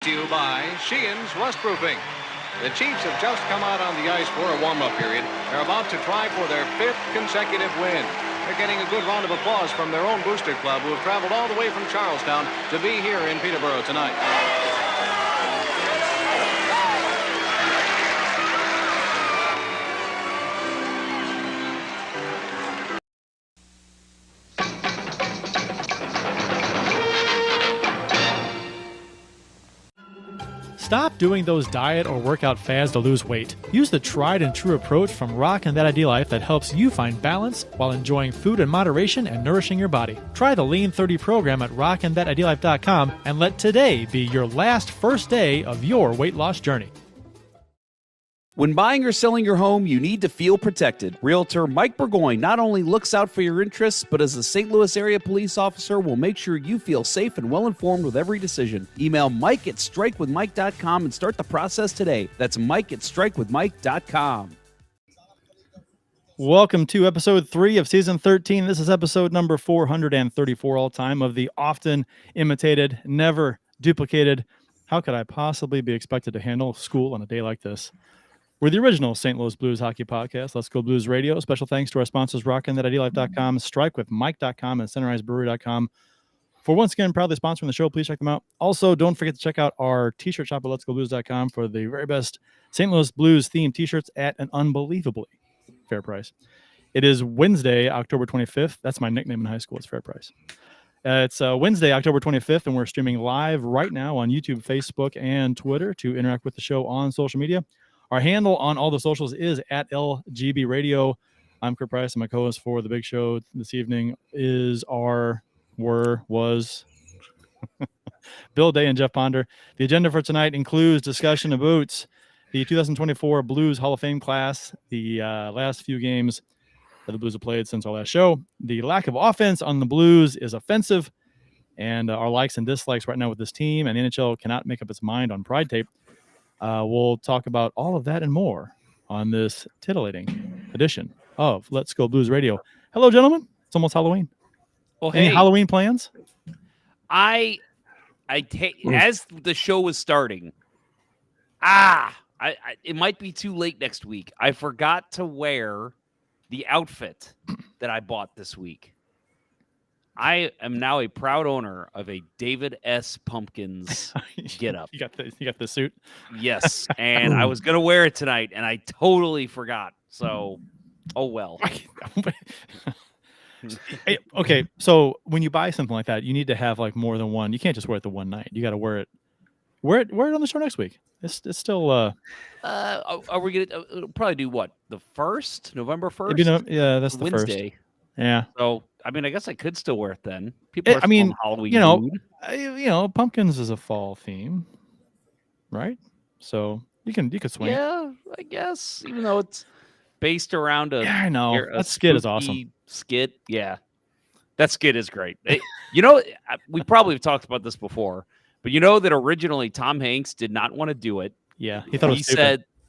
To you by Sheehan's Rustproofing. The Chiefs have just come out on the ice for a warm-up period. They're about to try for their 5th consecutive win. They're getting a good round of applause from their own booster club, who have traveled all the way from Charlestown to be here in Peterborough tonight. Stop doing those diet or workout fads to lose weight. Use the tried and true approach from Rockin' That Ideal Life that helps you find balance while enjoying food in moderation and nourishing your body. Try the Lean 30 program at rockinthatIdealLife.com and let today be your last first day of your weight loss journey. When buying or selling your home, you need to feel protected. Realtor Mike Burgoyne not only looks out for your interests, but as a St. Louis area police officer will make sure you feel safe and well-informed with every decision. Email Mike at strikewithmike.com and start the process today. That's Mike at strikewithmike.com. Welcome to episode 3 of season 13. This is episode number 434 all time of the often imitated, never duplicated. How could I possibly be expected to handle school on a day like this? We're the original St. Louis Blues hockey podcast, Let's Go Blues Radio. Special thanks to our sponsors, RockinThatIdealLife.com, StrikeWithMike.com, and CenterIceBrewery.com. For once again, proudly sponsoring the show, please check them out. Also, don't forget to check out our t-shirt shop at Let'sGoBlues.com for the very best St. Louis Blues themed t-shirts at an unbelievably fair price. It is Wednesday, October 25th. That's my nickname in high school. It's Fair Price. It's Wednesday, October 25th, and we're streaming live right now on YouTube, Facebook, and Twitter to interact with the show on social media. Our handle on all the socials is at LGB Radio. I'm Kurt Price, and my co-host for the big show this evening was Bill Day and Jeff Ponder. The agenda for tonight includes discussion about the 2024 Blues Hall of Fame class, the last few games that the Blues have played since our last show. The lack of offense on the Blues is offensive, and our likes and dislikes right now with this team, and the NHL cannot make up its mind on Pride Tape. We'll talk about all of that and more on this titillating edition of Let's Go Blues Radio. Hello, gentlemen. It's almost Halloween. Well, Any hey, Halloween plans? as the show was starting, it might be too late next week. I forgot to wear the outfit that I bought this week. I am now a proud owner of a David S. Pumpkins getup. You got the suit? Yes, and I was gonna wear it tonight, and I totally forgot. So, oh well. Okay, so when you buy something like that, you need to have like more than one. You can't just wear it the one night. You got to wear it on the show next week. It's still. Are we gonna probably do what, the 1st, November 1st? Yeah, that's the Wednesday. first. Yeah. So, I mean, I guess I could still wear it then. People are still Halloween. Pumpkins is a fall theme, right? So you could swing. Yeah, I guess. Even though it's based around I know that skit is awesome. Skit, yeah, that skit is great. We probably have talked about this before, but you know that originally Tom Hanks did not want to do it. Yeah, he thought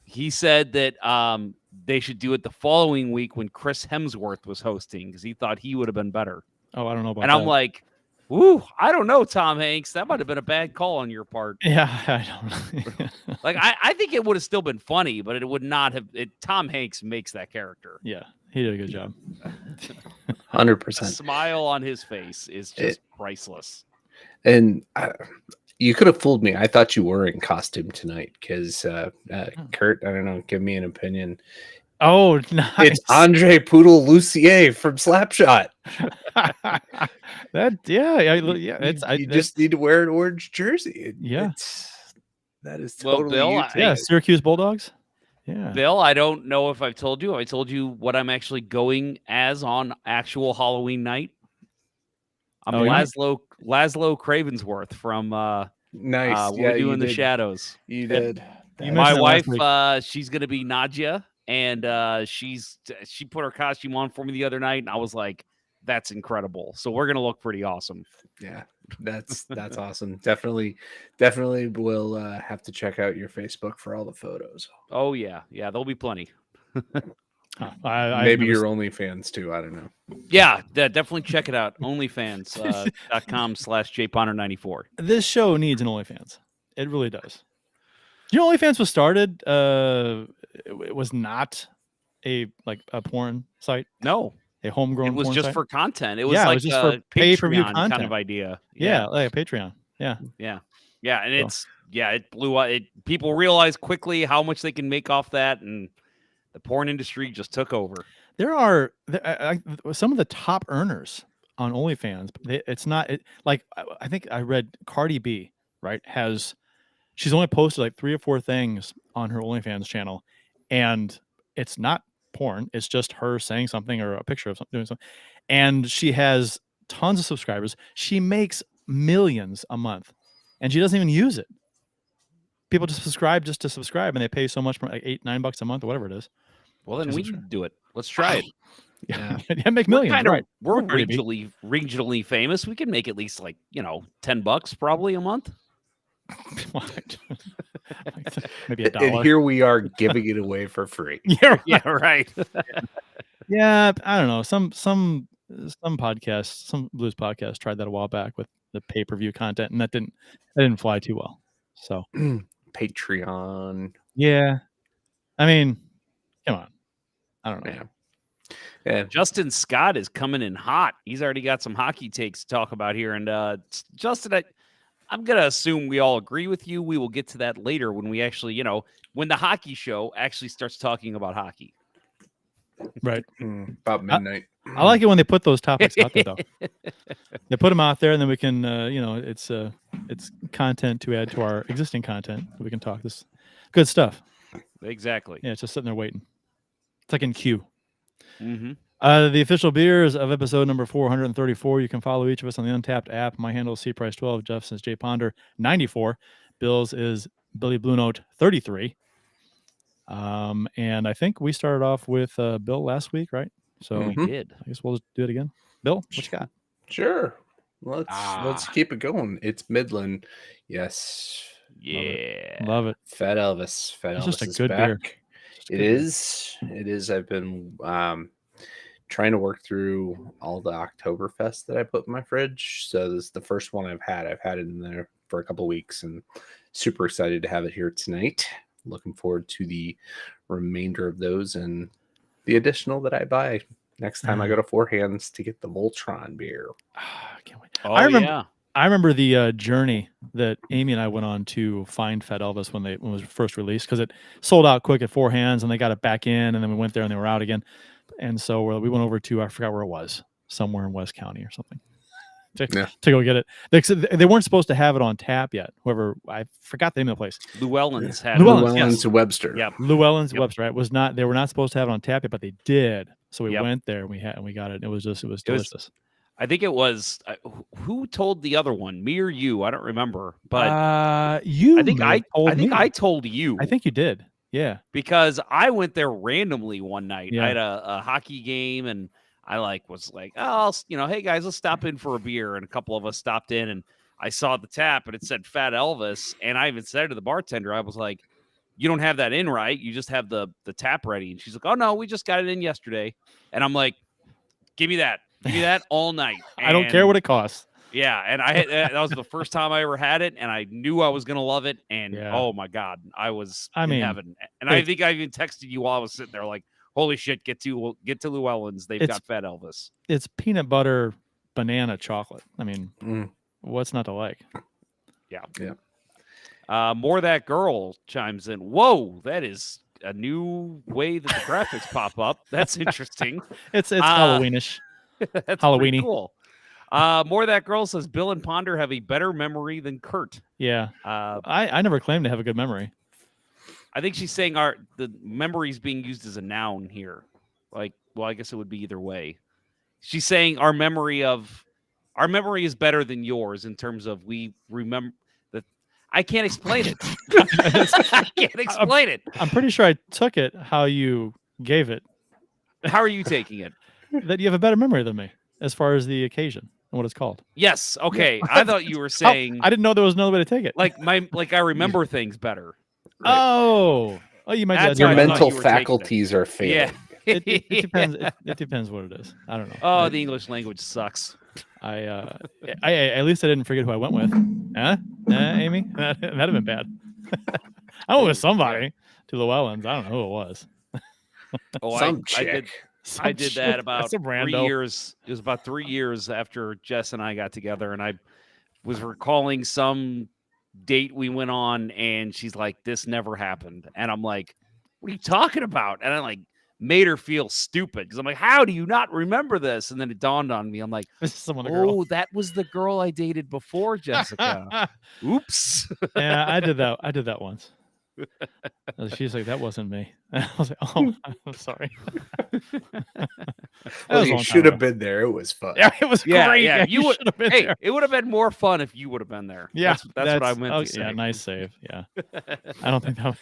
he said that they should do it the following week when Chris Hemsworth was hosting because he thought he would have been better. Oh, I don't know about that. And I'm like, ooh, I don't know, Tom Hanks. That might have been a bad call on your part. Yeah, I don't. Like, I think it would have still been funny, but it would not have. Tom Hanks makes that character. Yeah, he did a good job. 100%. The smile on his face is just priceless. And you could have fooled me. I thought you were in costume tonight because Kurt, I don't know, give me an opinion. Oh, nice. It's Andre Poodle Lucier from Slapshot. You just need to wear an orange jersey. That is totally Bill, Syracuse Bulldogs. Yeah, Bill, I don't know if I've told you. I told you what I'm actually going as on actual Halloween night. I'm Laszlo Cravensworth from nice. What We Do in the Shadows. You did. My wife, she's gonna be Nadia, and she put her costume on for me the other night, and I was like, "That's incredible!" So we're gonna look pretty awesome. Yeah, that's awesome. Definitely will have to check out your Facebook for all the photos. Oh yeah, there'll be plenty. Maybe your OnlyFans too. I don't know. Yeah, definitely check it out. OnlyFans.com/JPonder94. This show needs an OnlyFans. It really does. You know, OnlyFans was started. It was not a porn site, No, a homegrown. it was porn just site. for content. It was Yeah, it like was just a for pay-per-view Patreon kind content. of idea. Yeah, like a Patreon. Yeah. And it blew up. People realized quickly how much they can make off that, and the porn industry just took over. There are some of the top earners on OnlyFans. I think I read Cardi B, right? She's only posted like 3 or 4 things on her OnlyFans channel, and it's not porn. It's just her saying something or a picture of something doing something, and she has tons of subscribers. She makes millions a month, and she doesn't even use it. People just subscribe just to subscribe, and they pay so much, like $8-9 a month or whatever it is. Well, then we can do it. Let's try it. Yeah, make millions. We're regionally famous. We can make at least $10 probably a month. Maybe $1. And here we are giving it away for free. Yeah, right. Yeah, I don't know. Some podcasts, some blues podcasts tried that a while back with the pay-per-view content, and that didn't fly too well. So Patreon. Yeah, I mean, come on. I don't know. Yeah. Justin Scott is coming in hot. He's already got some hockey takes to talk about here. And Justin, I'm going to assume we all agree with you. We will get to that later when we actually, when the hockey show actually starts talking about hockey. Right. About midnight. I like it when they put those topics out there, though. They put them out there, and then we can, it's content to add to our existing content. We can talk this good stuff. Exactly. Yeah, it's just sitting there waiting. It's like in queue. Mm-hmm. The official beers of episode number 434. You can follow each of us on the Untapped app. My handle is CPrice12. Jeff's is Ponder 94. Bill's is Billy Blue Note 33. And I think we started off with Bill last week, right? So we did. I guess we'll just do it again. Bill, what you got? Sure. Let's keep it going. It's Midland. Yes. Yeah. Love it. Fat Elvis. It's just a is good back. beer. It is. I've been trying to work through all the Oktoberfest that I put in my fridge. So this is the first one I've had. I've had it in there for a couple of weeks and super excited to have it here tonight. Looking forward to the remainder of those and the additional that I buy next time I go to Four Hands to get the Voltron beer. I can't wait. Oh, I remember the journey that Amy and I went on to find Fat Elvis when it was first released, because it sold out quick at Four Hands and they got it back in, and then we went there and they were out again. And so we went over to, I forgot where it was, somewhere in West County or something, to go get it. They weren't supposed to have it on tap yet. I forgot the name of the place. Llewellyn's had Llewellyn's Webster. Yep. Llewellyn's Webster. Right? They were not supposed to have it on tap yet, but they did. So we went there and we got it. It was delicious. I think it was who told the other one, me or you? I don't remember, but you. I think I told you. I think you did. Yeah, because I went there randomly one night. Yeah. I had a hockey game, and I was like, oh, hey guys, let's stop in for a beer. And a couple of us stopped in, and I saw the tap, and it said Fat Elvis. And I even said to the bartender, I was like, you don't have that in, right? You just have the tap ready. And she's like, oh no, we just got it in yesterday. And I'm like, give me that all night. And I don't care what it costs. Yeah, and that was the first time I ever had it, and I knew I was gonna love it. And oh my god, I was in heaven. And I think I even texted you while I was sitting there, like, "Holy shit, get to Llewellyn's. They've got Fat Elvis." It's peanut butter banana chocolate. I mean, what's not to like? Yeah. More That Girl chimes in. Whoa, that is a new way that the graphics pop up. That's interesting. It's Halloweenish. That's Halloweeny. Cool. More That Girl says Bill and Ponder have a better memory than Kurt. Yeah. I never claimed to have a good memory. I think she's saying the memory is being used as a noun here. Like, well, I guess it would be either way. She's saying our memory is better than yours in terms of we remember that. I can't explain it. I can't explain it. I'm pretty sure I took it how you gave it. How are you taking it? That you have a better memory than me as far as the occasion and what it's called. Yes. Okay. I thought you were saying. I didn't know there was another way to take it. Like I remember things better. Right. Oh, you might. Your mental faculties are failing. Yeah. It depends. It depends what it is. I don't know. Oh, the English language sucks. I at least I didn't forget who I went with. Huh? Amy? That'd have been bad. I went with somebody to Llewellyn's. I don't know who it was. Oh, Some I did. chick. I did that about some 3 rando. years. It was about 3 years after Jess and I got together, and I was recalling some date we went on, and she's like, "This never happened," and I'm like, "What are you talking about?" And I like made her feel stupid because I'm like, "How do you not remember this?" And then it dawned on me. I'm like, This is someone, a girl. "Oh, that was the girl I dated before Jessica." Oops. Yeah, I did that once. She's like, that wasn't me. I was like, oh, I'm sorry. Well, you should have been there. It was fun. Yeah, it was great. Yeah. You should have been Hey, there. it would have been more fun if you would have been there. Yeah, that's what I meant to say. Yeah, nice save. Yeah, I don't think that.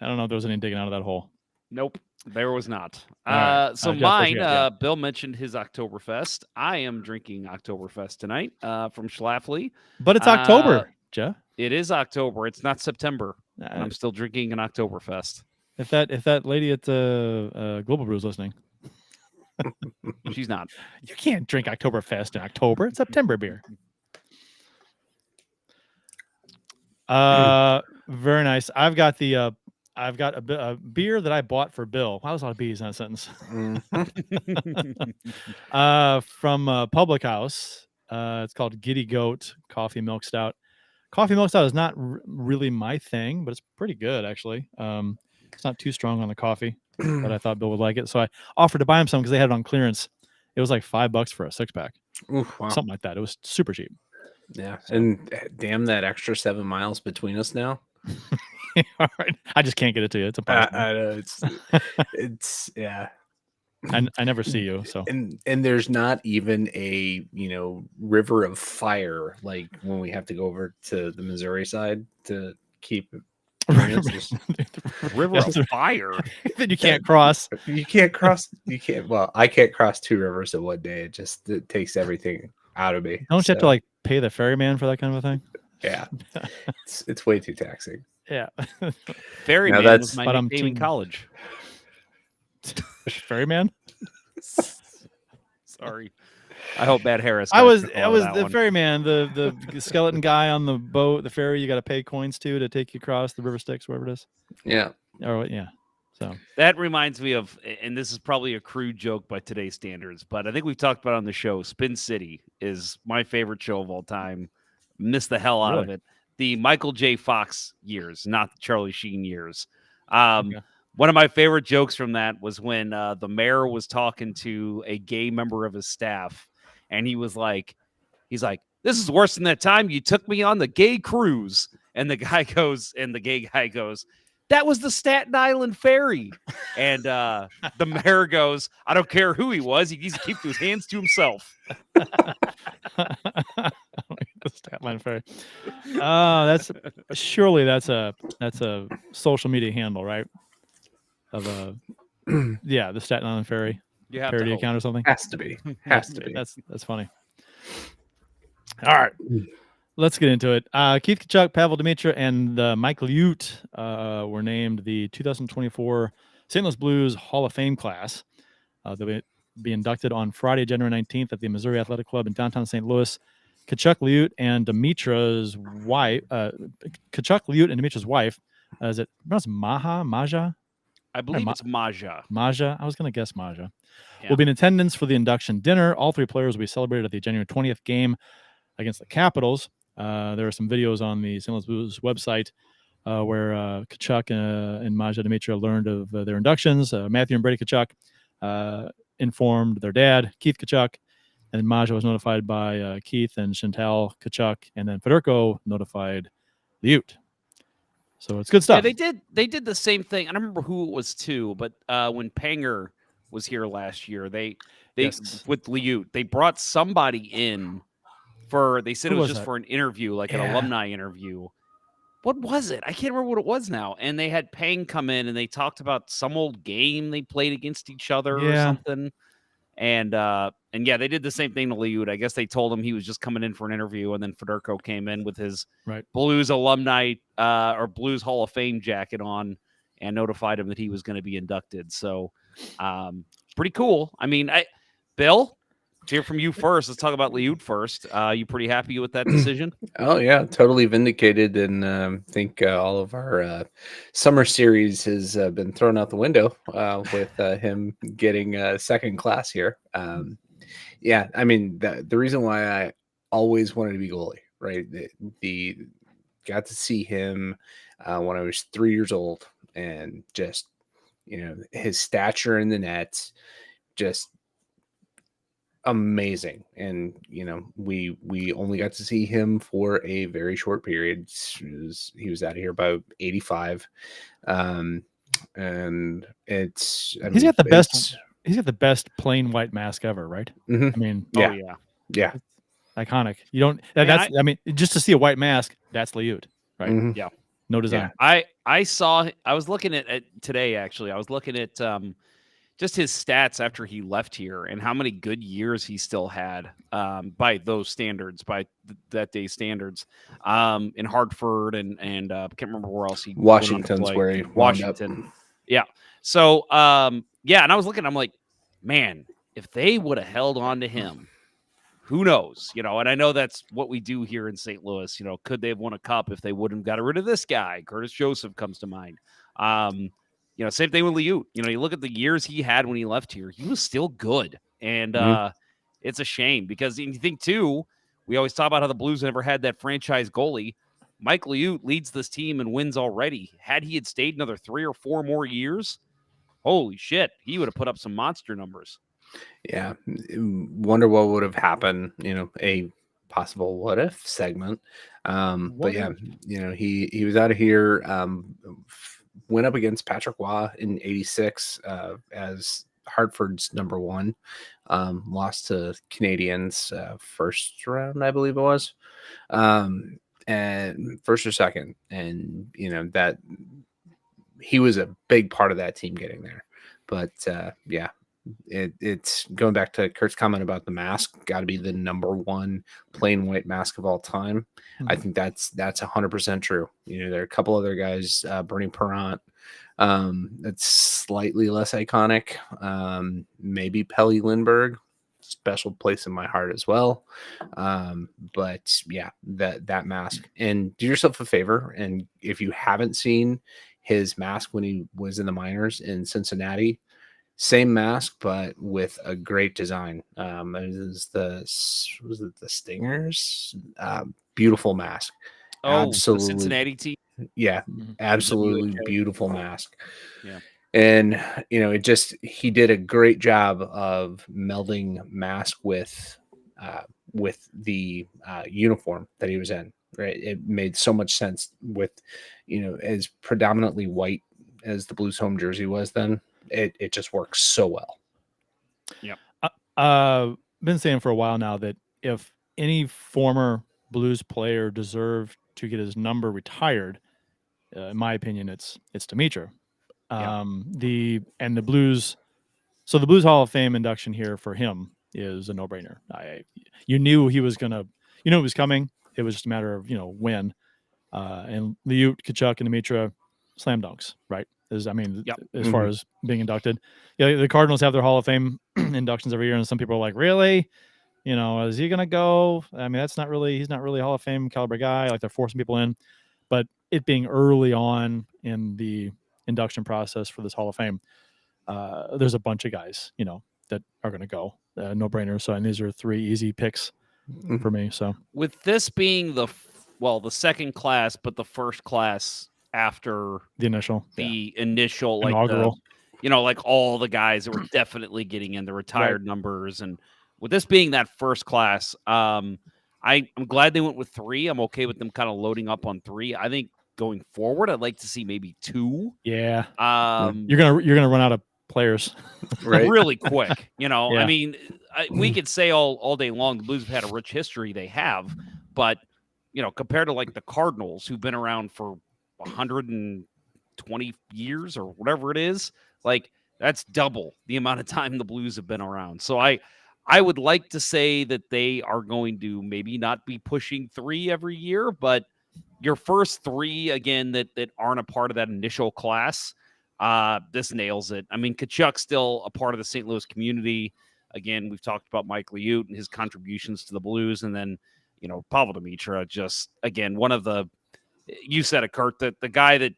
I don't know if there was any digging out of that hole. Nope, there was not. All right. So Jeff, what mine, you got? Yeah. Bill mentioned his Oktoberfest. I am drinking Oktoberfest tonight from Schlafly. But it's October, Jeff. It is October. It's not September. And Uh, I'm still drinking an Oktoberfest. if that lady at the Global Brew is listening, She's not. you can't drink Oktoberfest in October. It's September beer. Very nice. I've got a beer that I bought for Bill. Wow, there's a lot of B's in that sentence. From Public House. It's called Giddy Goat Coffee Milk Stout. Coffee milk stout is not really my thing, but it's pretty good actually. It's not too strong on the coffee, but I thought Bill would like it, so I offered to buy him some because they had it on clearance. It was like $5 for a 6-pack, Wow. something like that. It was super cheap. Yeah, and damn that extra 7 miles between us now. All right, I just can't get it to you. It's impossible. I know it's yeah. I never see you, so And there's not even a river of fire like when we have to go over to the Missouri side to keep River of fire. that you can't cross. You can't cross. You can't. Well, I can't cross 2 rivers in one day. It takes everything out of me. Don't you have to like pay the ferryman for that kind of a thing? Yeah, it's way too taxing. Yeah, Ferryman was my nickname in college. ferryman. Sorry. I hope Bad Harris. I was the ferryman, the skeleton guy on the boat, the ferry. You got to pay coins to take you across the River Styx, wherever it is. Yeah. Oh yeah. So that reminds me of, and this is probably a crude joke by today's standards, but I think we've talked about on the show. Spin City is my favorite show of all time. Miss the hell out of it. The Michael J. Fox years, not the Charlie Sheen years. Okay. One of my favorite jokes from that was when the mayor was talking to a gay member of his staff, and he's like, "This is worse than that time you took me on the gay cruise." And the gay guy goes, "That was the Staten Island ferry." And the mayor goes, "I don't care who he was. He needs to keep his hands to himself." The Staten Island ferry. That's a social media handle, right? Of the Staten Island ferry parody account or something. Has to be. That's funny. All right. Let's get into it. Keith Tkachuk, Pavel Demitra, and Mike Liut were named the 2024 St. Louis Blues Hall of Fame class. They'll be inducted on Friday, January 19th at the Missouri Athletic Club in downtown St. Louis. Tkachuk, Liut, and Demitra's wife. Is it pronounced Maja? I believe it's Maja. Maja. I was going to guess Maja. Yeah. Will be in attendance for the induction dinner. All 3 players will be celebrated at the January 20th game against the Capitals. There are some videos on the St. Louis Blues website where Tkachuk and Maja Demitra learned of their inductions. Matthew and Brady Tkachuk informed their dad, Keith Tkachuk, and then Maja was notified by Keith and Chantal Tkachuk, and then Federico notified Liut. So it's good stuff. Yeah, they did the same thing. I don't remember who it was too, but when Panger was here last year, they with Liut, they brought somebody in they said it was just for an interview, like an alumni interview. What was it? I can't remember what it was now. And they had Pang come in and they talked about some old game they played against each other or something. And yeah, they did the same thing to Liut. I guess they told him he was just coming in for an interview, and then Federico came in with his Blues alumni or Blues Hall of Fame jacket on and notified him that he was going to be inducted. So pretty cool. I mean, Bill, Let's hear from you first. Let's talk about Liut first. You pretty happy with that decision? Oh yeah, totally vindicated, and think all of our summer series has been thrown out the window with him getting second class here. Yeah, I mean the reason why I always wanted to be goalie, right? The got to see him when I was 3 years old, and just his stature in the net, just amazing. And we only got to see him for a very short period. He was out of here by 85, and He's got the best plain white mask ever, right? Mhm. I mean, Yeah. Oh, Yeah. iconic. You don't. Man, That's. I mean, just to see a white mask, that's Liut, right? Mhm. Yeah. No design. I was looking at today, actually. I was looking at just his stats after he left here and how many good years he still had by those standards, by that day's standards, in Hartford and I can't remember where else he went on to Washington's play. where he wound up. Washington. Yeah. So yeah, and I was looking, I'm like, man, if they would have held on to him, who knows? And I know that's what we do here in St. Louis. Could they have won a cup if they wouldn't have got rid of this guy? Curtis Joseph comes to mind. Same thing with Liut. You look at the years he had when he left here, he was still good. And it's a shame because you think, too, we always talk about how the Blues never had that franchise goalie. Mike Liut leads this team and wins already. Had he had stayed another 3 or 4 more years, holy shit, he would have put up some monster numbers. Yeah. Wonder what would have happened, a possible what if segment. But yeah, he was out of here, went up against Patrick Waugh in 86 as Hartford's number 1, lost to Canadians first round, I believe it was, and first or second. And, that he was a big part of that team getting there. But yeah, it's going back to Kurt's comment about the mask, got to be the number 1 plain white mask of all time. Mm-hmm. I think that's 100% true. There are a couple other guys, Bernie Perrant, that's slightly less iconic. Maybe Pelle Lindbergh, special place in my heart as well. But yeah, that mask. And do yourself a favor, and if you haven't seen his mask when he was in the minors in Cincinnati, same mask, but with a great design. Was it the Stingers? Beautiful mask. Oh, absolutely. The Cincinnati team. Yeah, absolutely beautiful mask. Yeah. And he did a great job of melding mask with the uniform that he was in. Right, it made so much sense with as predominantly white as the Blues home jersey was then. It just works so well. Yeah. Been saying for a while now that if any former Blues player deserved to get his number retired, in my opinion, it's Demitra. The Blues. So the Blues Hall of Fame induction here for him is a no-brainer. You knew he was gonna. You know it was coming. It was just a matter of when. And Liut, Tkachuk, and Demitra, slam dunks, right? As far as being inducted, the Cardinals have their Hall of Fame inductions every year, and some people are like, really, is he gonna go? I mean, he's not really a Hall of Fame caliber guy. Like, they're forcing people in, but it being early on in the induction process for this Hall of Fame, there's a bunch of guys, that are gonna go, no brainer. So, and these are 3 easy picks for me. So, with this being the second class, but the first class after the initial, inaugural, like all the guys that were definitely getting in the retired numbers, and with this being that first class, I'm glad they went with 3. I'm okay with them kind of loading up on 3. I think going forward, I'd like to see maybe 2. Yeah. You're gonna run out of players really quick. I mean, we could say all day long the Blues have had a rich history. They have, but compared to like the Cardinals, who've been around for 120 years or whatever it is, like, that's double the amount of time the Blues have been around. So I would like to say that they are going to maybe not be pushing 3 every year, but your first 3 again that aren't a part of that initial class, this nails it. I mean, Tkachuk's still a part of the St. Louis community. Again, we've talked about Mike Liut and his contributions to the Blues, and then, Pavel Demitra, just, again, one of the, you said it, Kurt, that the guy that,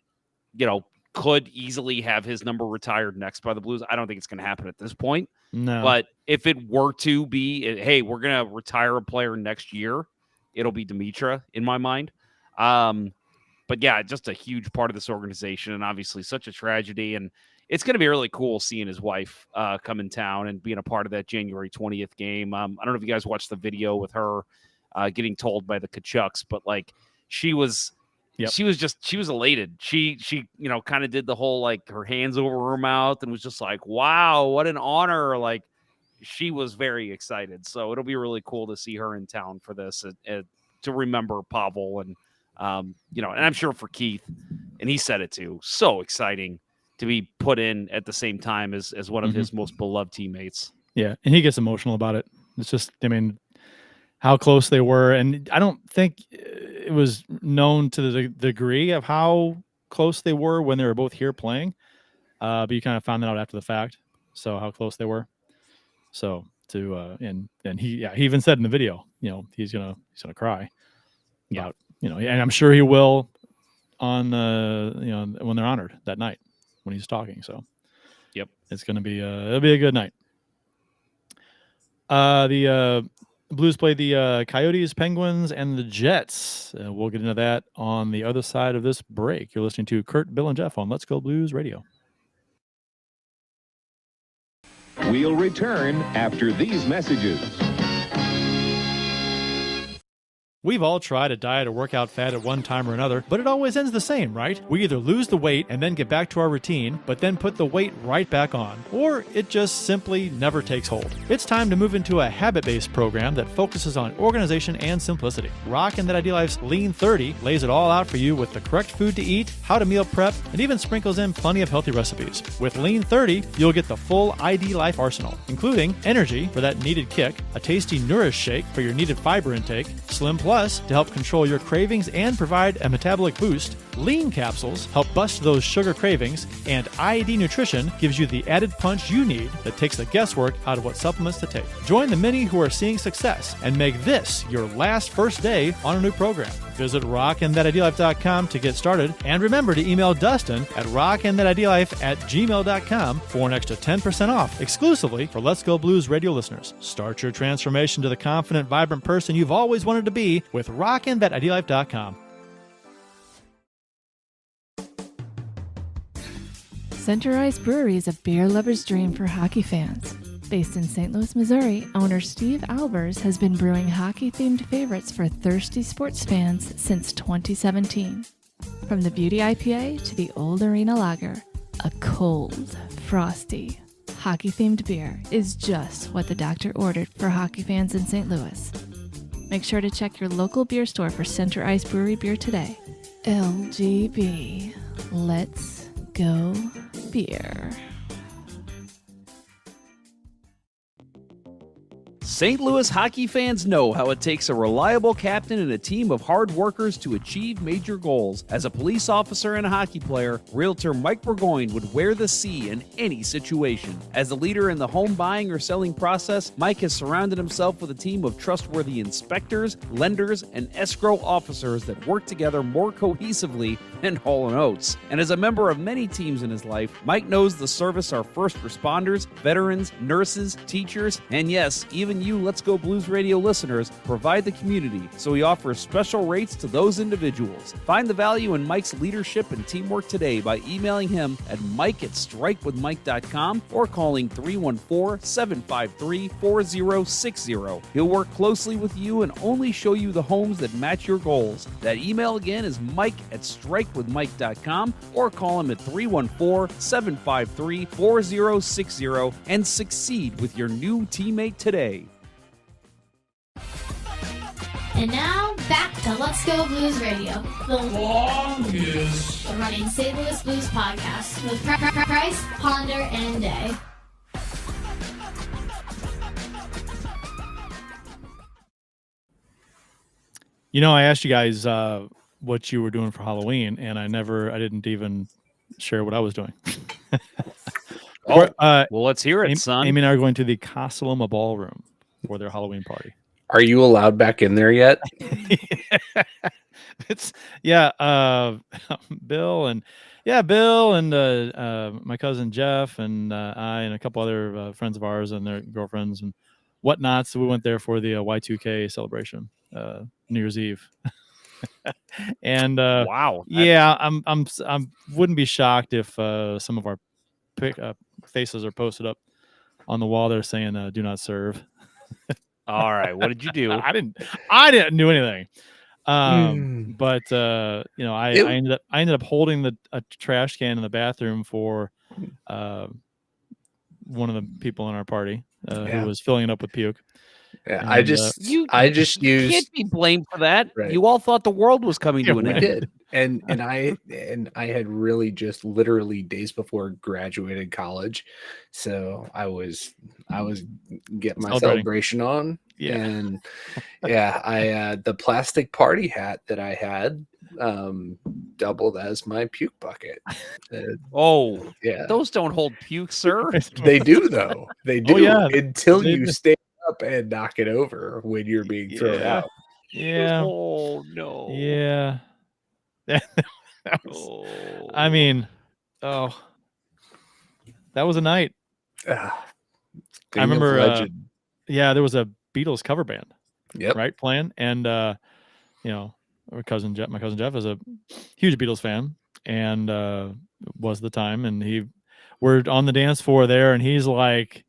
could easily have his number retired next by the Blues. I don't think it's going to happen at this point. No. But if it were to be, hey, we're going to retire a player next year, it'll be Demitra in my mind. But yeah, just a huge part of this organization, and obviously such a tragedy. And it's going to be really cool seeing his wife come in town and being a part of that January 20th game. I don't know if you guys watched the video with her getting told by the Tkachuks, but like she was elated. She kind of did the whole, like, her hands over her mouth and was just like, wow, what an honor. Like, she was very excited. So it'll be really cool to see her in town for this, to remember Pavel. And, and I'm sure for Keith, and he said it too, so exciting to be put in at the same time as one of his most beloved teammates. Yeah. And he gets emotional about it. It's just, how close they were. And I don't think it was known to the degree of how close they were when they were both here playing. But you kind of found that out after the fact. So how close they were. So and he even said in the video, he's gonna cry about, and I'm sure he will on when they're honored that night when he's talking. So yep, it's gonna be it'll be a good night. The Blues play the Coyotes, Penguins, and the Jets. We'll get into that on the other side of this break. You're listening to Kurt, Bill, and Jeff on Let's Go Blues Radio. We'll return after these messages. We've all tried a diet or workout fad at one time or another, but it always ends the same, right? We either lose the weight and then get back to our routine, but then put the weight right back on, or it just simply never takes hold. It's time to move into a habit-based program that focuses on organization and simplicity. Rockin' That Ideal Life's Lean 30 lays it all out for you with the correct food to eat, how to meal prep, and even sprinkles in plenty of healthy recipes. With Lean 30, you'll get the full ID Life arsenal, including energy for that needed kick, a tasty Nourish shake for your needed fiber intake, Slim Plus to help control your cravings and provide a metabolic boost, Lean capsules help bust those sugar cravings, and ID Nutrition gives you the added punch you need that takes the guesswork out of what supplements to take. Join the many who are seeing success and make this your last first day on a new program. Visit rockandthatideallife.com to get started, and remember to email Dustin at rockandthatideallife@gmail.com for an extra 10% off exclusively for Let's Go Blues Radio listeners. Start your transformation to the confident, vibrant person you've always wanted to be with rockandthatideallife.com. Center Ice Brewery is a beer lover's dream for hockey fans. Based in St. Louis, Missouri, owner Steve Albers has been brewing hockey-themed favorites for thirsty sports fans since 2017. From the Beauty IPA to the Old Arena Lager, a cold, frosty, hockey-themed beer is just what the doctor ordered for hockey fans in St. Louis. Make sure to check your local beer store for Center Ice Brewery beer today. LGB. Let's go beer. St. Louis hockey fans know how it takes a reliable captain and a team of hard workers to achieve major goals. As a police officer and a hockey player, Realtor Mike Burgoyne would wear the C in any situation. As a leader in the home buying or selling process, Mike has surrounded himself with a team of trustworthy inspectors, lenders, and escrow officers that work together more cohesively than Hall & Oates. And as a member of many teams in his life, Mike knows the service our first responders, veterans, nurses, teachers, and yes, even you Let's Go Blues Radio listeners provide the community, so he offers special rates to those individuals. Find the value in Mike's leadership and teamwork today by emailing him at mike@strikewithmike.com or calling 314-753-4060. He'll work closely with you and only show you the homes that match your goals. That email again is mike@strikewithmike.com or call him at 314-753-4060 and succeed with your new teammate today. And now, back to Let's Go Blues Radio, the longest running St. Louis Blues podcast with Price, Ponder, and Day. I asked you guys what you were doing for Halloween, and I didn't even share what I was doing. We're, well, let's hear it, son. Amy and I are going to the Casa Loma Ballroom for their Halloween party. Are you allowed back in there yet? It's Bill and my cousin Jeff and I and a couple other friends of ours and their girlfriends and whatnot. So we went there for the Y2K celebration, New Year's Eve. And Wow. yeah, I'm wouldn't be shocked if some of our faces are posted up on the wall there saying "Do not serve." All right. What did you do? I didn't do anything. But I ended up holding a trash can in the bathroom for one of the people in our party who was filling it up with puke. Yeah, And, I just used. You can't be blamed for that. Right. You all thought the world was coming to an we end. did, and I had really just literally days before graduated college, so I was getting my celebration on. Yeah. And I the plastic party hat that I had doubled as my puke bucket. Oh, yeah, those don't hold puke, sir. they do though. They do until They you do. stand up and knock it over when you're being thrown out. Yeah. Oh no. Yeah. That was, I mean, that was a night. I remember there was a Beatles cover band. Yep. Right, playing. And my cousin Jeff is a huge Beatles fan and was at the time, and we're on the dance floor there, and he's like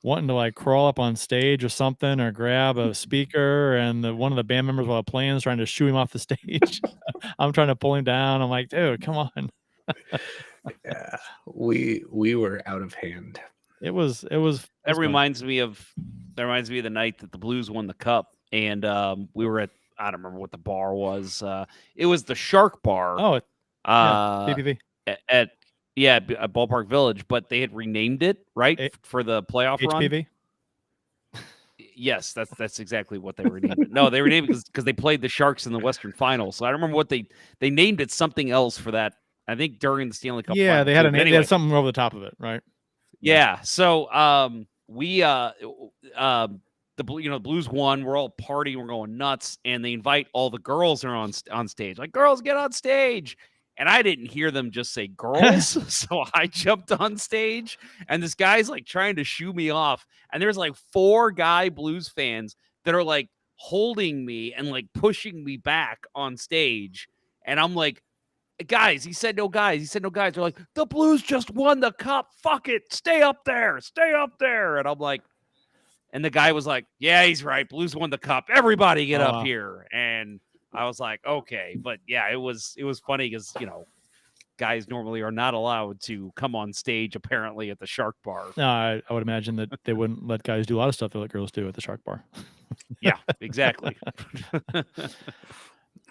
wanting to like crawl up on stage or something or grab a speaker, and one of the band members while playing is trying to shoo him off the stage. I'm trying to pull him down. I'm like, dude, come on. Yeah, we were out of hand. It was That reminds me of the night that the Blues won the cup, and we were at, I don't remember what the bar was. It was the Shark Bar. Oh, BBV at Ballpark Village, but they had renamed it for the playoff HPV. run. Yes, that's exactly what they renamed it. No, they renamed it because they played the Sharks in the Western Finals. So I don't remember what they named it something else for that. I think during the Stanley Cup. Yeah, final they had too. they had something over the top of it, right? Yeah. So the Blues won. We're all partying. We're going nuts, and they invite all the girls that are on stage. Like, girls, get on stage. And I didn't hear them just say girls. So I jumped on stage, and this guy's like trying to shoo me off. And there's like 4 guy Blues fans that are like holding me and like pushing me back on stage. And I'm like, guys, he said no guys. They're like, the Blues just won the cup. Fuck it. Stay up there. And I'm like, and the guy was like, yeah, he's right. Blues won the cup. Everybody get up here. And I was like, okay. But yeah, it was funny because, guys normally are not allowed to come on stage, apparently, at the Shark Bar. No, I would imagine that they wouldn't let guys do a lot of stuff that girls do at the Shark Bar. Yeah, exactly.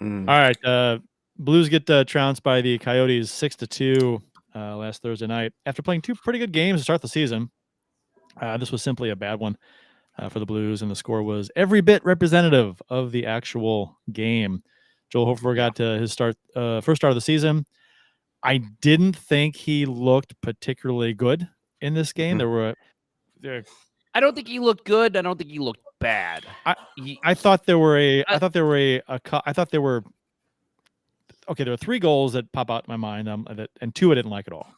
All right. Blues get trounced by the Coyotes 6-2 last Thursday night. After playing 2 pretty good games to start the season, this was simply a bad one for the Blues, and the score was every bit representative of the actual game. Joel Hofer got his first start of the season. I didn't think he looked particularly good in this game. I don't think he looked good. I don't think he looked bad. I thought there were there were 3 goals that pop out in my mind, and 2 I didn't like at all.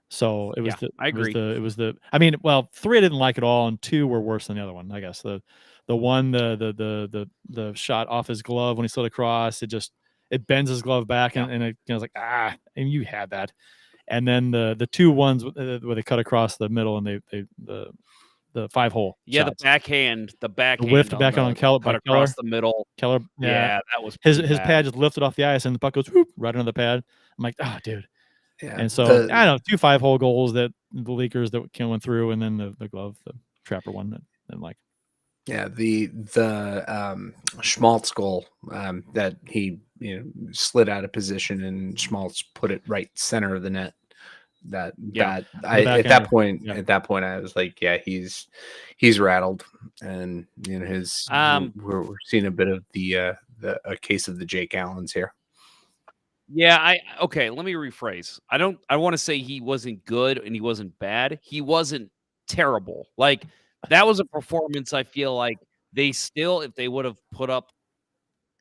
So it was I agree. 3 I didn't like at all, and 2 were worse than the other one. I guess the one the shot off his glove when he slid across, it bends his glove back, and I was like, and you had that. And then the 2 ones where they cut across the middle and the 5-hole. Yeah, shots. the backhand, the whiff back on Keller cut across the middle. Keller, yeah, that was his pad just lifted off the ice, and the puck goes whoop, right under the pad. I'm like, dude. Yeah, and so I don't know, 2 5-hole goals that the leakers that went through, and then the glove, the trapper one that didn't like. Yeah, the Schmaltz goal that he slid out of position, and Schmaltz put it right center of the net. At that point I was like, yeah, he's rattled, and we're seeing a bit of a case of the Jake Allens here. Yeah, okay, let me rephrase. I want to say he wasn't good and he wasn't bad. He wasn't terrible. Like, that was a performance I feel like they still, if they would have put up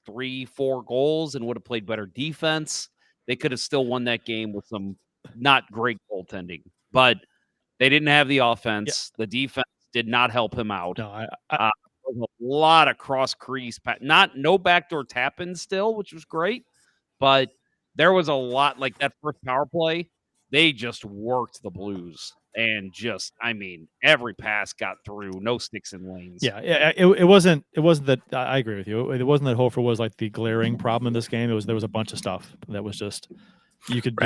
3-4 goals and would have played better defense, they could have still won that game with some not great goaltending. But they didn't have the offense. The defense did not help him out. No, There was a lot of cross crease, no backdoor tap-in still, which was great, but there was a lot like that first power play. They just worked the Blues and every pass got through, no sticks in lanes. Yeah, it wasn't that. I agree with you. It wasn't that Hofer was like the glaring problem in this game. There was a bunch of stuff that was just you could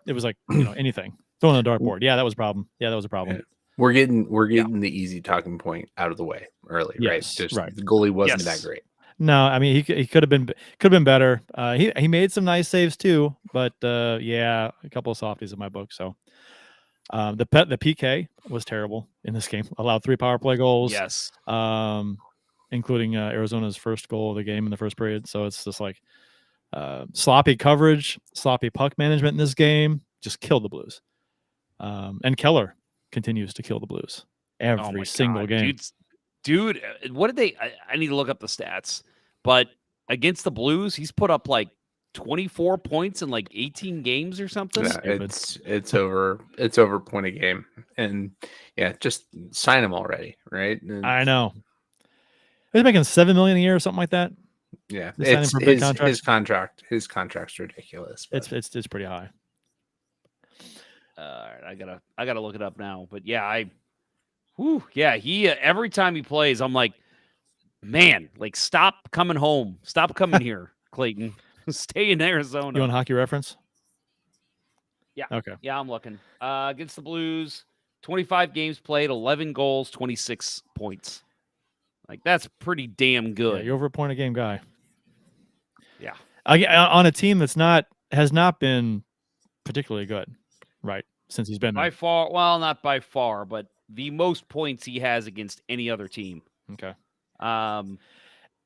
it was like anything thrown on the dartboard. Yeah, that was a problem. Yeah, that was a problem. Yeah. We're getting the easy talking point out of the way early, right? Just the goalie wasn't that great. No, I mean he could have been better. He made some nice saves too, but a couple of softies in my book. So the PK was terrible in this game. Allowed 3 power play goals. Yes. Including Arizona's first goal of the game in the first period. So it's just like sloppy coverage, sloppy puck management in this game just killed the Blues. And Keller continues to kill the Blues every single game. Dude, what did they? I need to look up the stats, but against the Blues, he's put up like 24 points in like 18 games or something. Yeah, it's over point a game, and just sign him already, right? I know. He's making $7 million a year or something like that. Yeah, his contract's ridiculous. It's pretty high. I gotta look it up now, but he every time he plays, I'm like, man, like stop coming home, stop coming here, Clayton, stay in Arizona. You want hockey reference? Yeah. Okay. Yeah, I'm looking. Against the Blues, 25 games played, 11 goals, 26 points. Like that's pretty damn good. Yeah, you're over a point a game guy. Yeah. On a team has not been particularly good, right? Since he's been by far, well, not by far, but the most points he has against any other team. Okay.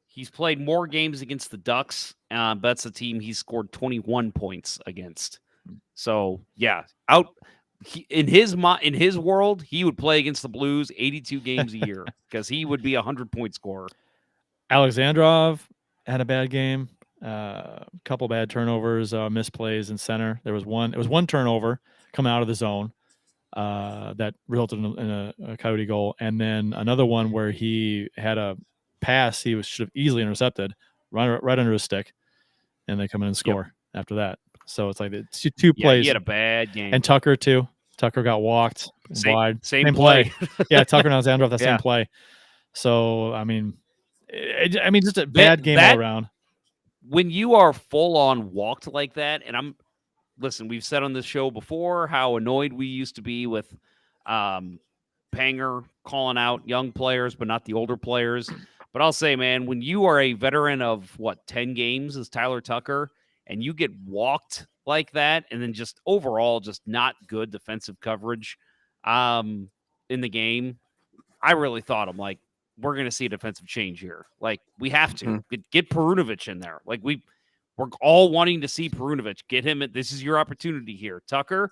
He's played more games against the Ducks. That's a team he's scored 21 points against. So in his world, he would play against the Blues 82 games a year because he would be a 100-point scorer. Alexandrov had a bad game. A couple bad turnovers, misplays in center. It was one turnover coming out of the zone that resulted in a Coyote goal, and then another one where he had a pass should have easily intercepted right under his stick, and they come in and score after that. So it's like two plays. He had a bad game. And Tucker too. Tucker got walked wide. Same play. Yeah, Tucker and Alexandrov the same play. So I mean, just a bad game all around. When you are full on walked like that, and listen, we've said on this show before how annoyed we used to be with Panger calling out young players, but not the older players. But I'll say, man, when you are a veteran of 10 games as Tyler Tucker, and you get walked like that, and then just overall just not good defensive coverage in the game, I really thought I'm like, we're going to see a defensive change here. Like, we have to get Perunovic in there. Like, we're all wanting to see Perunovic. Get him. This is your opportunity here. Tucker,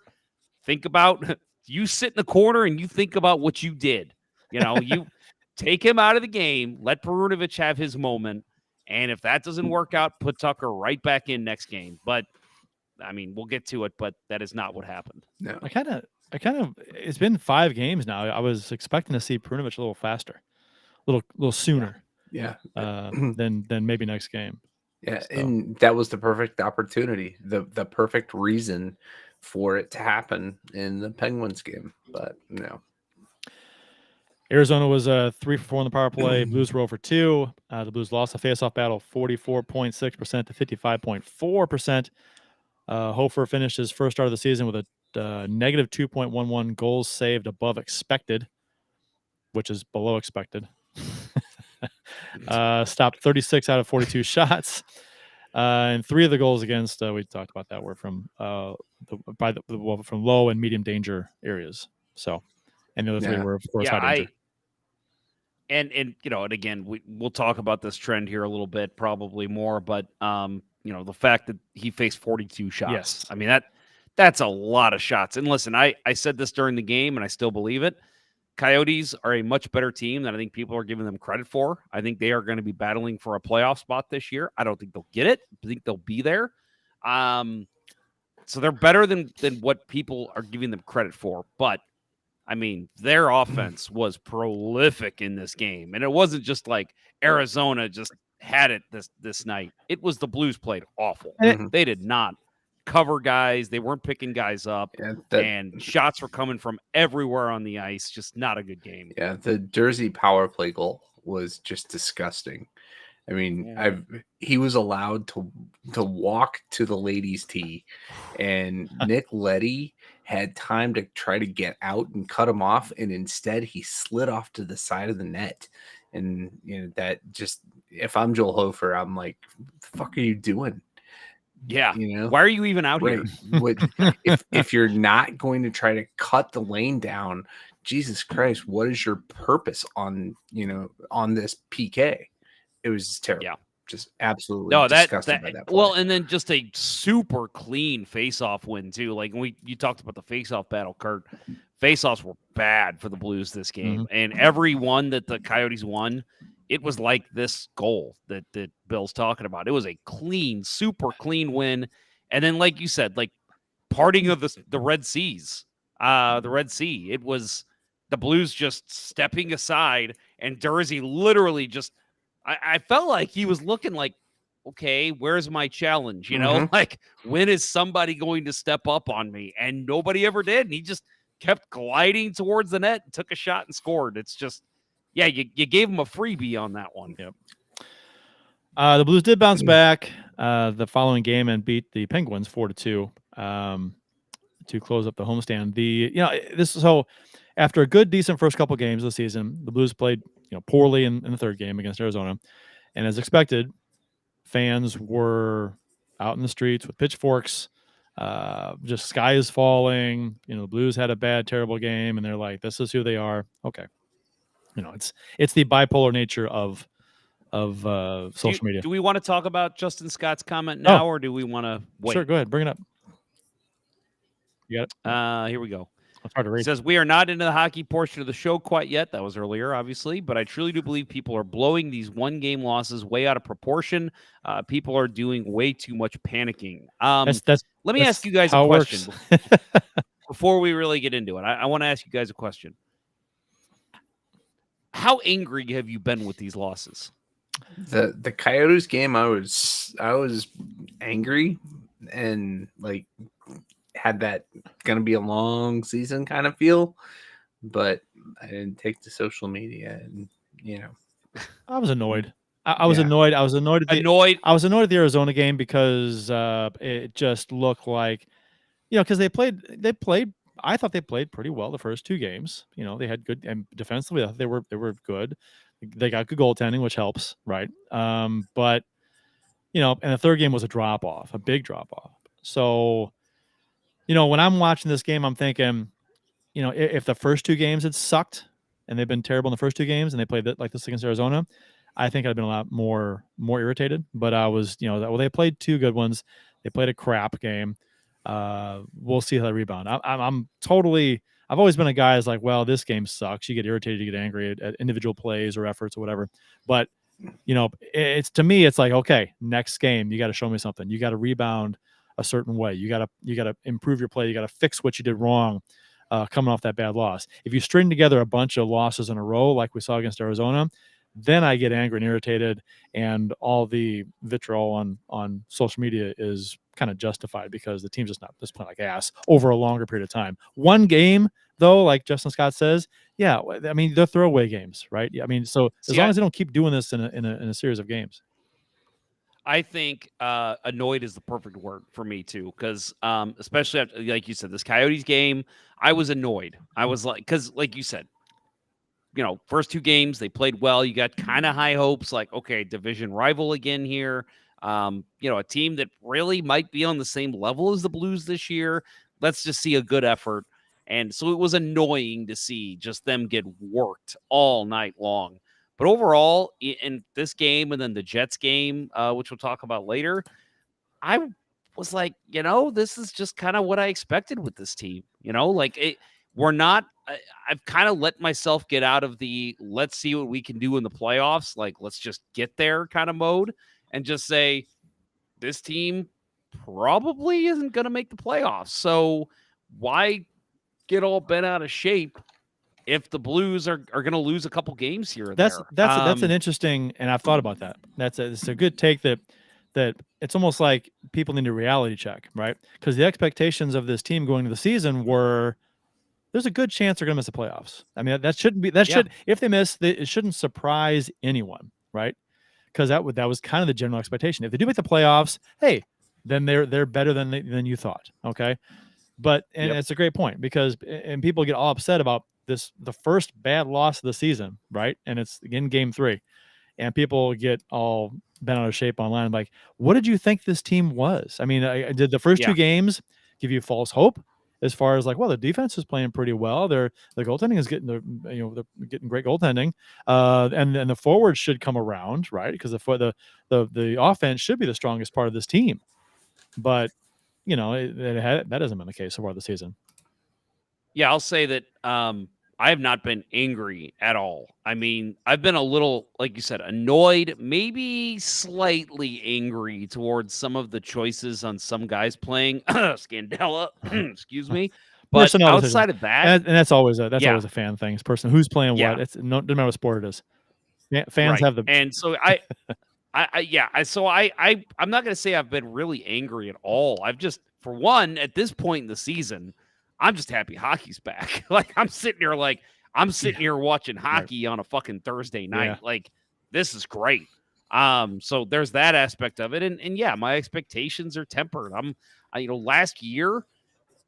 think about you sit in the corner and you think about what you did. You take him out of the game, let Perunovic have his moment. And if that doesn't work out, put Tucker right back in next game. But I mean, we'll get to it, but that is not what happened. No. I kind of it's been 5 games now. I was expecting to see Perunovic a little faster. A little sooner, than maybe next game. Yeah, so. And that was the perfect opportunity, the perfect reason for it to happen in the Penguins game. But no, Arizona was 3 for 4 on the power play. Blues were 0 for 2. The Blues lost the faceoff battle 44.6% to 55.4%. Hofer finished his first start of the season with a negative 2.11 goals saved above expected, which is below expected. Stopped 36 out of 42 shots, and 3 of the goals against we talked about that were from from low and medium danger areas. So, and the other 3 were of course high danger. And again, we'll talk about this trend here a little bit, probably more, but the fact that he faced 42 shots. Yes. I mean, that's a lot of shots. And listen, I said this during the game, and I still believe it. Coyotes are a much better team than I think people are giving them credit for. I think they are going to be battling for a playoff spot this year. I don't think they'll get it. I think they'll be there. So they're better than what people are giving them credit for. But, I mean, their offense was prolific in this game. And it wasn't just like Arizona just had it this night. It was the Blues played awful. They did not cover guys. They weren't picking guys up. And shots were coming from everywhere on the ice. Just not a good game. Yeah, the Jersey power play goal was just disgusting. I mean, he was allowed to walk to the ladies' tee, and Nick Leddy had time to try to get out and cut him off, and instead he slid off to the side of the net. And that just, if I'm Joel Hofer, I'm like, the fuck are you doing? Yeah. Why are you even out here? If you're not going to try to cut the lane down, Jesus Christ, what is your purpose on this PK? It was terrible. Yeah. Just absolutely disgusted by that play. Well, and then just a super clean face-off win too. Like you talked about the face-off battle, Kurt. Face-offs were bad for the Blues this game. And every one that the Coyotes won, it was like this goal that Bill's talking about. It was a clean, super clean win. And then, like you said, like parting of the Red Seas, the Red Sea. It was the Blues just stepping aside, and Jersey literally just, I felt like he was looking like, okay, where's my challenge? Like, when is somebody going to step up on me? And nobody ever did. And he just kept gliding towards the net, took a shot and scored. It's just, yeah, you gave him a freebie on that one. Yep. The Blues did bounce back the following game and beat the Penguins 4-2 to close up the homestand. So after a good, decent first couple games of the season, the Blues played poorly in the third game against Arizona, and as expected, fans were out in the streets with pitchforks. Just sky is falling. The Blues had a bad, terrible game, and they're like, "This is who they are." Okay. It's the bipolar nature of social media. Do we want to talk about Justin Scott's comment now, or do we want to wait? Sure, go ahead. Bring it up. You got it? Here we go. It's hard to read. It says, we are not into the hockey portion of the show quite yet. That was earlier, obviously, but I truly do believe people are blowing these one-game losses way out of proportion. People are doing way too much panicking. Let me ask you guys a question before we really get into it. I want to ask you guys a question. How angry have you been with these losses? The Coyotes game, I was angry and like had that gonna be a long season kind of feel, but I didn't take to social media, and I was annoyed. I was annoyed. I was annoyed at the Arizona game because it just looked like, because they played. I thought they played pretty well the first two games. They had good, and defensively, I thought they were good. They got good goaltending, which helps, right? But and the third game was a big drop off. So, when I'm watching this game, I'm thinking, if the first two games had sucked and they've been terrible in the first two games and they played like this against Arizona, I think I'd been a lot more irritated. But I was, they played two good ones. They played a crap game. We'll see how they rebound. I've always been a guy who's like, well, this game sucks. You get irritated, you get angry at individual plays or efforts or whatever. But, to me, it's like, okay, next game, you got to show me something. You got to rebound a certain way. You got to improve your play. You got to fix what you did wrong coming off that bad loss. If you string together a bunch of losses in a row, like we saw against Arizona, then I get angry and irritated, and all the vitriol on social media is kind of justified because the team's just playing like ass over a longer period of time. One game, though, like Justin Scott says, yeah, I mean, they're throwaway games, right? I mean, so as long as they don't keep doing this in a series of games. I think annoyed is the perfect word for me too, because especially after, like you said, this Coyotes game, I was annoyed. I was like, because like you said, first two games they played well. You got kind of high hopes, like, okay, division rival again here. A team that really might be on the same level as the Blues this year. Let's just see a good effort. And so it was annoying to see just them get worked all night long. But overall, in this game and then the Jets game, which we'll talk about later, I was like, this is just kind of what I expected with this team. We're not. I've kind of let myself get out of the let's see what we can do in the playoffs. Like, let's just get there kind of mode and just say this team probably isn't going to make the playoffs. So why get all bent out of shape if the Blues are going to lose a couple games here or That's there? an interesting, and I've thought about that. It's a good take that it's almost like people need a reality check, right? Because the expectations of this team going into the season were there's a good chance they're going to miss the playoffs. I mean, that shouldn't be should if they miss, it shouldn't surprise anyone, right? Because that was kind of the general expectation. If they do make the playoffs, hey, then they're better than you thought. Okay, but it's a great point because people get all upset about the first bad loss of the season, right? And it's again game 3, and people get all bent out of shape online. Like, what did you think this team was? I mean, did the first 2 games give you false hope? As far as like, well, the defense is playing pretty well. The goaltending is getting they're getting great goaltending, and the forwards should come around, right? Because the offense should be the strongest part of this team, but that hasn't been the case so far this season. Yeah, I'll say that I have not been angry at all. I mean, I've been a little, like you said, annoyed, maybe slightly angry towards some of the choices on some guys playing. Scandella, excuse me. But Personnel outside decisions. of that, and that's always a fan thing. It's person who's playing what. It's no matter what sport it is. Yeah, fans have the and so I'm not going to say I've been really angry at all. I've just, for one, at this point in the season, I'm just happy hockey's back. Like I'm sitting here watching hockey on a fucking Thursday night. Yeah. Like this is great. So there's that aspect of it. And yeah, my expectations are tempered. Last year,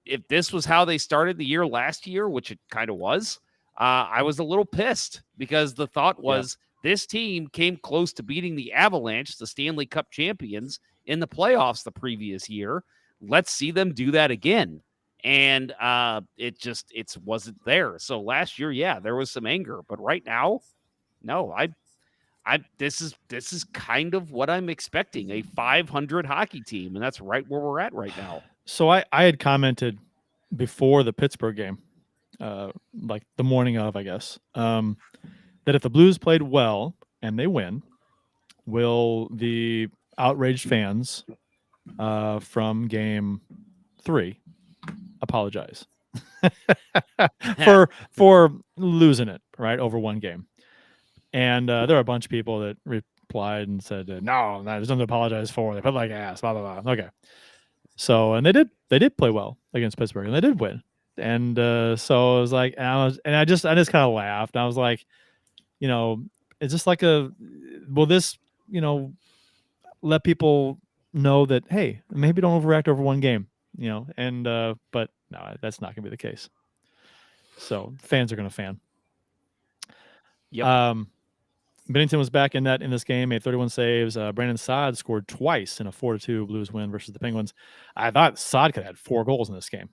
if this was how they started the year last year, which it kind of was, I was a little pissed because the thought was this team came close to beating the Avalanche, the Stanley Cup champions, in the playoffs the previous year. Let's see them do that again. And it wasn't there. So last year, there was some anger, but right now, no, this is kind of what I'm expecting, a 500 hockey team. And that's right where we're at right now. So I had commented before the Pittsburgh game, like the morning of, I guess, that if the Blues played well and they win, will the outraged fans from game 3 apologize for losing it right over one game? And there were a bunch of people that replied and said, no, there's nothing to apologize for. They put like ass, blah blah blah. Okay, so and they did play well against Pittsburgh and they did win. And so I was like, I just kind of laughed. I was like, it's just like will this let people know that, hey, maybe don't overreact over one game, but no, that's not gonna be the case. So fans are gonna fan. Yep. Bennington was back in net in this game, made 31 saves. Brandon Saad scored twice in a 4-2 Blues win versus the Penguins. I thought Saad could have had 4 goals in this game.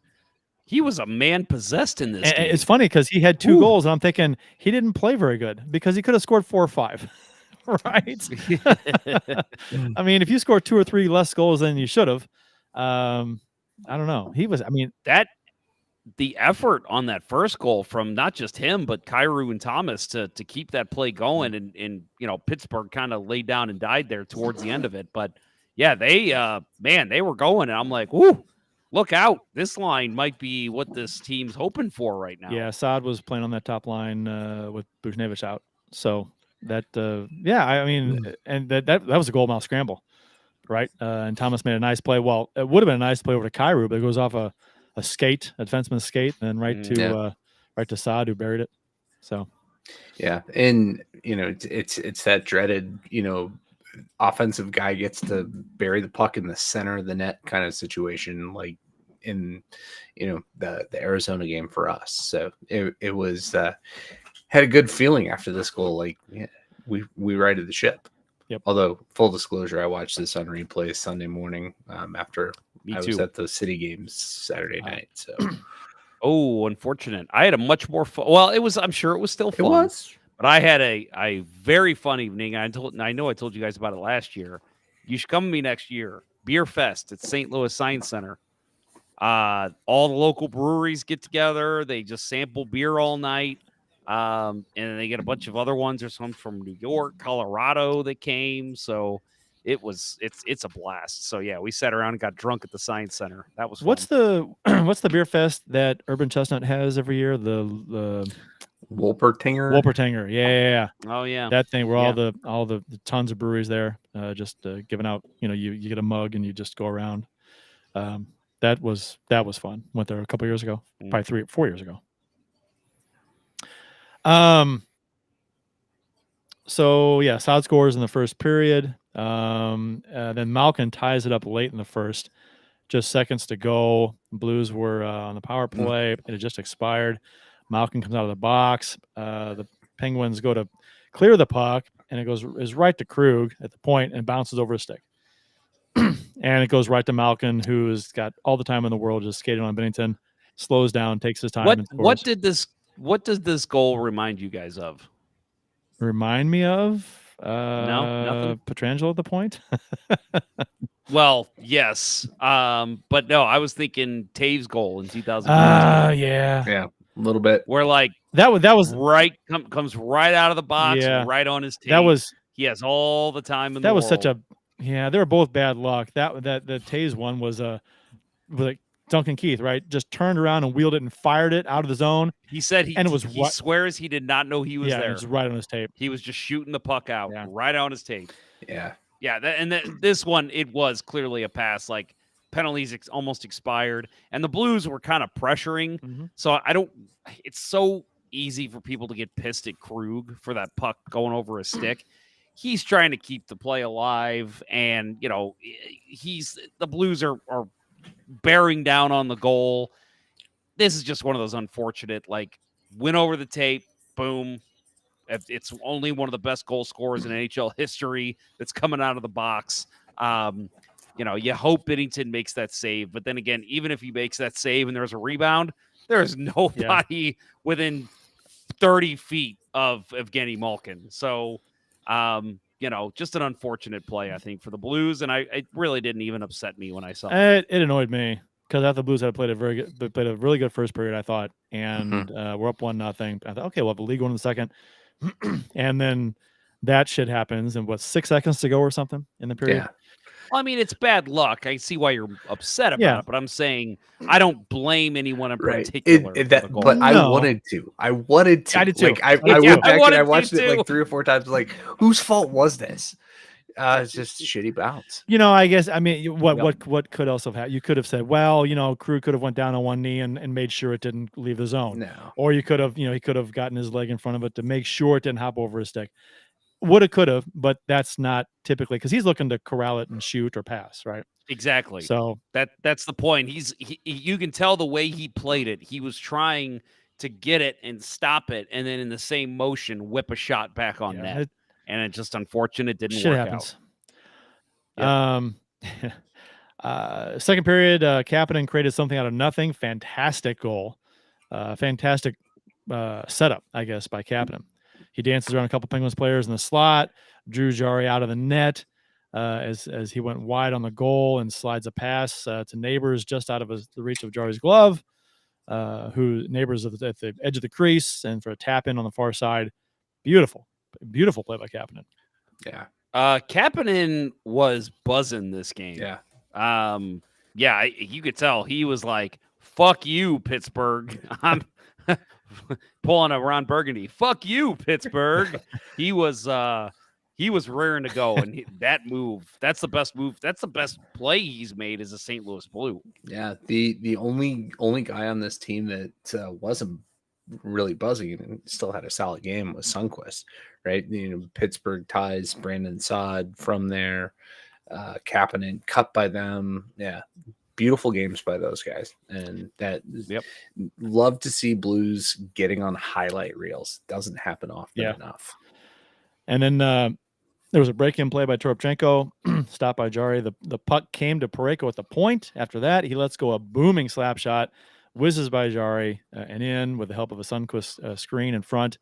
He was a man possessed in this game. It's funny because he had 2 goals, and I'm thinking he didn't play very good because he could have scored 4 or 5. Right? I mean, if you score 2 or 3 less goals than you should have, I don't know. The effort on that first goal from not just him, but Kyrou and Thomas to keep that play going, and Pittsburgh kind of laid down and died there towards the end of it. But yeah, they were going, and I'm like, ooh, look out. This line might be what this team's hoping for right now. Yeah, Saad was playing on that top line with Buchnevich out. So that, I mean, and that was a goal mile scramble, right? And Thomas made a nice play. Well, it would have been a nice play over to Kyrou, but it goes off a skate, a defenseman's skate, and then right to Saad, who buried it. So, yeah, and it's that dreaded offensive guy gets to bury the puck in the center of the net kind of situation, like in the Arizona game for us. So it was had a good feeling after this goal. Like we righted the ship. Yep. Although full disclosure, I watched this on replay Sunday morning after I was at the City games Saturday night. So, oh, unfortunate. I had a much more fun. Well, it was. I'm sure it was still fun. It was, but I had a very fun evening. I know I told you guys about it last year. You should come with me next year. beer fest at St. Louis Science Center. All the local breweries get together. They just sample beer all night. And they get a bunch of other ones. There's some from New York, Colorado that came. So it's a blast. So yeah, we sat around and got drunk at the Science Center. That was fun. What's the beer fest that Urban Chestnut has every year? The Wolpertinger. Yeah. Oh yeah, That thing where Yeah. all the tons of breweries there, just giving out. You get a mug and you just go around. That was fun. Went there a couple years ago, probably 3 or 4 years ago. So yeah, solid scores in the first period. Then Malkin ties it up late in the first, just seconds to go. Blues were on the power play. It had just expired. Malkin comes out of the box. The Penguins go to clear the puck, and it is right to Krug at the point and bounces over a stick. And it goes right to Malkin, who's got all the time in the world, just skating on Binnington, slows down, takes his time. And scores. What does this goal remind you guys of? Remind me of nothing. Pietrangelo at the point. Well, yes, but no, I was thinking Taves' goal in 2015. Yeah, a little bit. Where like that was right comes right out of the box, Yeah. right on his tape. He has all the time in the world. That was such a they were both bad luck. That the Taves one was like Duncan Keith, right? Just turned around and wheeled it and fired it out of the zone. He said he was swears he did not know he was there. It was right on his tape. He was just shooting the puck out right on his tape. Yeah. This one, it was clearly a pass. Like penalties almost expired, and the Blues were kind of pressuring. Mm-hmm. So it's so easy for people to get pissed at Krug for that puck going over a stick. He's trying to keep the play alive, and the Blues are bearing down on the goal. This is just one of those unfortunate, like, went over the tape, boom. It's only one of the best goal scorers in NHL history that's coming out of the box. You hope Binnington makes that save, but then again, even if he makes that save and there's a rebound, there's nobody within 30 feet of Evgeny Malkin. So, just an unfortunate play, I think, for the Blues, and it really didn't even upset me when I saw it. It annoyed me because I thought the Blues had played a really good first period, I thought, and we're up 1-0. I thought, okay, we'll have the lead going in the second, and then that shit happens, and 6 seconds to go or something in the period. Yeah. Well, I mean, it's bad luck. I see why you're upset about it, but I'm saying I don't blame anyone in particular. But I wanted to. I did too. Like, I went back and I watched it like 3 or 4 times. Like, whose fault was this? It's just shitty bounce. I guess. I mean, what could also have happened? You could have said, well, Krug could have went down on one knee and made sure it didn't leave the zone. No. Or you could have, he could have gotten his leg in front of it to make sure it didn't hop over his stick. Would have, could have, but that's not typically because he's looking to corral it and shoot or pass, right? Exactly. So that's the point. You can tell the way he played it. He was trying to get it and stop it, and then in the same motion whip a shot back on net. And it just unfortunate didn't work happens. out. Second period, Kapanen created something out of nothing. Fantastic goal. Fantastic setup, I guess, by Kapanen. He dances around a couple Penguins players in the slot, drew Jarry out of the net as he went wide on the goal and slides a pass to Neighbors just out of the reach of Jarry's glove, who Neighbors at the edge of the crease and for a tap in on the far side. Beautiful play by Kapanen. Yeah. Kapanen was buzzing this game. Yeah. You could tell he was like, fuck you, Pittsburgh. I'm pulling a Ron Burgundy. Fuck you, Pittsburgh. He was raring to go, and that move, that's the best move. That's the best play he's made as a St. Louis Blue. Yeah, the only guy on this team that wasn't really buzzing and still had a solid game was Sundqvist, right? Pittsburgh ties Brandon Saad from there. Kapanen cut by them. Yeah. Beautiful games by those guys, and love to see Blues getting on highlight reels. Doesn't happen often enough. And then there was a break-in play by Toropchenko, stopped by Jarry. The puck came to Parayko at the point. After that, he lets go a booming slap shot, whizzes by Jarry and in with the help of a Sundqvist screen in front.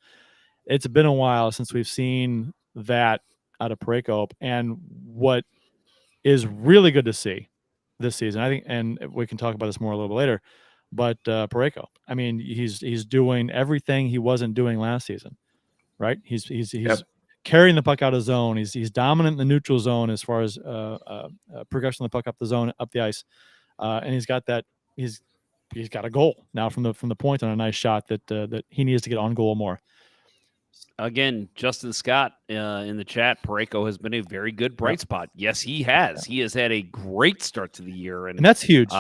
It's been a while since we've seen that out of Parayko, and what is really good to see this season. I think, and we can talk about this more a little bit later. But Parayko, I mean, he's doing everything he wasn't doing last season, right? He's carrying the puck out of zone. He's dominant in the neutral zone as far as progression of the puck up the zone, up the ice, and he's got that. He's got a goal now from the point on a nice shot that he needs to get on goal more. Again, Justin Scott in the chat, Parayko has been a very good bright spot. Yes, he has. He has had a great start to the year, and that's huge.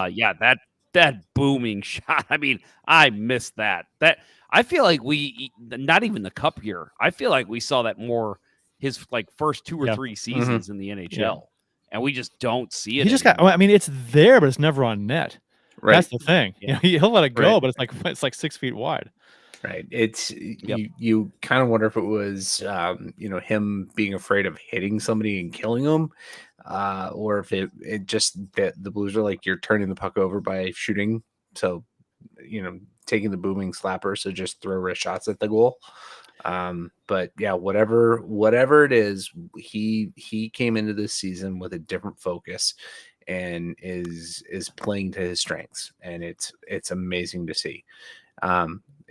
That booming shot. I mean, I missed that. I feel like not even the cup year. I feel like we saw that more his first 2 or 3 seasons in the NHL, and we just don't see it. He just got. I mean, it's there, but it's never on net. Right. That's the thing. Yeah. He'll let it go, but it's like 6 feet wide. Right. It's you kind of wonder if it was him being afraid of hitting somebody and killing them, or if it just that the Blues are like, you're turning the puck over by shooting, so taking the booming slapper, so just throw wrist shots at the goal. But yeah, whatever it is, he came into this season with a different focus and is playing to his strengths, and it's amazing to see.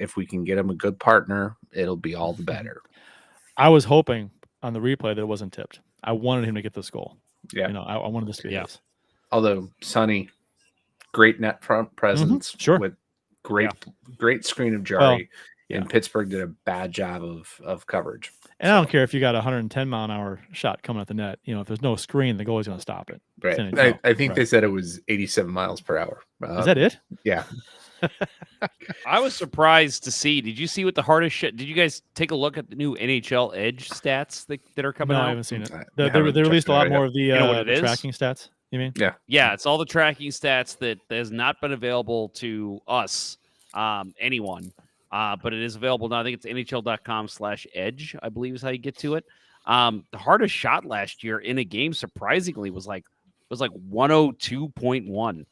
If we can get him a good partner, it'll be all the better. I was hoping on the replay that it wasn't tipped. I wanted him to get this goal. Yeah. I wanted this to be his. Although Sonny, great net front presence. Sure. With great screen of Jari. And Pittsburgh did a bad job of coverage. And I don't care if you got a 110-mile-an-hour shot coming at the net. If there's no screen, the goalie's going to stop it. Right. I think they said it was 87 miles per hour. Is that it? Yeah. I was surprised to see. Did you see what the hardest shit? Did you guys take a look at the new NHL Edge stats that are coming out? No, I haven't seen it. They released a lot more of the tracking stats. You mean? Yeah. It's all the tracking stats that has not been available to us, anyone. But it is available now. I think it's NHL.com/edge, I believe is how you get to it. The hardest shot last year in a game, surprisingly, was like 102.1.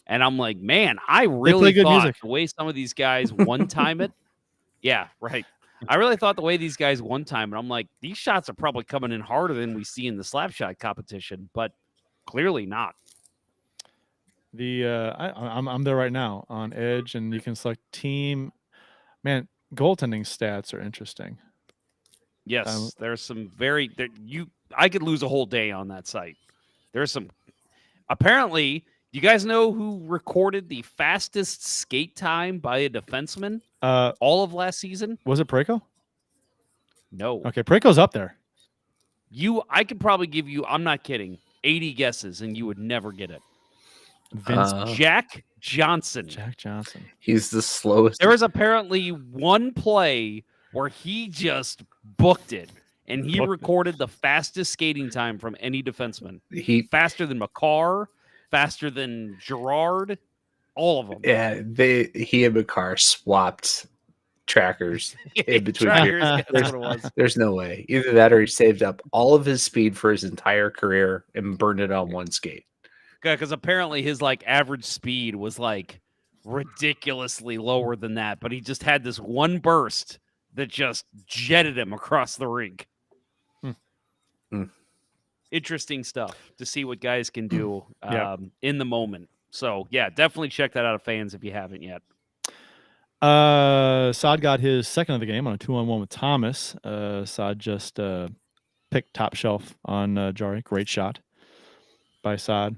And I'm like, man, I really thought the way some of these guys one-time it. Yeah, right. I really thought the way these guys one-time it, I'm like, these shots are probably coming in harder than we see in the slap shot competition, but clearly not. I'm there right now on Edge, and you can select team. Man, goaltending stats are interesting. Yes, there's some I could lose a whole day on that site. There's some. Apparently, you guys know who recorded the fastest skate time by a defenseman all of last season? Was it Parayko? No. Okay, Parayko's up there. I could probably give you, I'm not kidding, 80 guesses, and you would never get it. Jack Johnson. Jack Johnson. He's the slowest. There was apparently one play where he just booked it, and he recorded the fastest skating time from any defenseman. Faster than McCarr, faster than Gerard, all of them. Yeah, he and McCarr swapped trackers in between. That's what it was. There's no way. Either that or he saved up all of his speed for his entire career and burned it on one skate. Because apparently his average speed was ridiculously lower than that, but he just had this one burst that just jetted him across the rink. Interesting stuff to see what guys can do in the moment. So yeah, definitely check that out, fans, if you haven't yet. Saad got his second of the game on a 2-on-1 with Thomas. Saad just picked top shelf on Jari. Great shot by Saad.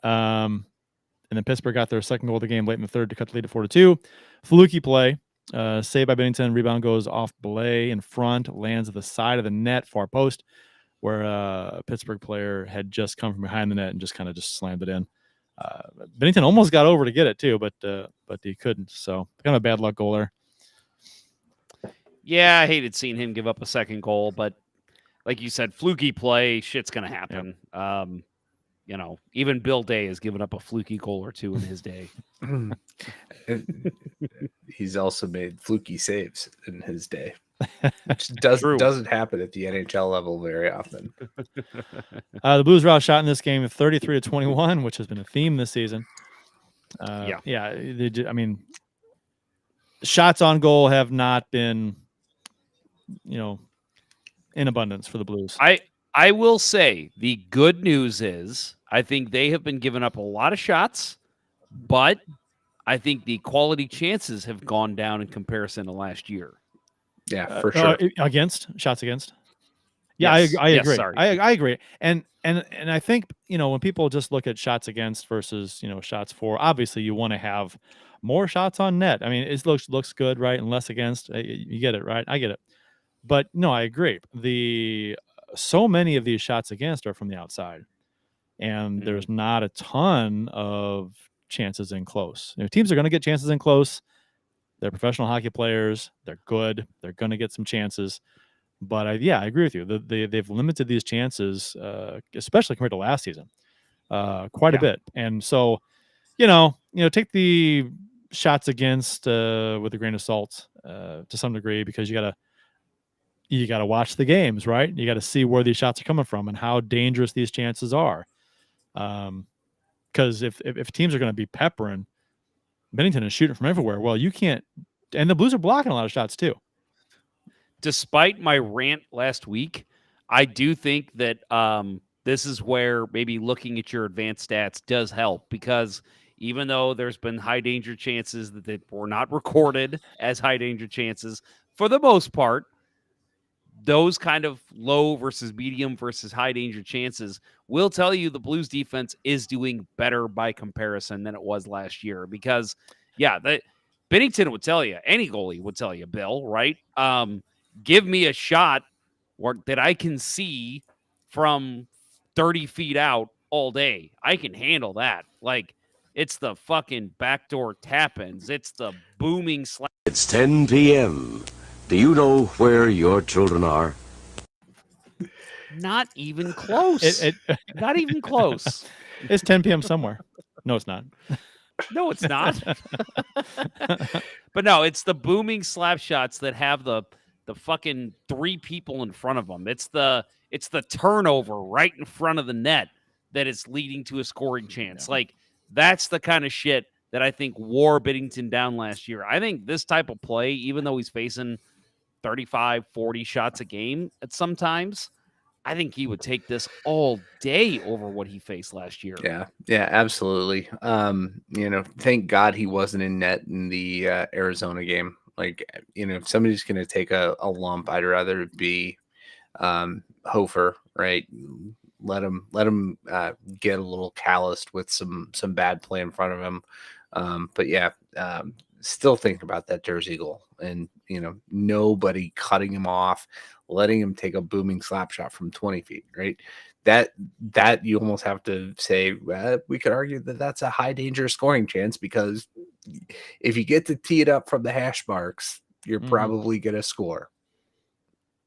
And then Pittsburgh got their second goal of the game late in the third to cut the lead to 4-2. Fluky play. Saved by Binnington. Rebound goes off Blais in front. Lands at the side of the net, far post, where a Pittsburgh player had just come from behind the net and just kind of slammed it in. Binnington almost got over to get it too, but he couldn't. So kind of a bad luck goal there. Yeah, I hated seeing him give up a second goal, but like you said, fluky play, shit's gonna happen. Yep. Even Bill Day has given up a fluky goal or two in his day. He's also made fluky saves in his day, which doesn't happen at the NHL level very often. The Blues were outshot in this game 33-21, which has been a theme this season. Shots on goal have not been, in abundance for the Blues. I will say the good news is I think they have been giving up a lot of shots, but I think the quality chances have gone down in comparison to last year. Yeah, for sure. Against shots against. Yeah, Yes. I Yes, agree. sorry. I agree. And I think, when people just look at shots against versus, shots for, obviously you want to have more shots on net. I mean, it looks good, right? And less against. You get it, right? I get it. But no, I agree. So many of these shots against are from the outside, and there's not a ton of chances in close. Teams are going to get chances in close. They're professional hockey players. They're good. They're going to get some chances. But I agree with you. They've limited these chances, especially compared to last season, quite a bit. And so, take the shots against with a grain of salt to some degree, because you gotta watch the games, right? You got to see where these shots are coming from and how dangerous these chances are. Because if teams are going to be peppering, Bennington is shooting from everywhere. Well, you can't, and the Blues are blocking a lot of shots too. Despite my rant last week, I do think that this is where maybe looking at your advanced stats does help, because even though there's been high danger chances that were not recorded as high danger chances, for the most part, those kind of low versus medium versus high danger chances will tell you the Blues defense is doing better by comparison than it was last year. Because, Bennington would tell you, any goalie would tell you, Bill, right? Give me a shot that I can see from 30 feet out all day. I can handle that. Like, it's the fucking backdoor tap-ins. It's the booming slap. It's 10 p.m. Do you know where your children are? Not even close. Not even close. It's 10 p.m. somewhere. No, it's not. No, it's not. But no, it's the booming slap shots that have the fucking three people in front of them. It's the turnover right in front of the net that is leading to a scoring chance. Yeah. Like, that's the kind of shit that I think wore Binnington down last year. I think this type of play, even though he's facing 35, 40 shots a game at sometimes, I think he would take this all day over what he faced last year. Yeah, absolutely. Thank God he wasn't in net in the Arizona game. Like, if somebody's going to take a lump, I'd rather it be Hofer, right? Let him get a little calloused with some bad play in front of him. Still think about that Jersey goal, and nobody cutting him off, letting him take a booming slap shot from 20 feet, right? That you almost have to say, we could argue that that's a high danger scoring chance, because if you get to tee it up from the hash marks, you're probably going to score.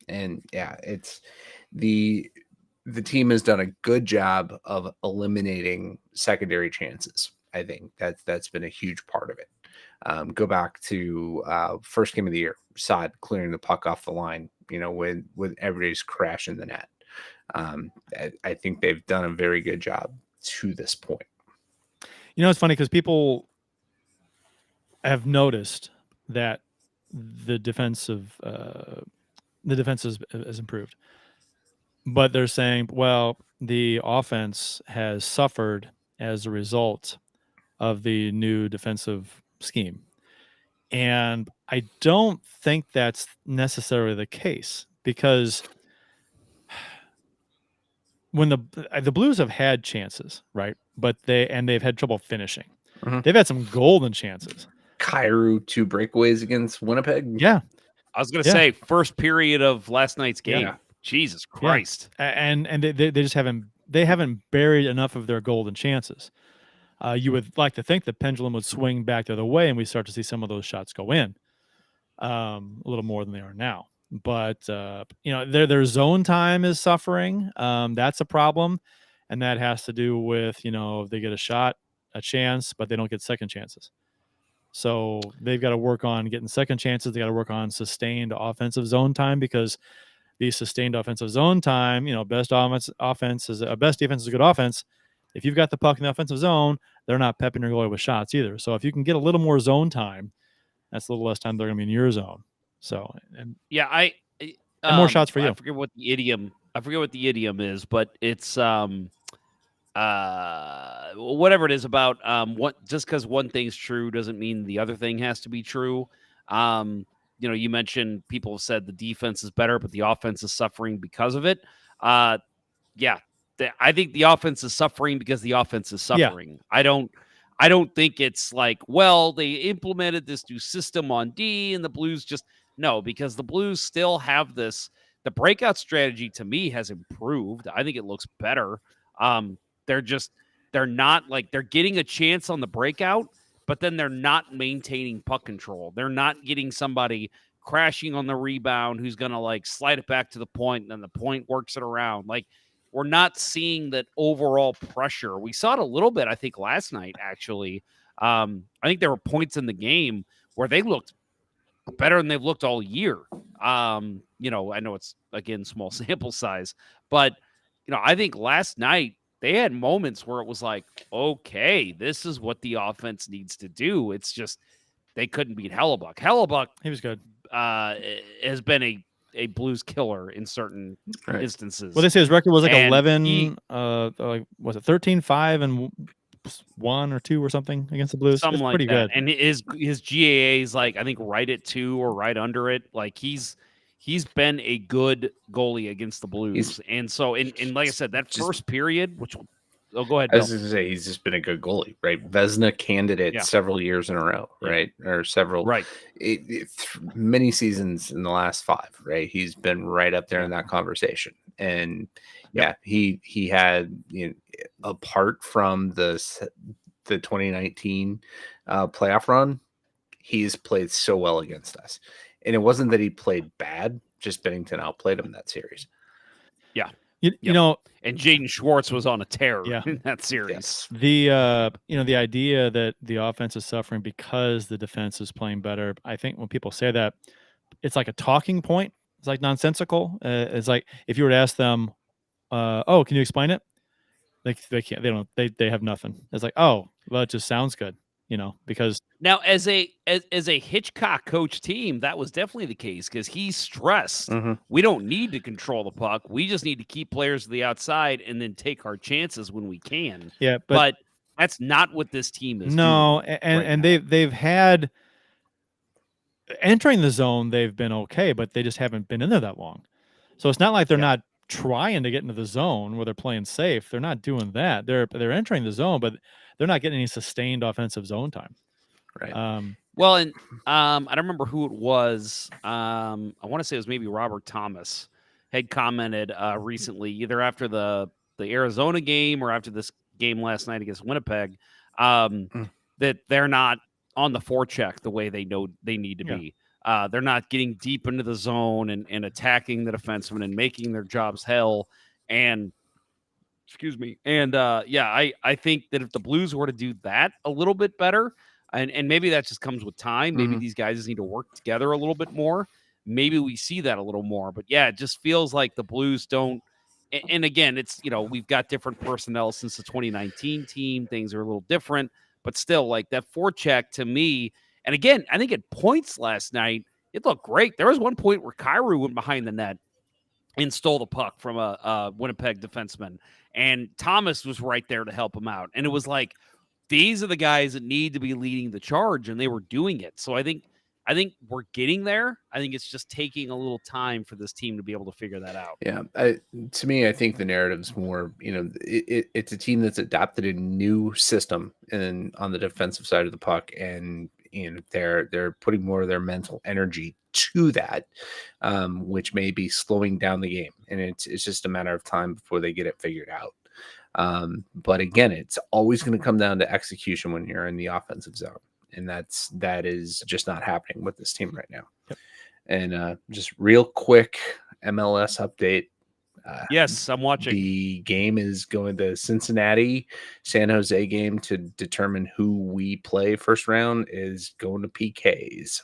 And it's the team has done a good job of eliminating secondary chances. I think that's been a huge part of it. Go back to first game of the year, Saad clearing the puck off the line, when everybody's crashing the net. I think they've done a very good job to this point. It's funny because people have noticed that the defense has improved, but they're saying, well, the offense has suffered as a result of the new defensive scheme. And I don't think that's necessarily the case, because when the Blues have had chances, right? But they've had trouble finishing. They've had some golden chances. Kyrou 2 breakaways against Winnipeg. Yeah. I was going to say, first period of last night's game. Yeah. Jesus Christ. Yeah. And they just haven't buried enough of their golden chances. You would like to think the pendulum would swing back the other way, and we start to see some of those shots go in a little more than they are now. But their zone time is suffering. That's a problem, and that has to do with if they get a chance, but they don't get second chances. So they've got to work on getting second chances. They got to work on sustained offensive zone time, because the sustained offensive zone time, best defense is a good offense. If you've got the puck in the offensive zone, they're not pepping your goalie with shots either. So if you can get a little more zone time, that's a little less time they're going to be in your zone. So, and more shots for you. I forget what the idiom I forget what the idiom is, but it's whatever it is about what just because one thing's true doesn't mean the other thing has to be true. You mentioned people have said the defense is better, but the offense is suffering because of it. Yeah, I think the offense is suffering because the offense is suffering. Yeah. I don't think it's like, well, they implemented this new system on D and the Blues just no, because the Blues still have this. The breakout strategy to me has improved. I think it looks better. They're not like they're getting a chance on the breakout, but then they're not maintaining puck control. They're not getting somebody crashing on the rebound who's going to like slide it back to the point and then the point works it around. Like we're not seeing that overall pressure. We saw it a little bit, I think, last night, actually. I think there were points in the game where they looked better than they've looked all year. I know it's, again, small sample size, but, I think last night they had moments where it was like, okay, this is what the offense needs to do. It's just they couldn't beat Hellebuck. Hellebuck, he was good. Has been a Blues killer in certain instances. Well, they say his record was like 11, was it 13-5 and 1 or 2 or something against the Blues? Something like pretty that. Good. And his GAA is like, I think, right at 2 or right under it. Like he's been a good goalie against the Blues. And so, and like I said, that first period, which go ahead. I was going to say, he's just been a good goalie, right? Vezina candidate several years in a row, right? Or several, many seasons in the last 5, right? He's been right up there in that conversation. And he had, apart from the 2019 playoff run, he's played so well against us. And it wasn't that he played bad, just Bennington outplayed him that series. Yeah. You know, and Jaden Schwartz was on a tear in that series. Yes. The the idea that the offense is suffering because the defense is playing better. I think when people say that, it's like a talking point. It's like nonsensical. It's like if you were to ask them, "Oh, can you explain it?" Like they can't. They don't. They have nothing. It's like, "Oh, well, it just sounds good." Because now as a Hitchcock coach team, that was definitely the case because he stressed we don't need to control the puck. We just need to keep players to the outside and then take our chances when we can. Yeah, but that's not what this team is. No, doing and they've had entering the zone. They've been okay, but they just haven't been in there that long. So it's not like they're not trying to get into the zone where they're playing safe. They're not doing that. They're entering the zone, but they're not getting any sustained offensive zone time. Right. Well, and I don't remember who it was. I want to say it was maybe Robert Thomas had commented recently, either after the Arizona game or after this game last night against Winnipeg, that they're not on the forecheck the way they know they need to be. They're not getting deep into the zone and attacking the defenseman and making their jobs hell. And excuse me. And I think that if the Blues were to do that a little bit better, and maybe that just comes with time, maybe these guys just need to work together a little bit more. Maybe we see that a little more. But yeah, it just feels like the Blues don't. And again, it's, we've got different personnel since the 2019 team. Things are a little different, but still, like that forecheck to me. And again, I think at points last night, it looked great. There was one point where Kyrou went behind the net and stole the puck from a Winnipeg defenseman. And Thomas was right there to help him out. And it was like, these are the guys that need to be leading the charge, and they were doing it. So I think we're getting there. I think it's just taking a little time for this team to be able to figure that out. Yeah. To me, I think the narrative's more, it's a team that's adopted a new system on the defensive side of the puck, and they're putting more of their mental energy to that, which may be slowing down the game. And it's just a matter of time before they get it figured out. But again, it's always going to come down to execution when you're in the offensive zone. And that is just not happening with this team right now. Yep. And just real quick MLS update. Yes, I'm watching. The game is going to Cincinnati, San Jose game to determine who we play first round is going to PKs.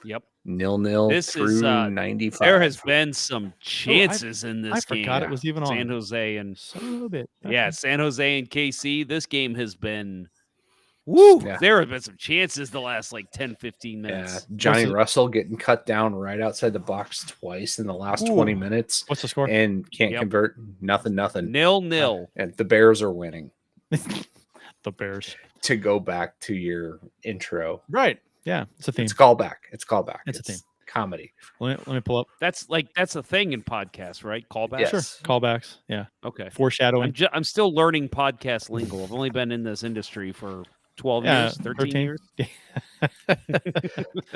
Yep. 0-0 through 95. There has been some chances in this game. I forgot it was even on. San Jose and so a bit. San Jose and KC. This game has been Woo! Yeah. There have been some chances the last like 10, 15 Yeah, minutes. Johnny Russell getting cut down right outside the box twice in the last 20 minutes. What's the score? And can't convert. Nothing. 0-0. And the Bears are winning. The Bears. To go back to your intro. Right. Yeah. It's a theme. It's callback. It's a theme. Comedy. Let me pull up. That's a thing in podcasts, right? Callbacks. Yes. Sure. Callbacks. Yeah. Okay. Foreshadowing. I'm still learning podcast lingo. I've only been in this industry for 12 years, 13 years.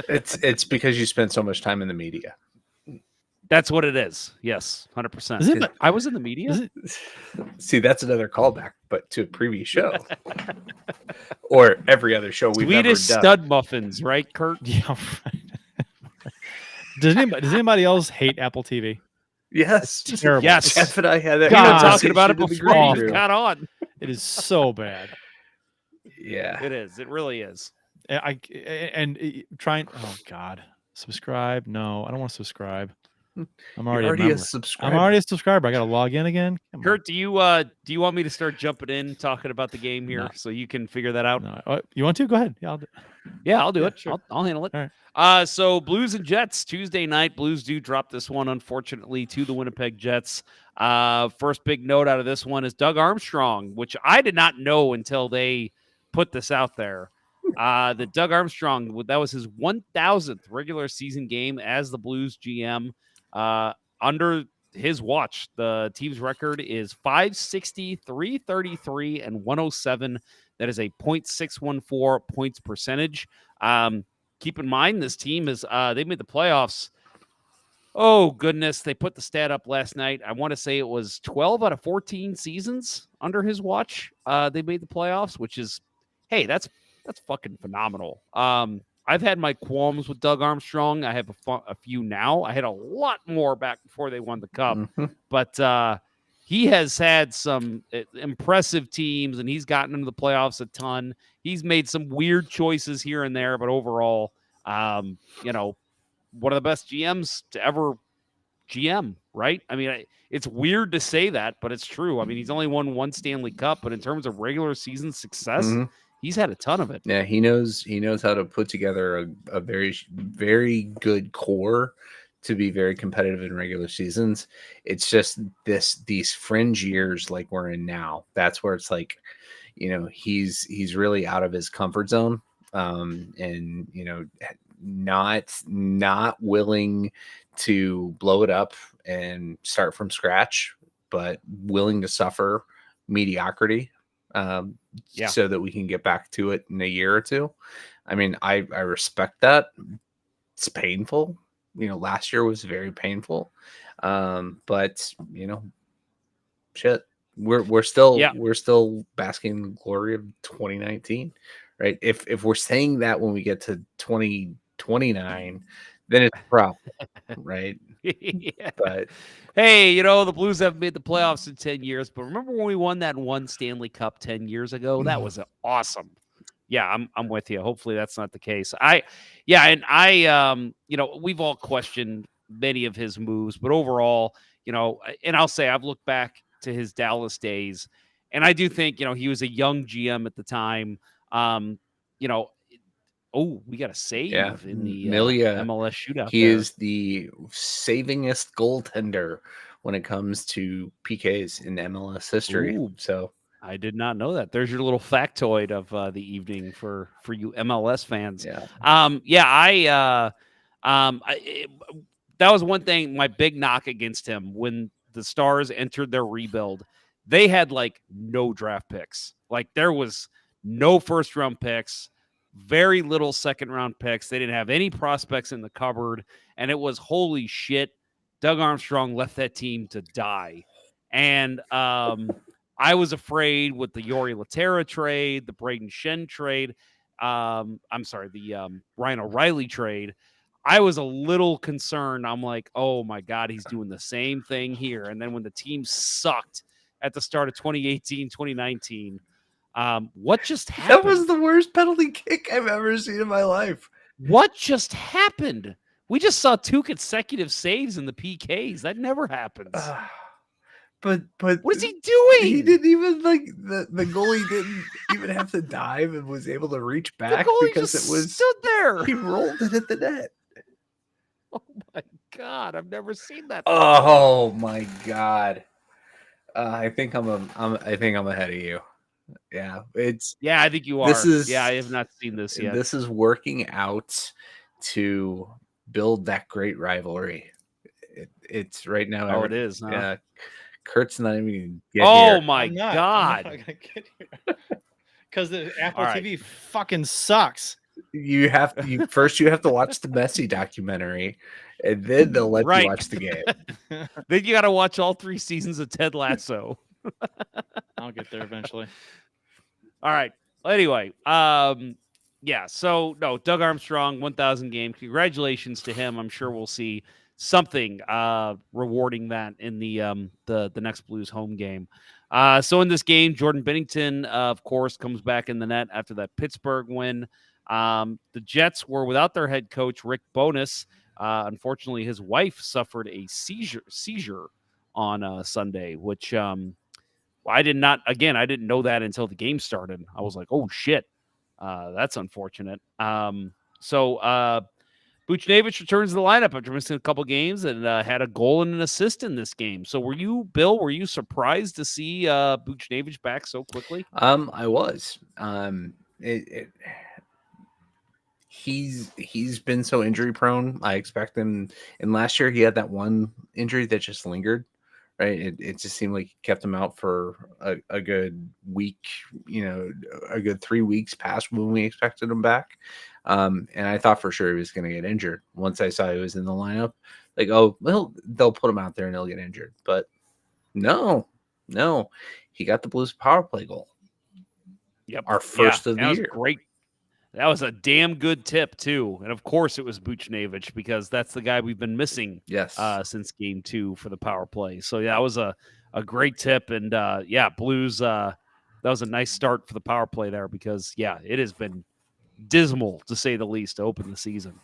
It's because you spend so much time in the media. That's what it is. Yes, 100%. Is it? I was in the media. See, that's another callback, but to a previous show. Or every other show we've ever done. Swedish stud muffins, right, Kurt? Yeah. Does anybody else hate Apple TV? Yes. It's terrible. Yes. Jeff and I had that. We were God. talking about it conversation before in the we green room. got on. It is so bad. Yeah. It is. It really is. Trying. Oh God. Subscribe? No, I don't want to subscribe. I'm already, You're already a a member. subscriber. I'm already a subscriber. I got to log in again. Come on. Kurt, do you want me to start jumping in talking about the game here No. so you can figure that out? No. You want to? Go ahead. Yeah, I'll do. Yeah, I'll do Yeah, it. sure. I'll handle it. All right. So Blues and Jets Tuesday night. Blues do drop this one, unfortunately, to the Winnipeg Jets. First big note out of this one is Doug Armstrong, which I did not know until they put this out there. The Doug Armstrong, that was his 1,000th regular season game as the Blues GM. Under his watch, the team's record is 560, 333, and 107. That is a .614 points percentage. Keep in mind, this team is they made the playoffs. Oh, goodness. They put the stat up last night. I want to say it was 12 out of 14 seasons under his watch. They made the playoffs, which is, hey, that's fucking phenomenal. I've had my qualms with Doug Armstrong. I have a few now. I had a lot more back before they won the cup. Mm-hmm. But he has had some impressive teams, and he's gotten into the playoffs a ton. He's made some weird choices here and there, but overall, one of the best GMs to ever GM, right? I mean, it's weird to say that, but it's true. I mean, he's only won one Stanley Cup, but in terms of regular season success, he's had a ton of it. Yeah, he knows how to put together a very, very good core to be very competitive in regular seasons. It's just these fringe years like we're in now. That's where it's like, he's really out of his comfort zone, and not willing to blow it up and start from scratch, but willing to suffer mediocrity. So that we can get back to it in a year or two. I mean, I respect that. It's painful. Last year was very painful. But shit, we're still basking in the glory of 2019, right? If we're saying that when we get to 2029, then it's a problem, right? Yeah. But hey, the Blues haven't made the playoffs in 10 years, but remember when we won that one Stanley Cup 10 years ago? That was awesome. Yeah, I'm with you. Hopefully that's not the case. We've all questioned many of his moves, but overall, and I'll say I've looked back to his Dallas days, and I do think, he was a young GM at the time. We got a save in the MLS shootout. He is the savingest goaltender when it comes to PKs in MLS history. Ooh. So I did not know that. There's your little factoid of the evening for you MLS fans. Yeah. That was one thing, my big knock against him when the Stars entered their rebuild. They had no draft picks. There was no first round picks, very little second round picks. They didn't have any prospects in the cupboard, and it was holy shit. Doug Armstrong left that team to die. And I was afraid with the Yori Laterra trade, the Braden Shen trade. The Ryan O'Reilly trade. I was a little concerned. I'm like, oh my God, he's doing the same thing here. And then when the team sucked at the start of 2018, 2019, what just happened? That was the worst penalty kick I've ever seen in my life. What just happened? We just saw 2 consecutive saves in the PKs. That never happens. But What is he doing? He didn't even the goalie didn't even have to dive and was able to reach back the goalie because just it was stood there. he rolled it at the net. Oh my God, I've never seen that. Oh my God. I think I'm ahead of you. Yeah, I think you are. I have not seen this yet. This is working out to build that great rivery. It's right now. Oh, it is. Huh? Yeah, Kurt's not even get here. My God! Because the Apple All right. TV fucking sucks. You have to watch the Messi documentary, and then they'll let you watch the game. Then you got to watch all 3 seasons of Ted Lasso. I'll get there eventually. All right. Anyway, yeah. So no, Doug Armstrong, 1,000 game. Congratulations to him. I'm sure we'll see something rewarding that in the next Blues home game. So in this game, Jordan Binnington, of course, comes back in the net after that Pittsburgh win. The Jets were without their head coach, Rick Bowness. Unfortunately, his wife suffered a seizure on Sunday, which I didn't know that until the game started. I was like, oh, shit. That's unfortunate. So Buchnevich returns to the lineup after missing a couple games and had a goal and an assist in this game. So were you surprised to see Buchnevich back so quickly? I was. He's been so injury prone. I expect him. And last year he had that one injury that just lingered. Right. It just seemed like it kept him out for a good week, a good 3 weeks past when we expected him back. And I thought for sure he was going to get injured. Once I saw he was in the lineup, like, oh, well, they'll put him out there and he'll get injured. But no, he got the Blues power play goal. Yep. Our first of the year. Great. That was a damn good tip, too. And, of course, it was Buchnevich because that's the guy we've been missing since Game 2 for the power play. So, yeah, that was a great tip. And, Blues, that was a nice start for the power play there because, it has been dismal, to say the least, to open the season.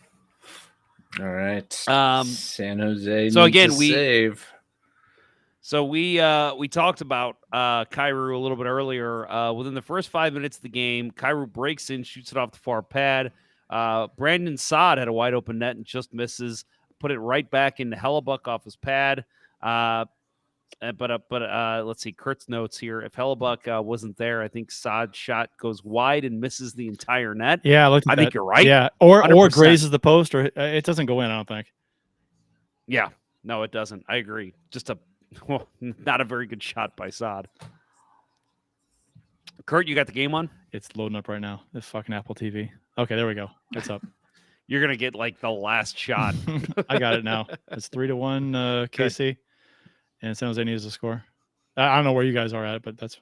All right. San Jose so again, save. So we talked about Kyrou a little bit earlier. Within the first 5 minutes of the game, Kyrou breaks in, shoots it off the far pad. Brandon Saad had a wide open net and just misses. Put it right back into Hellebuck off his pad. But let's see Kurt's notes here. If Hellebuck wasn't there, I think Saad's shot goes wide and misses the entire net. Yeah, I think you're right. Yeah, or 100%. grazes the post, or it doesn't go in. I don't think. Yeah, no, it doesn't. I agree. Not a very good shot by Saad. Kurt, you got the game on? It's loading up right now. This fucking Apple TV. Okay, there we go. It's up. You're gonna get like the last shot. I got it now. It's 3-1 KC, and San Jose needs to score. I don't know where you guys are at, but that's.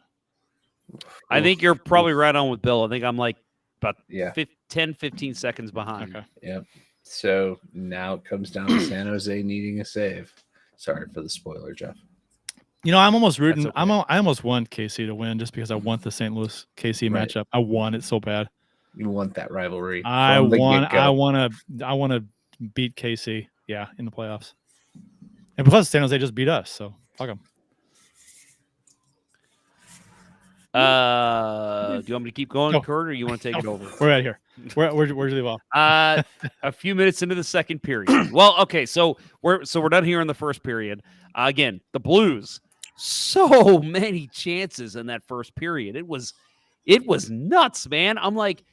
I think you're probably right on with Bill. I think I'm like about 10, 15 seconds behind. Okay. Yep. So now it comes down to San Jose needing a save. Sorry for the spoiler, Jeff. I'm almost rooting. Okay. I almost want KC to win just because I want the St. Louis KC matchup. I want it so bad. You want that rivalry. I want to beat KC. Yeah, in the playoffs. And plus, San Jose just beat us, so fuck them. Do you want me to keep going, Kurt, or you want to take it over? We're out here. Where'd you leave off? A few minutes into the second period. Well, okay, so we're done here in the first period. Again, the Blues, so many chances in that first period. It was nuts, man. I'm like,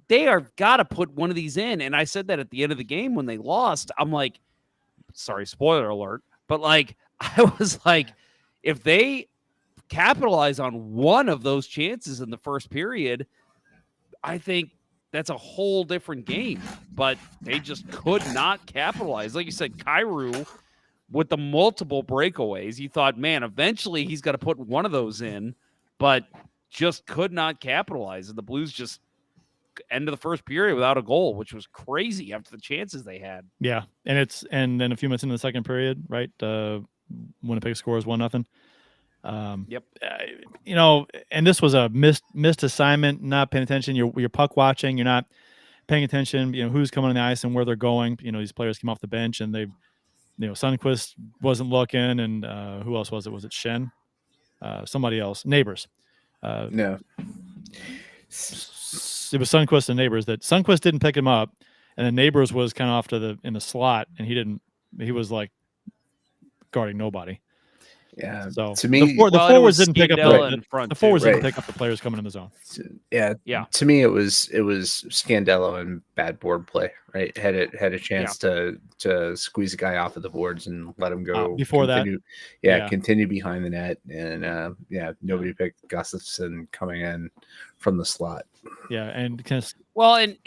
they are got to put one of these in. And I said that at the end of the game when they lost. I'm like, sorry, spoiler alert, but like I was like, if they capitalize on one of those chances in the first period, I think that's a whole different game. But they just could not capitalize. Like you said, Kyrou with the multiple breakaways, you thought, man, eventually he's got to put one of those in, but just could not capitalize. And the Blues just end of the first period without a goal, which was crazy after the chances they had. Yeah, and then a few minutes into the second period, right? Winnipeg scores 1-0. Yep. And this was a missed assignment, not paying attention. You're puck watching. You're not paying attention. Who's coming on the ice and where they're going. These players came off the bench and they Sundqvist wasn't looking, and who else was it? Was it Shen? Somebody else. Neighbors. No. It was Sundqvist and Neighbors that Sundqvist didn't pick him up, and then Neighbors was kind of off in the slot, and he was like guarding nobody. Yeah. So to me, the forwards didn't pick up the forwards didn't Right. pick up the players coming in the zone. Yeah. To me, it was Scandello and bad board play. Right. Had a chance to squeeze a guy off of the boards and let him go before continue, that. continue behind the net, and nobody picked Gustafsson coming in from the slot. Yeah, and and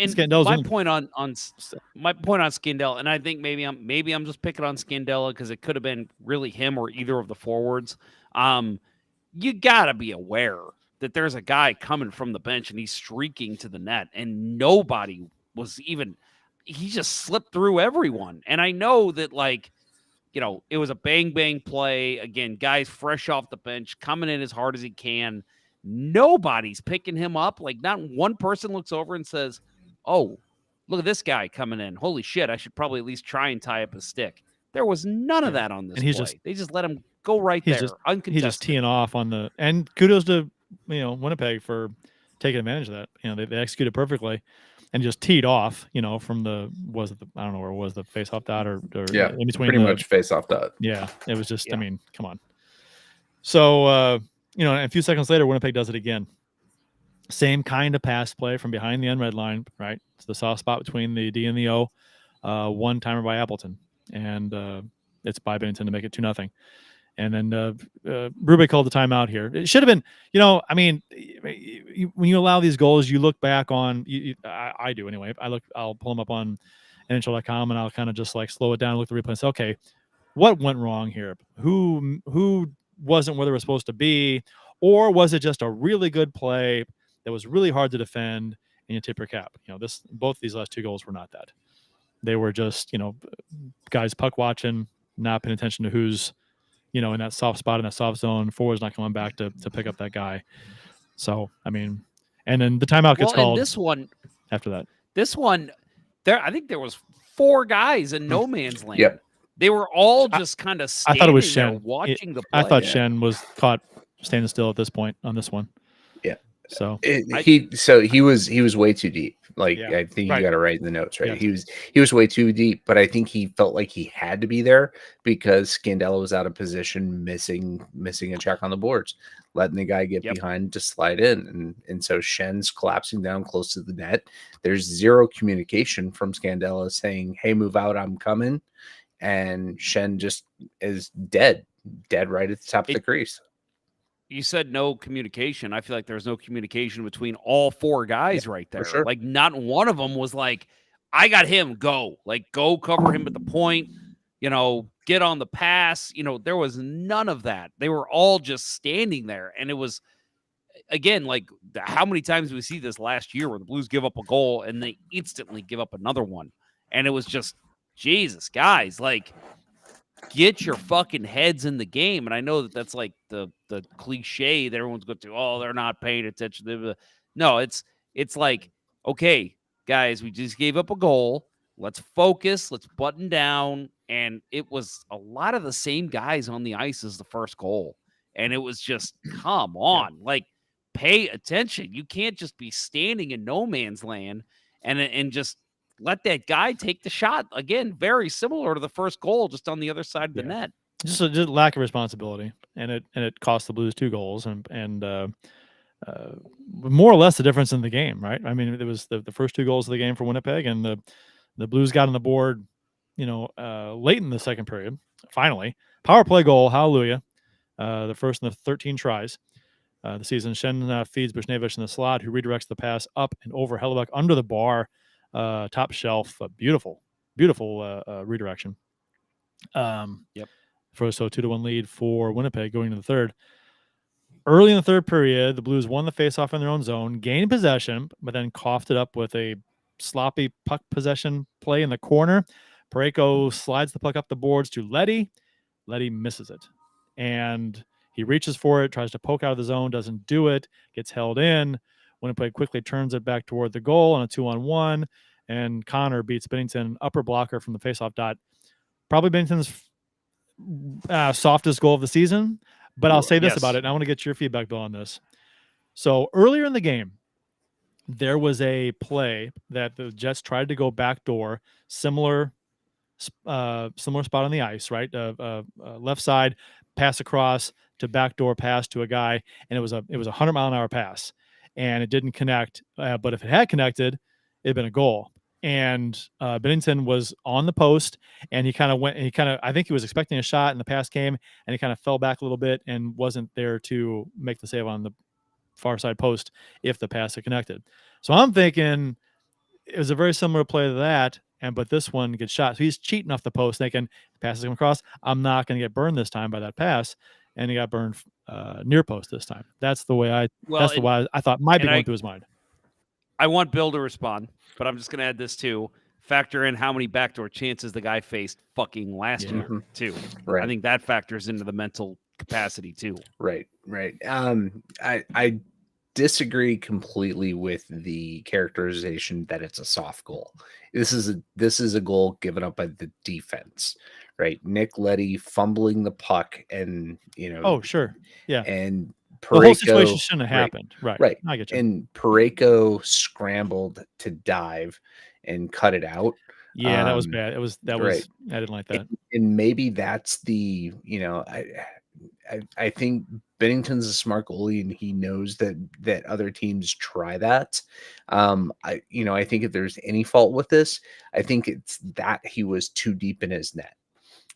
my point on Scandella, and I think maybe I'm just picking on Scandella because it could have been really him or either of the forwards. You gotta be aware that there's a guy coming from the bench and he's streaking to the net, and nobody was even. He just slipped through everyone, and I know that it was a bang play again. Guys fresh off the bench coming in as hard as he can. Nobody's picking him up. Like, not one person looks over and says, "Oh, look at this guy coming in. Holy shit, I should probably at least try and tie up his stick." There was none of that on this play. They just let him go right there, uncontested. He's just teeing off and kudos to Winnipeg for taking advantage of that. They executed perfectly and just teed off. I don't know where it was, the face-off dot or in between. Pretty much face-off dot. Yeah, it was just. I mean, come on. So. A few seconds later, Winnipeg does it again. Same kind of pass play from behind the unred line, right? It's the soft spot between the D and the O. One-timer by Appleton. And it's by Bennington to make it 2-0. And then Rubik called the timeout here. It should have been, when you allow these goals, you look back on, I do anyway. I'll pull them up on NHL.com and I'll kind of just slow it down, look at the replay and say, okay, what went wrong here? Who wasn't where they were supposed to be, or was it just a really good play that was really hard to defend and you tip your cap? Both these last two goals were not that. They were just, guys puck watching, not paying attention to who's, in that soft spot, in that soft zone. Forward's not coming back to pick up that guy. So, and then the timeout gets called. This one, after that. This one, I think there was 4 guys in no man's land. Yep. They were all just kind of standing I thought it was Shen. watching the play. I thought Shen was caught standing still at this point on this one. Yeah. So he was way too deep. I think you got to write in the notes, right? Yeah. He was way too deep, but I think he felt like he had to be there because Scandella was out of position, missing a check on the boards, letting the guy get behind to slide in, and so Shen's collapsing down close to the net. There's zero communication from Scandella saying, "Hey, move out, I'm coming." And Shen just is dead right at the top of the crease. You said no communication. I feel like there's no communication between all 4 guys right there. Sure. Not one of them was like, "I got him, go." Go cover him at the point, get on the pass. There was none of that. They were all just standing there. And it was, again, how many times we see this last year where the Blues give up a goal and they instantly give up another one. And it was just, Jesus, guys, get your fucking heads in the game. And I know that's the cliche that everyone's going to, "Oh, they're not paying attention." No, it's okay, guys, we just gave up a goal. Let's focus. Let's button down. And it was a lot of the same guys on the ice as the first goal. And it was just, come on, pay attention. You can't just be standing in no man's land and just let that guy take the shot. Again, very similar to the first goal, just on the other side of the net. Just a lack of responsibility, and it cost the Blues 2 goals, and more or less the difference in the game, right? It was the first 2 goals of the game for Winnipeg, and the Blues got on the board, late in the second period. Finally, power play goal, hallelujah! The first in the 13 tries the season. Shen feeds Bushnevich in the slot, who redirects the pass up and over Hellebuck under the bar. Top shelf, beautiful redirection. For 2-1 lead for Winnipeg going to the third. Early in the third period, the Blues won the faceoff in their own zone, gained possession, but then coughed it up with a sloppy puck possession play in the corner. Parayko slides the puck up the boards to Leddy. Leddy misses it, and he reaches for it, tries to poke out of the zone, doesn't do it, gets held in. Winnipeg quickly turns it back toward the goal on a 2-on-1, and Connor beats Bennington, upper blocker from the faceoff dot. probably Bennington's softest goal of the season. But I'll say this Yes. about it, and I want to get your feedback, Bill, on this. So earlier in the game, there was a play that the Jets tried to go backdoor, similar spot on the ice, right? Left side pass across to backdoor pass to a guy, and it was a 100-mile-an-hour pass, and it didn't connect. But if it had connected, it'd been a goal. And Bennington was on the post, and he kind of went. I think he was expecting a shot, and the pass came, and he kind of fell back a little bit and wasn't there to make the save on the far side post if the pass had connected. So I'm thinking it was a very similar play to that, but this one gets shot. So he's cheating off the post, thinking passes him across. I'm not going to get burned this time by that pass, and he got burned near post this time. That's the way I thought might be going through his mind. I want Bill to respond, but I'm just going to add this too. Factor in how many backdoor chances the guy faced fucking last year too. Right. I think that factors into the mental capacity too. Right. I disagree completely with the characterization that it's a soft goal. This is a goal given up by the defense, right? Nick Leddy fumbling the puck, and Oh, sure, yeah, and Parayko, the whole situation shouldn't have happened, right? I get you. And Parayko scrambled to dive and cut it out. Yeah, that was bad. That was I didn't like that. And maybe that's the I think Bennington's a smart goalie, and he knows that other teams try that. I think if there's any fault with this, I think it's that he was too deep in his net,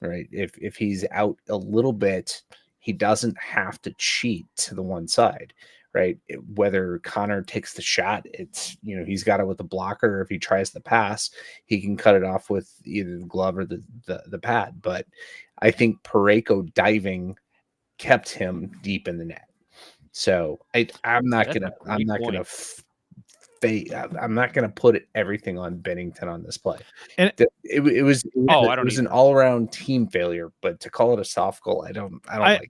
right? If he's out a little bit, he doesn't have to cheat to the one side, right? Whether Connor takes the shot, it's he's got it with the blocker. If he tries the pass, he can cut it off with either the glove or the pad. But I think Parayko diving kept him deep in the net. So I'm not gonna put everything on Bennington on this play. And it was an all around team failure. But to call it a soft goal, I don't like that.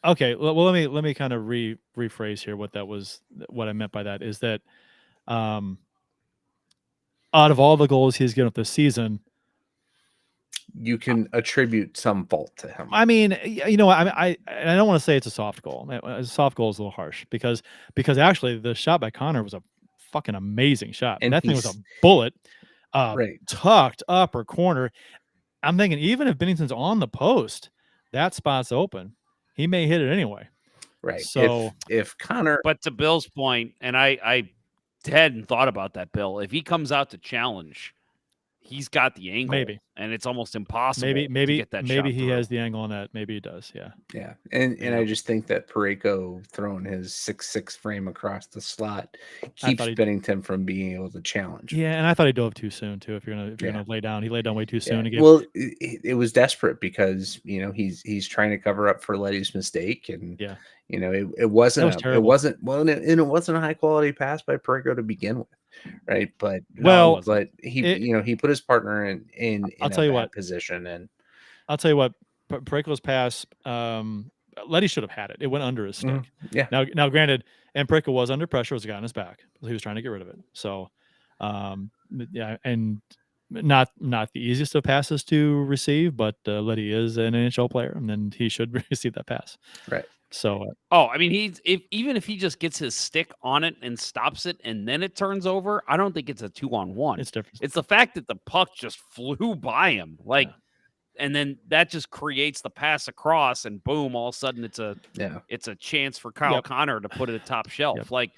Okay, well let me kind of rephrase here what I meant by that is that out of all the goals he's given up this season, you can attribute some fault to him. I mean, I don't want to say it's a soft goal. A soft goal is a little harsh because actually the shot by Connor was a fucking amazing shot. And that thing was a bullet, tucked upper corner. I'm thinking even if Bennington's on the post, that spot's open. He may hit it anyway. Right. So if Connor, but to Bill's point, and I hadn't thought about that, Bill. If he comes out to challenge, he's got the angle, and it's almost impossible to get that shot maybe he through. has the angle on that. Maybe he does. Yeah. And I just think that Parayko throwing his 6'6" frame across the slot keeps Bennington from being able to challenge. Yeah, and I thought he dove too soon too. If you're gonna lay down, he laid down way too soon again. Well, it was desperate because he's trying to cover up for Letty's mistake, and it wasn't a high quality pass by Parayko to begin with. Right, but he put his partner in I'll tell you what position, and I'll tell you what, Parayko's pass, Letty should have had it. It went under his stick. Mm-hmm. Yeah. Now, granted, and Parayko was under pressure. It was a guy on his back. He was trying to get rid of it. So, and not the easiest of passes to receive, but Letty is an NHL player, and then he should receive that pass. Right. So, I mean, even if he just gets his stick on it and stops it, and then it turns over, I don't think it's a 2-on-1. It's different. It's the fact that the puck just flew by him, and then that just creates the pass across, and boom! All of a sudden, it's a chance for Kyle Connor to put it at top shelf. Yep. Like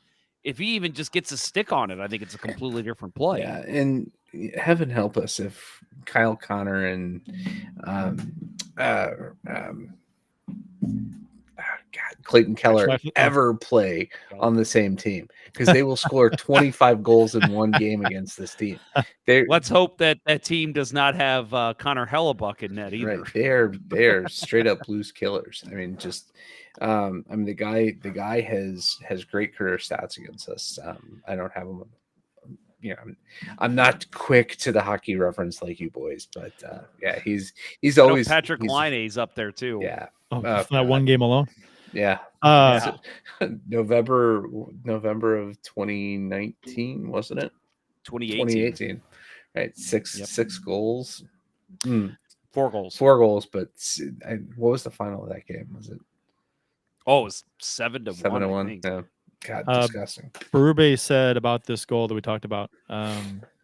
if he even just gets a stick on it, I think it's a completely different play. Yeah, and heaven help us if Kyle Connor and Clayton Keller ever play on the same team, because they will score 25 goals in one game against this team. Let's hope that team does not have Connor Hellebuck in net either. Right. They are straight up Blues killers. I mean, the guy has great career stats against us. I don't have him. I'm not quick to the hockey reference like you boys, but he's always Patrick Laine's up there too. Yeah. That one game alone. Yeah. November of 2019, wasn't it? 2018. Right. Six goals. 4 goals. 4 goals, but what was the final of that game? Was it? Oh, it was 7-1. 7-1. Yeah. God, disgusting. Berube said about this goal that we talked about,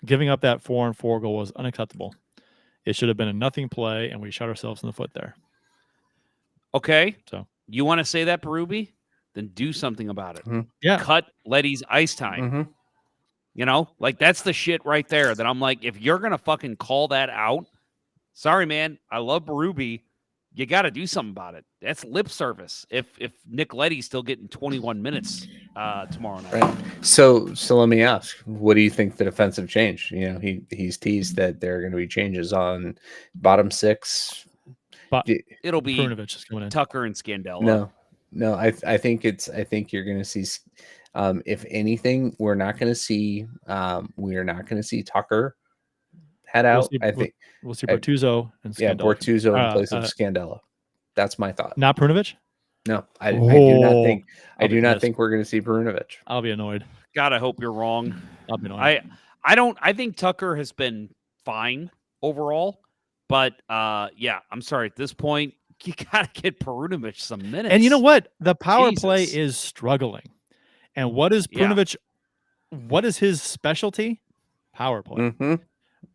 giving up that 4-on-4 goal was unacceptable. It should have been a nothing play, and we shot ourselves in the foot there. Okay. So you want to say that, Berube? Then do something about it. Mm-hmm. Yeah. Cut Letty's ice time. Mm-hmm. You know, like that's the shit right there that I'm like, if you're going to fucking call that out, sorry, man. I love Berube. You got to do something about it. That's lip service. If Nick Letty's still getting 21 minutes tomorrow night. Right. So let me ask, what do you think the defensive change? You know, he's teased that there are going to be changes on bottom 6. But it'll be Perunovic is coming in. Tucker and Scandella. No. I think you're going to see. If anything, we're not going to see. We are not going to see Tucker head out. We'll see Bortuzzo and Scandella. Yeah, Bortuzzo in place of Scandella. That's my thought. Not Perunovic? No, I do not think. I do not pissed. think we're going to see Perunovic. I'll be annoyed. God, I hope you're wrong. I'll be annoyed. I think Tucker has been fine overall, but yeah, I'm sorry. At this point, you got to get Perunovic some minutes. And you know what? The power Jesus. play is struggling. And what is Perunovic? What is his specialty? Power play. Mm-hmm.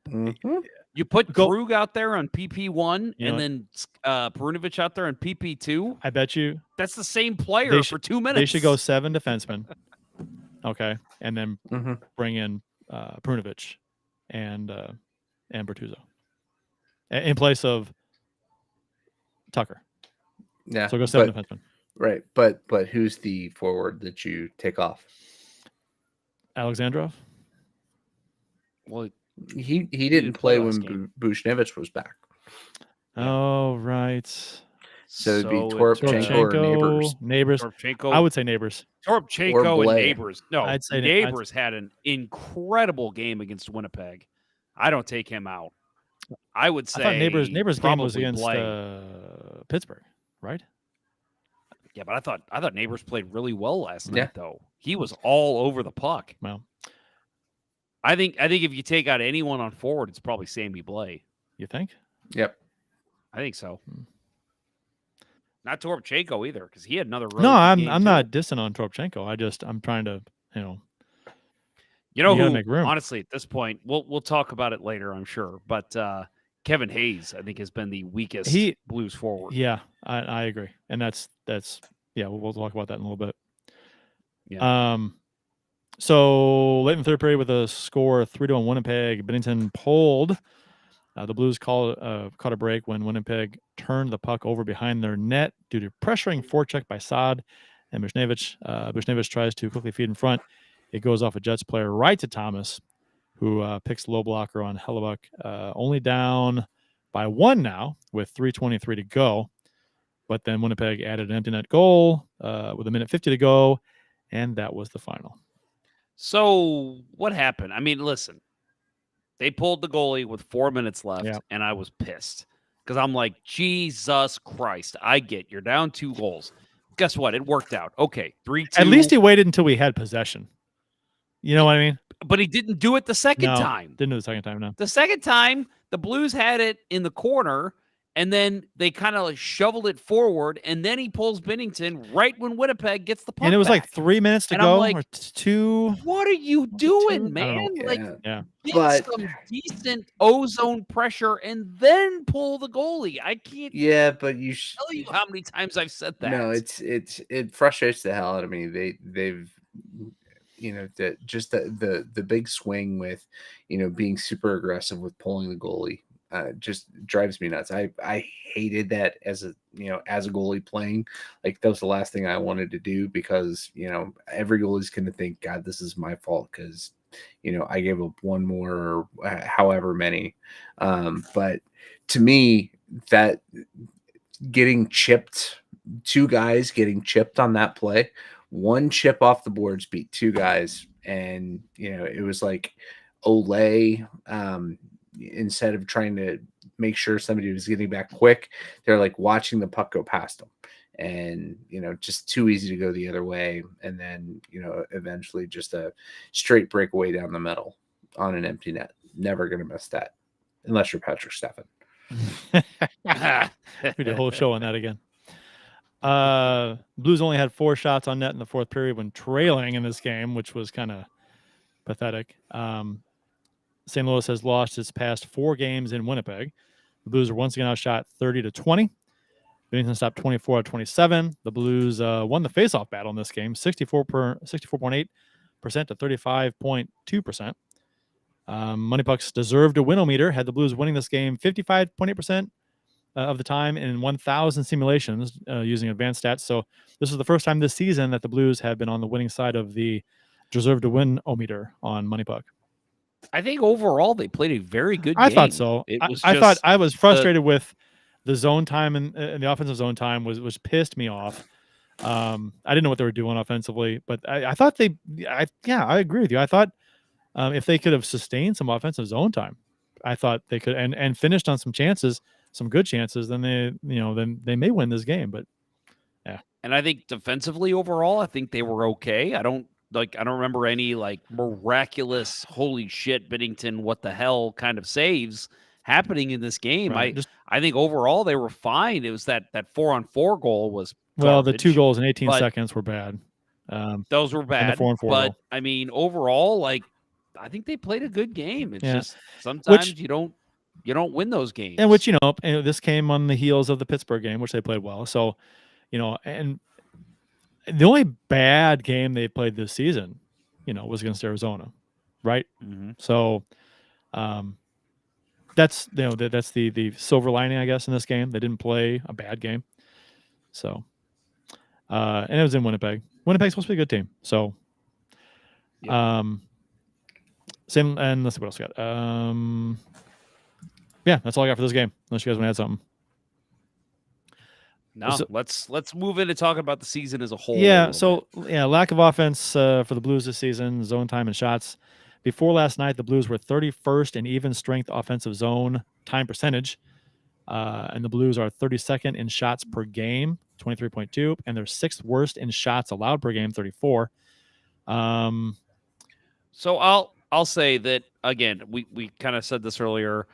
Mm-hmm. You put Krug out there on PP1 and then Perunovic out there on PP2. I bet you that's the same player for 2 minutes. They should go 7 defensemen. Okay. And then bring in Perunovic and Bortuzzo in place of Tucker. Yeah. So go 7 defensemen. Right. But who's the forward that you take off? Alexandrov? Well, he didn't play when Bushnevich was back. Oh, right. So it'd be Toropchenko or Neighbors. I would say Neighbors. Toropchenko and Neighbors. No, I'd say Neighbors had an incredible game against Winnipeg. I don't take him out. I would say I thought Neighbors game was against Pittsburgh, right? Yeah, but I thought Neighbors played really well last night, though. He was all over the puck. Well, I think if you take out anyone on forward, it's probably Sammy Blais. You think? Yep. I think so. Not Toropchenko either, because he had another. No, I'm not dissing on Toropchenko. I'm trying to, You know who? Make room. Honestly, at this point, we'll talk about it later, I'm sure. But Kevin Hayes, I think, has been the weakest Blues forward. Yeah, I agree, and that's we'll talk about that in a little bit. Yeah. So late in the third period with a score 3-1 Winnipeg, Bennington pulled. The Blues caught a break when Winnipeg turned the puck over behind their net due to pressuring forecheck by Saad and Bushnevich. Bushnevich tries to quickly feed in front. It goes off a Jets player right to Thomas, who picks the low blocker on Hellebuck. Only down by 1 now with 3:23 to go. But then Winnipeg added an empty net goal with 1:50 to go, and that was the final. So what happened? I mean, listen, they pulled the goalie with 4 minutes left, and I was pissed because I'm like, Jesus Christ, I get you're down 2 goals. Guess what? It worked out. Okay, 3-2. At least he waited until we had possession. You know what I mean? But he didn't do it the second time. Didn't do it the second time, no. The second time, the Blues had it in the corner, and then they kind of shoveled it forward, and then he pulls Bennington right when Winnipeg gets the puck And it was back. like 3 minutes to And go, I'm like, or 2. What are you doing, man? Get some decent ozone pressure and then pull the goalie. I can't. Yeah, but you tell you how many times I've said that. No, it frustrates the hell out of me. They've the big swing with being super aggressive with pulling the goalie just drives me nuts. I hated that as a goalie playing. Like, that was the last thing I wanted to do, because every goalie's going to think, God, this is my fault because I gave up one more or however many. But to me, that getting chipped, 2 guys getting chipped on that play, 1 chip off the boards beat 2 guys, and it was like Olay. Instead of trying to make sure somebody was getting back quick, they're like watching the puck go past them, and just too easy to go the other way. And then eventually just a straight breakaway down the middle on an empty net. Never gonna miss that unless you're Patrick Steffen. We did a whole show on that again. Blues only had 4 shots on net in the fourth period when trailing in this game, which was kind of pathetic. St. Louis has lost its past 4 games in Winnipeg. The Blues are once again outshot 30-20. Bennington stopped 24-27. The Blues won the faceoff battle in this game, 64.8% to 35.2%. MoneyPuck's deserved to win-o-meter had the Blues winning this game 55.8% of the time in 1,000 simulations using advanced stats. So this is the first time this season that the Blues have been on the winning side of the deserved to win-o-meter on MoneyPuck. I think overall they played a very good game. I thought so. It was I thought just I was frustrated with the zone time and the offensive zone time was pissed me off. I didn't know what they were doing offensively, but I thought I agree with you. I thought if they could have sustained some offensive zone time, I thought they could and finished on some chances, some good chances, then they may win this game. But yeah. And I think defensively overall, I think they were okay. I don't remember any like miraculous holy shit Binnington what the hell kind of saves happening in this game. Right. I think overall they were fine. It was that 4-on-4 goal was well, garbage, the 2 goals in 18 seconds were bad. Those were bad. The 4-on-4 but goal. I mean, overall, like I think they played a good game. It's just sometimes you don't win those games. And which this came on the heels of the Pittsburgh game, which they played well. So, and the only bad game they played this season, was against Arizona, right? Mm-hmm. So, that's that's the silver lining, I guess, in this game. They didn't play a bad game. So, and it was in Winnipeg. Winnipeg's supposed to be a good team. So, same. And let's see what else we got. Yeah, that's all I got for this game. Unless you guys want to add something. No, let's move into talking about the season as a whole. Yeah, lack of offense for the Blues this season, zone time and shots. Before last night, the Blues were 31st in even strength offensive zone time percentage, and the Blues are 32nd in shots per game, 23.2, and they're 6th worst in shots allowed per game, 34. So I'll say that again. We kind of said this earlier.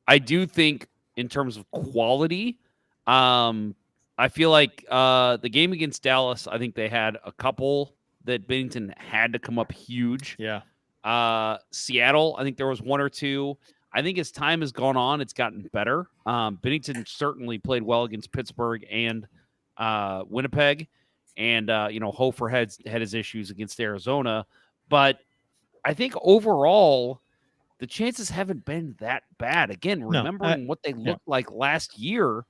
I do think in terms of quality, I feel like the game against Dallas, I think they had a couple that Binnington had to come up huge. Yeah. Seattle, I think there was 1 or 2. I think as time has gone on, it's gotten better. Binnington certainly played well against Pittsburgh and Winnipeg, and Hofer had his issues against Arizona, but I think overall the chances haven't been that bad. Again, remembering what they looked like last year,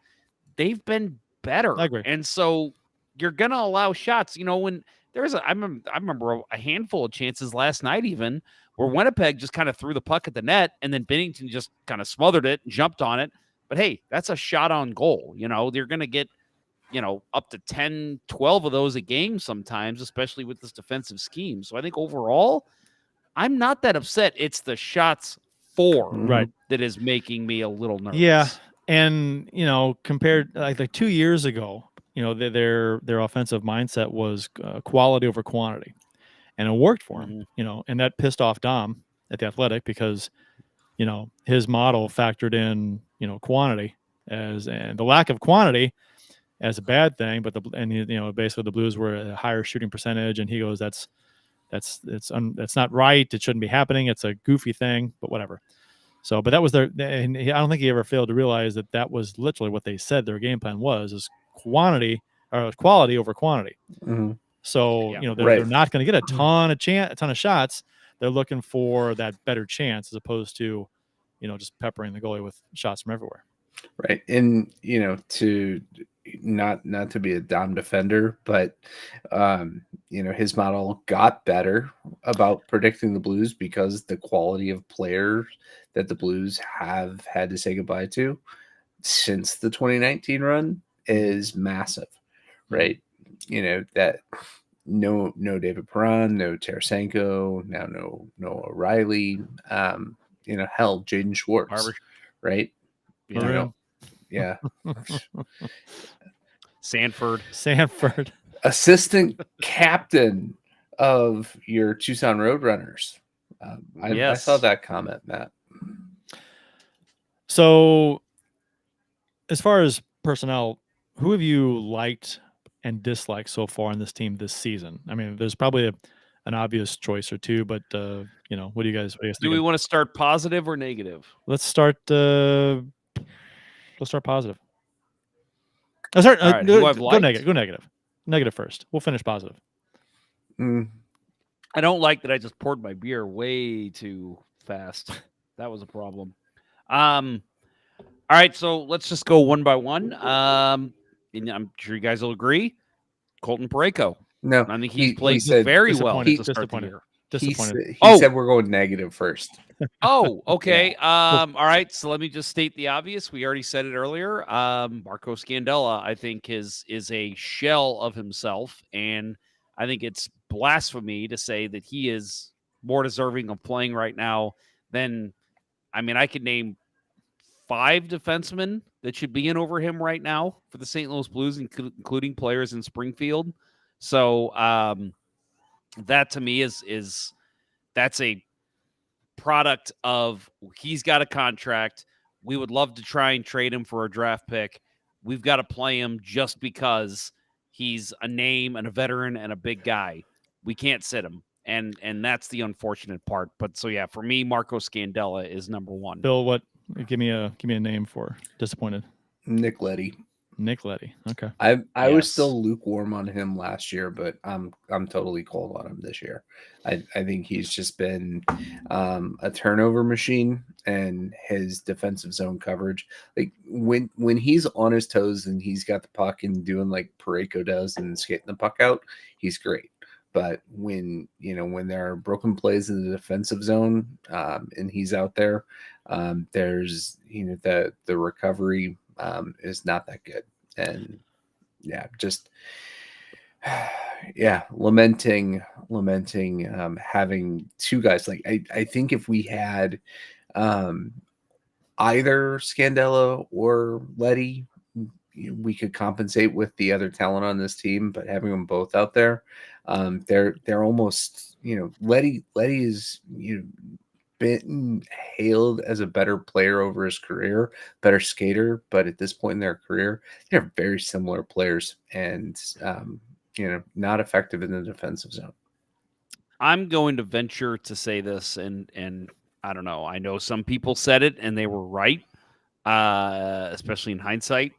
they've been better. I agree. And so you're going to allow shots. When there's I remember a handful of chances last night even where Winnipeg just kind of threw the puck at the net and then Binnington just kind of smothered it and jumped on it. But hey, that's a shot on goal. They're going to get, up to 10, 12 of those a game sometimes, especially with this defensive scheme. So I think overall, I'm not that upset. It's the shots for that is making me a little nervous. Yeah. And, compared like 2 years ago, their offensive mindset was quality over quantity, and it worked for him, and that pissed off Dom at the Athletic because, his model factored in, quantity and the lack of quantity as a bad thing. But basically the Blues were at a higher shooting percentage, and he goes, that's not right. It shouldn't be happening. It's a goofy thing, but whatever. So, but that was and I don't think he ever failed to realize that was literally what they said their game plan is quality over quantity. Mm-hmm. So, they're not going to get a ton of shots. They're looking for that better chance as opposed to, just peppering the goalie with shots from everywhere. Right. And, to not to be a Dom defender, but, his model got better about predicting the Blues because the quality of players that the Blues have had to say goodbye to since the 2019 run is massive, right? That no David Perron, no Tarasenko, now no O'Reilly, hell, Jaden Schwartz, right? Yeah. Sanford, assistant captain of your Tucson Roadrunners. I saw that comment, Matt. So as far as personnel, who have you liked and disliked so far on this team this season? I mean, there's probably an obvious choice or two, but what do you guys Do we thinking? want to start positive or negative? Let's start positive. All right, who I've go liked? negative. Go negative. Negative first. We'll finish positive. I don't like that I just poured my beer way too fast. That was a problem. All right, so let's just go one by one. And I'm sure you guys will agree. Colton Parayko. No, I think he's played said very well disappointed. to start the year. Disappointed. He said we're going negative first. Oh, okay. All right. So let me just state the obvious. We already said it earlier. Marco Scandella, I think, is a shell of himself, and I think it's blasphemy to say that he is more deserving of playing right now than. I mean, I could name 5 defensemen that should be in over him right now for the St. Louis Blues, including players in Springfield. So that to me is that's a product of he's got a contract. We would love to try and trade him for a draft pick. We've got to play him just because he's a name and a veteran and a big guy. We can't sit him. And that's the unfortunate part. But so yeah, for me, Marco Scandella is number 1. Bill, what? Give me a name for disappointed. Nick Leddy. Nick Leddy. Okay. I was still lukewarm on him last year, but I'm totally cold on him this year. I think he's just been a turnover machine, and his defensive zone coverage, like when he's on his toes and he's got the puck and doing like Parayko does and skating the puck out, he's great. But when there are broken plays in the defensive zone and he's out there, there's the recovery is not that good. And lamenting having 2 guys. Like I think if we had either Scandella or Leddy, we could compensate with the other talent on this team, but having them both out there, they're almost, Leddy is, been hailed as a better player over his career, better skater, but at this point in their career, they're very similar players and, not effective in the defensive zone. I'm going to venture to say this, and I don't know. I know some people said it and they were right, especially in hindsight.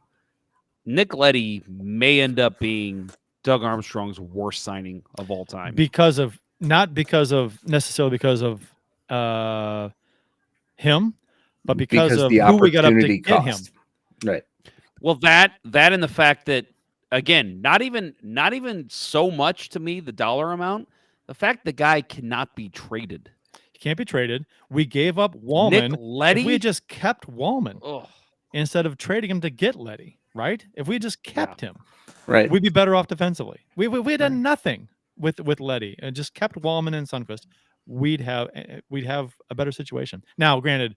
Nick Leddy may end up being Doug Armstrong's worst signing of all time. Not necessarily because of him, but because of the who we got up to opportunity get him. cost. Right. Well, that and the fact that, again, not even so much to me the dollar amount. The fact the guy cannot be traded. He can't be traded. We gave up Wallman. Nick Leddy? If we had just kept Wallman instead of trading him to get Leddy, right? If we just kept him, right, we'd be better off defensively. We had done nothing with Leddy and just kept Wallman and Sundqvist. We'd have a better situation. Now, granted,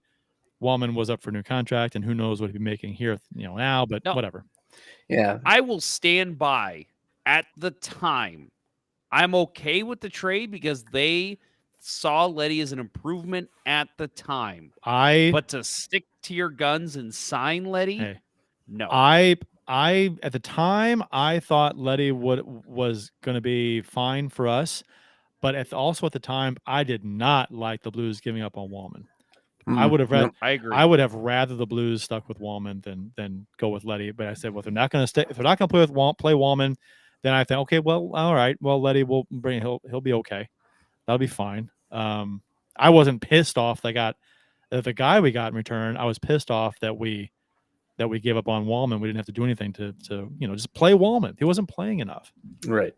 Wallman was up for a new contract, and who knows what he'd be making here, now. But whatever. Yeah, I will stand by. At the time, I'm okay with the trade because they saw Leddy as an improvement at the time. But to stick to your guns and sign Leddy, no. I at the time I thought Leddy was going to be fine for us, but also at the time I did not like the Blues giving up on Wallman. I would have I agree. I would have rather the Blues stuck with Wallman than go with Leddy. But I said, well, if they're not going to play Wallman, then I think, okay, well, all right, well, Leddy will bring, he'll be okay. That'll be fine. I wasn't pissed off the guy we got in return. I was pissed off that we gave up on Wallman. We didn't have to do anything to just play Wallman. He wasn't playing enough. Right.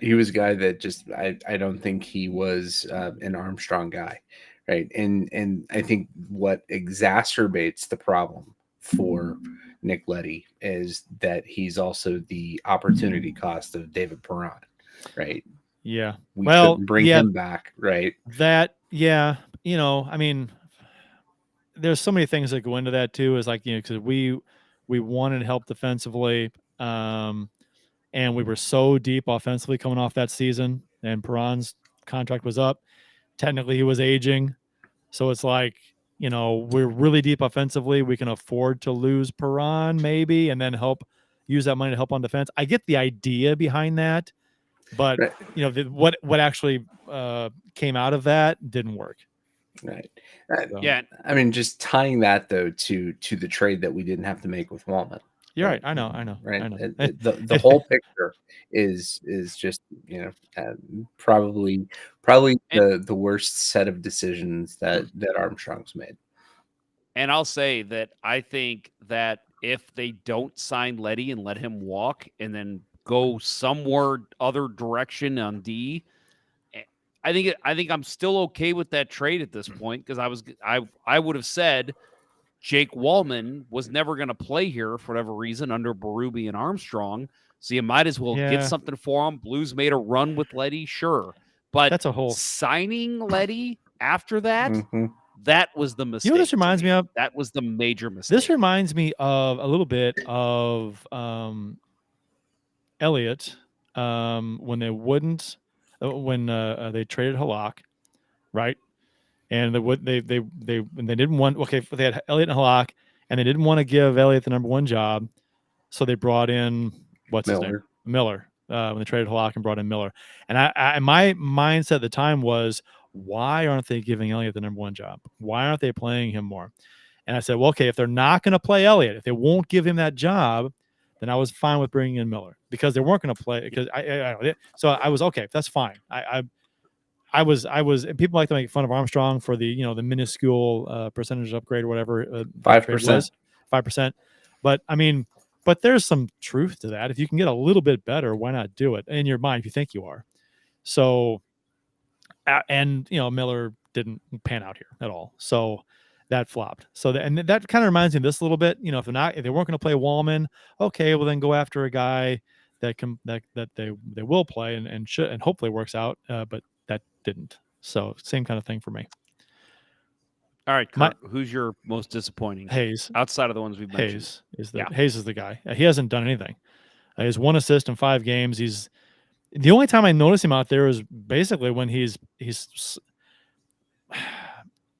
He was a guy that just I don't think he was an Armstrong guy. Right. And I think what exacerbates the problem for Nick Leddy is that he's also the opportunity cost of David Perron. Right. Yeah. We couldn't bring him back. Right. I mean, there's so many things that go into that too, is like, because we wanted help defensively. And we were so deep offensively coming off that season, and Perron's contract was up. Technically he was aging. So it's like, we're really deep offensively. We can afford to lose Perron maybe, and then use that money to help on defense. I get the idea behind that, but Right. what actually came out of that didn't work. Right. So, Yeah, I mean, just tying that though to the trade that we didn't have to make with Wallman. you're right. I know. Right. I know. The whole picture is just probably And- the worst set of decisions that Armstrong's made. And I'll say that I think that if they don't sign Letty and let him walk and then go somewhere other direction on D, I think I'm still okay with that trade at this point, because I would have said Jake Wallman was never going to play here for whatever reason under Berube and Armstrong, so you might as well get something for him. Blues made a run with Letty, sure, but that's a whole signing Letty after that. Mhm. That was the mistake. You know what this reminds me of? That was the major mistake. This reminds me of a little bit of Elliot when they wouldn't when they traded Halak, right? And they didn't want they had Elliot and Halak, and they didn't want to give Elliot the number one job, so they brought in his name? Miller. When they traded Halak and brought in Miller, and my mindset at the time was, why aren't they giving Elliot the number one job? Why aren't they playing him more? And I said, well, okay, if they're not going to play Elliot, if they won't give him that job, then I was fine with bringing in Miller, because they weren't going to play. Because so I was okay. That's fine. I was. People like to make fun of Armstrong for the the minuscule percentage upgrade or whatever 5%. 5%. But I mean, but there's some truth to that. If you can get a little bit better, why not do it in your mind if you think you are? So, and Miller didn't pan out here at all. So that flopped. So that kind of reminds me of this a little bit. If they weren't going to play Wallman, okay, well then go after a guy that they will play and should, and hopefully works out. But that didn't. So same kind of thing for me. All right, Kurt, who's your most disappointing? Hayes. Outside of the ones we've mentioned. Hayes is the guy. He hasn't done anything. He has 1 assist in 5 games. He's the only time I notice him out there is basically when he's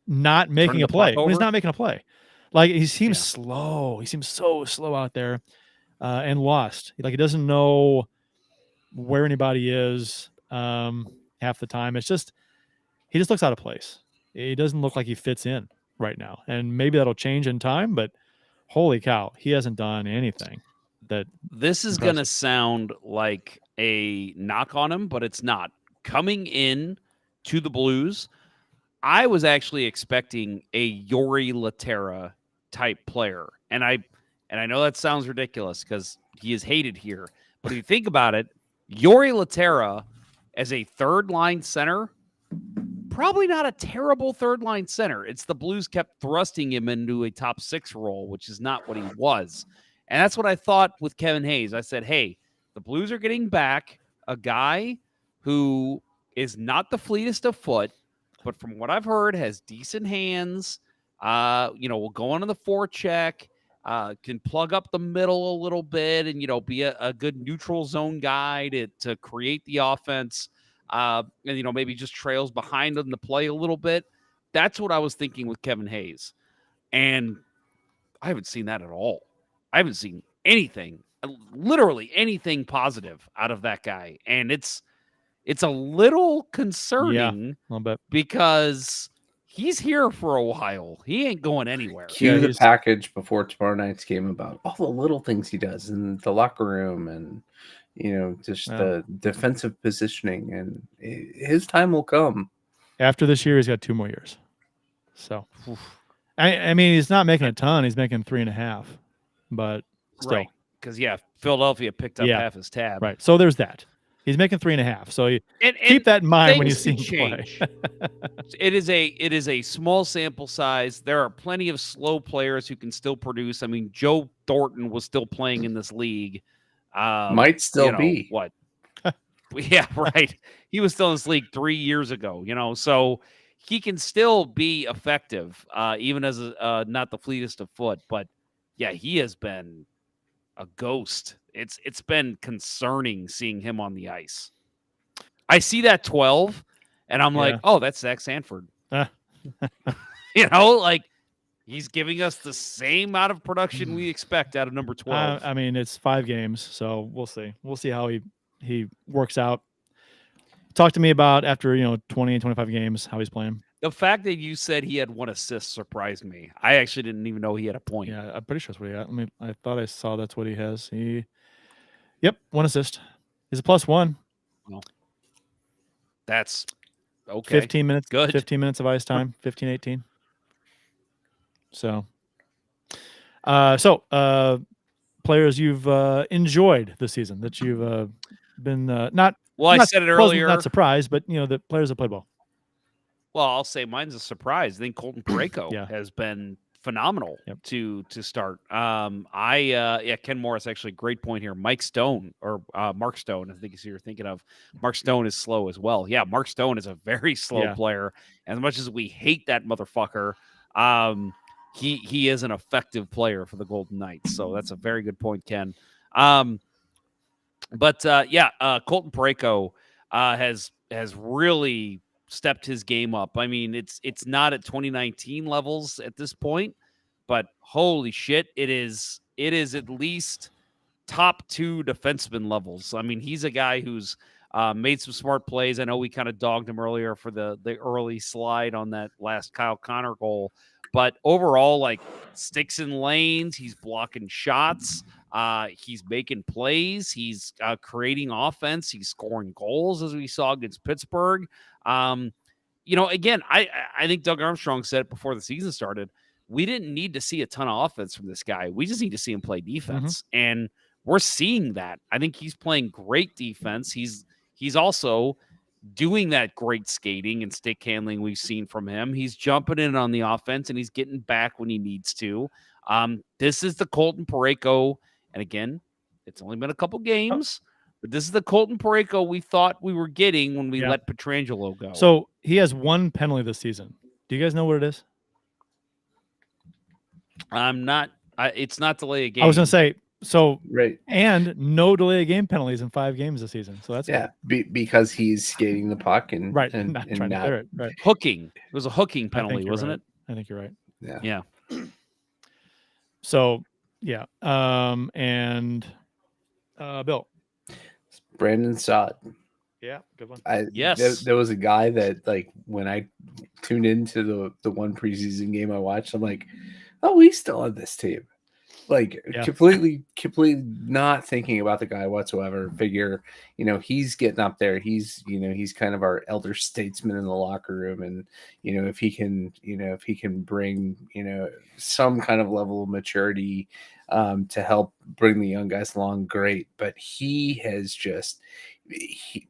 not making a play. When he's not making a play, like he seems slow. He seems so slow out there, and lost. Like he doesn't know where anybody is half the time. It's just he just looks out of place. He doesn't look like he fits in right now, and maybe that'll change in time. But holy cow, he hasn't done anything. This is going to sound like a knock on him, but it's not. Coming in to the Blues, I was actually expecting a Yori Laterra type player, and I know that sounds ridiculous because he is hated here. But if you think about it, Yori Laterra as a third line center, probably not a terrible third line center. It's the Blues kept thrusting him into a top 6 role, which is not what he was. And that's what I thought with Kevin Hayes. I said, hey, the Blues are getting back a guy who is not the fleetest of foot, but from what I've heard, has decent hands. Will go on the forecheck, can plug up the middle a little bit, and be a good neutral zone guy to create the offense. And maybe just trails behind them to play a little bit. That's what I was thinking with Kevin Hayes, and I haven't seen that at all. I haven't seen anything, literally anything positive out of that guy, and it's a little concerning. A little bit, because he's here for a while. He ain't going anywhere. Cue the package before tomorrow night's game about all the little things he does in the locker room and just the defensive positioning, and his time will come. After this year, he's got 2 more years. So, I mean, he's not making a ton. He's making 3.5, but still. Right. Because, Philadelphia picked up half his tab. Right. So there's that. He's making 3.5. So keep that in mind when you see him play. It is a small sample size. There are plenty of slow players who can still produce. I mean, Joe Thornton was still playing in this league. Might still be. What? Yeah, right. He was still in this league 3 years ago, so he can still be effective, even as not the fleetest of foot. But yeah, he has been a ghost. It's been concerning seeing him on the ice. I see that 12, and I'm like, oh, that's Zach Sanford. Like he's giving us the same amount of production we expect out of number 12. I mean, it's 5 games, so we'll see. We'll see how he works out. Talk to me about after 20 and 25 games how he's playing. The fact that you said he had 1 assist surprised me. I actually didn't even know he had a point. Yeah, I'm pretty sure that's what he got. I thought I saw that's what he has. Yep, 1 assist. He's a +1. Well, that's okay. 15 minutes. Good. 15 minutes of ice time. 15, 18. So, players you've enjoyed this season that you've been not. Well, I said it earlier. Not surprised, but the players have played well. Well, I'll say mine's a surprise. I think Colton Parayko has been phenomenal to start. Ken Morris, actually, great point here. Mike Stone or Mark Stone, I think is who you're thinking of. Mark Stone is slow as well. Yeah, Mark Stone is a very slow player. As much as we hate that motherfucker, he is an effective player for the Golden Knights. So that's a very good point, Ken. Colton Parayko has really stepped his game up. I mean, it's not at 2019 levels at this point, but holy shit, it is at least top 2 defenseman levels. I mean, he's a guy who's made some smart plays. I know we kind of dogged him earlier for the early slide on that last Kyle Connor goal, but overall, like, sticks in lanes, he's blocking shots, he's making plays, he's creating offense, he's scoring goals, as we saw against Pittsburgh. Again, I think Doug Armstrong said it before the season started. We didn't need to see a ton of offense from this guy. We just need to see him play defense, and we're seeing that. I think he's playing great defense. He's also doing that great skating and stick handling we've seen from him. He's jumping in on the offense, and he's getting back when he needs to. This is the Colton Parayko, and again, it's only been a couple games, but this is the Colton Parayko we thought we were getting when we let Pietrangelo go. So he has 1 penalty this season. Do you guys know what it is? It's not delay a game. I was going to say, right, and no delay of game penalties in 5 games this season. So that's because he's skating the puck and not and trying to clear it. Right, hooking. It was a hooking penalty, wasn't it? I think you're right. Yeah. So and Bill, Brandon Saad. Yeah, good one. There was a guy that, like, when I tuned into the one preseason game I watched, I'm like, oh, he's still on this team. Like, completely not thinking about the guy whatsoever. Figure, he's getting up there. He's kind of our elder statesman in the locker room. And, if he can bring, some kind of level of maturity to help bring the young guys along, great. But he has just,